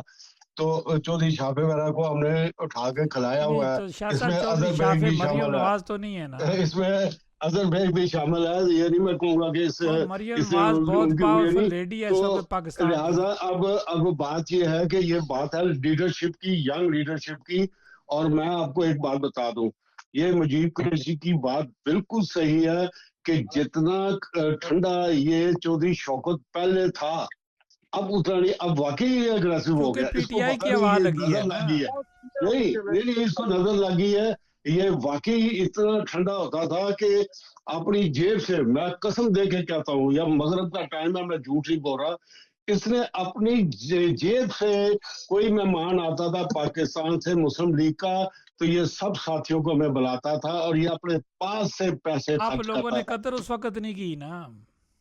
तो चौधरी शाफे वगैरह को हमने उठा के खिलाया नहीं हुआ है। तो शाह इसमें साहब, चौधरी अजहर बेग शाफे भी मरियम शामिल है, नवाज तो नहीं है ना? इसमें अजहर बेग भी शामिल है। ये नहीं मैं कहूंगा कि और मरियम इससे नवाज बहुत उनकी हुई पावरफुल नहीं। लेडी है इस तो वक्त पाकिस्तान की। लिहाजा अब बात ये है कि ये बात है लीडरशिप की, यंग लीडरशिप की। और मैं आपको एक बात बता दूं, ये मुजीब कुरैशी की बात बिल्कुल सही है कि जितना ठंडा ये चौधरी शौकत पहले था, अब उतना नहीं। अब वाकई ये अग्रेसिव हो क्योंकि गया, इसको पीटीआई पता की नहीं, आवाज ये लगी है नजर ना। लगी है। नहीं, इसको नजर लगी है। ये वाकई इतना ठंडा होता था कि अपनी जेब से, मैं कसम दे के कहता हूँ, या मगरब का टाइम है, मैं झूठ नहीं बोल रहा, इसने अपनी जेब से, कोई मेहमान आता था पाकिस्तान से मुस्लिम लीग का, तो ये सब साथियों को मैं बुलाता था और ये अपने पास से पैसे आप खर्च लोगों करता ने था। कदर उस वक्त नहीं की ना।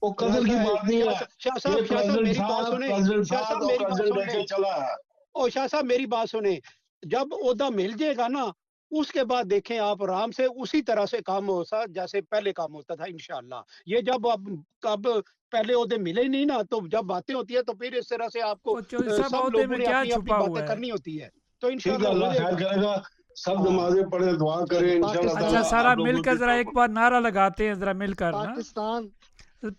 वो कदर की बात नहीं है। शाह ये साहब मेरी बात सुने, प्रेसिडेंट शाह साहब साहब और मेरी बात प्रेसिडेंट सुने, लेके चला है। ओ शाह साहब मेरी बात सुने, जब ओहदा मिल जाएगा ना, उसके बाद देखें आप आराम से उसी तरह से काम हो सा जैसे पहले काम होता था इंशाल्लाह। ये जब अब पहले ओहदे मिले ही नहीं ना, तो जब बातें होती है तो फिर इस तरह से आपको और चौधरी साहब, सब ओहदे लोगों में ने क्या अपनी अपनी छुपा बातें हुआ है? करनी होती है, तो ठीक है, इंशाल्लाह हो अल्लाह खैर जाएगा। करेगा। सब हाँ नमाजें पढ़े, दुआ करें, इंशाल्लाह अच्छा, ताला सारा आप लोगों मिलकर की जरा एक बार नारा लगाते हैं, जरा मिलकर ना। पाकिस्तान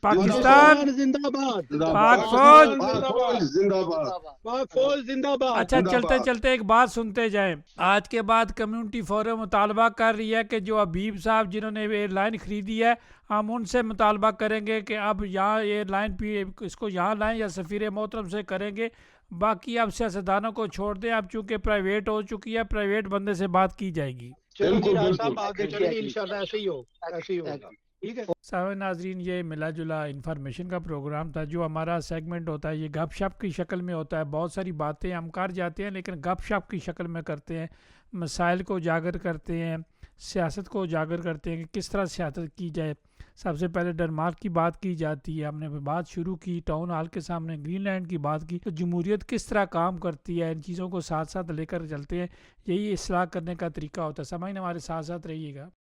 पाकिस्तान जिंदाबाद, पाक जिंदाबाद, फौज। पाक फौज जिंदाबाद। जिंदाबाद। पाक फौज जिंदाबाद। अच्छा, चलते जिंदाबाद। चलते एक बात सुनते जाएं। आज के बाद कम्युनिटी फोरम मुतालबा कर रही है कि जो हबीब साहब जिन्होंने एयरलाइन ख़रीदी है, हम उनसे मुतालबा करेंगे कि अब यहाँ एयरलाइन इसको यहाँ लाएं या सफ़ीर मोहतरम से करेंगे। बाकी आप सियासतदानों को छोड़ दें, अब चूँकि प्राइवेट हो चुकी है, प्राइवेट बंदे से बात की जाएगी। चलो जी बिल्कुल राज बिल्कुल। साहब आगे चलेंगे, इंशाल्लाह ऐसे ही हो, ऐसे ही होगा। ठीक है साहब नाजरीन, ये मिला जुला इंफॉर्मेशन का प्रोग्राम था। जो हमारा सेगमेंट होता है ये गपशप की शक्ल में होता है। बहुत सारी बातें हम कर जाते हैं लेकिन गपशप की शक्ल में करते हैं, मसाइल को उजागर करते हैं, सियासत को उजागर करते हैं कि किस तरह सियासत की जाए। सबसे पहले डेनमार्क की बात की जाती है, हमने बात शुरू की, टाउन हॉल के सामने ग्रीनलैंड की बात की, तो जमहूरियत किस तरह काम करती है, इन चीज़ों को साथ साथ लेकर चलते हैं। यही इस्लाह करने का तरीका होता है। समझने हमारे साथ साथ रहिएगा।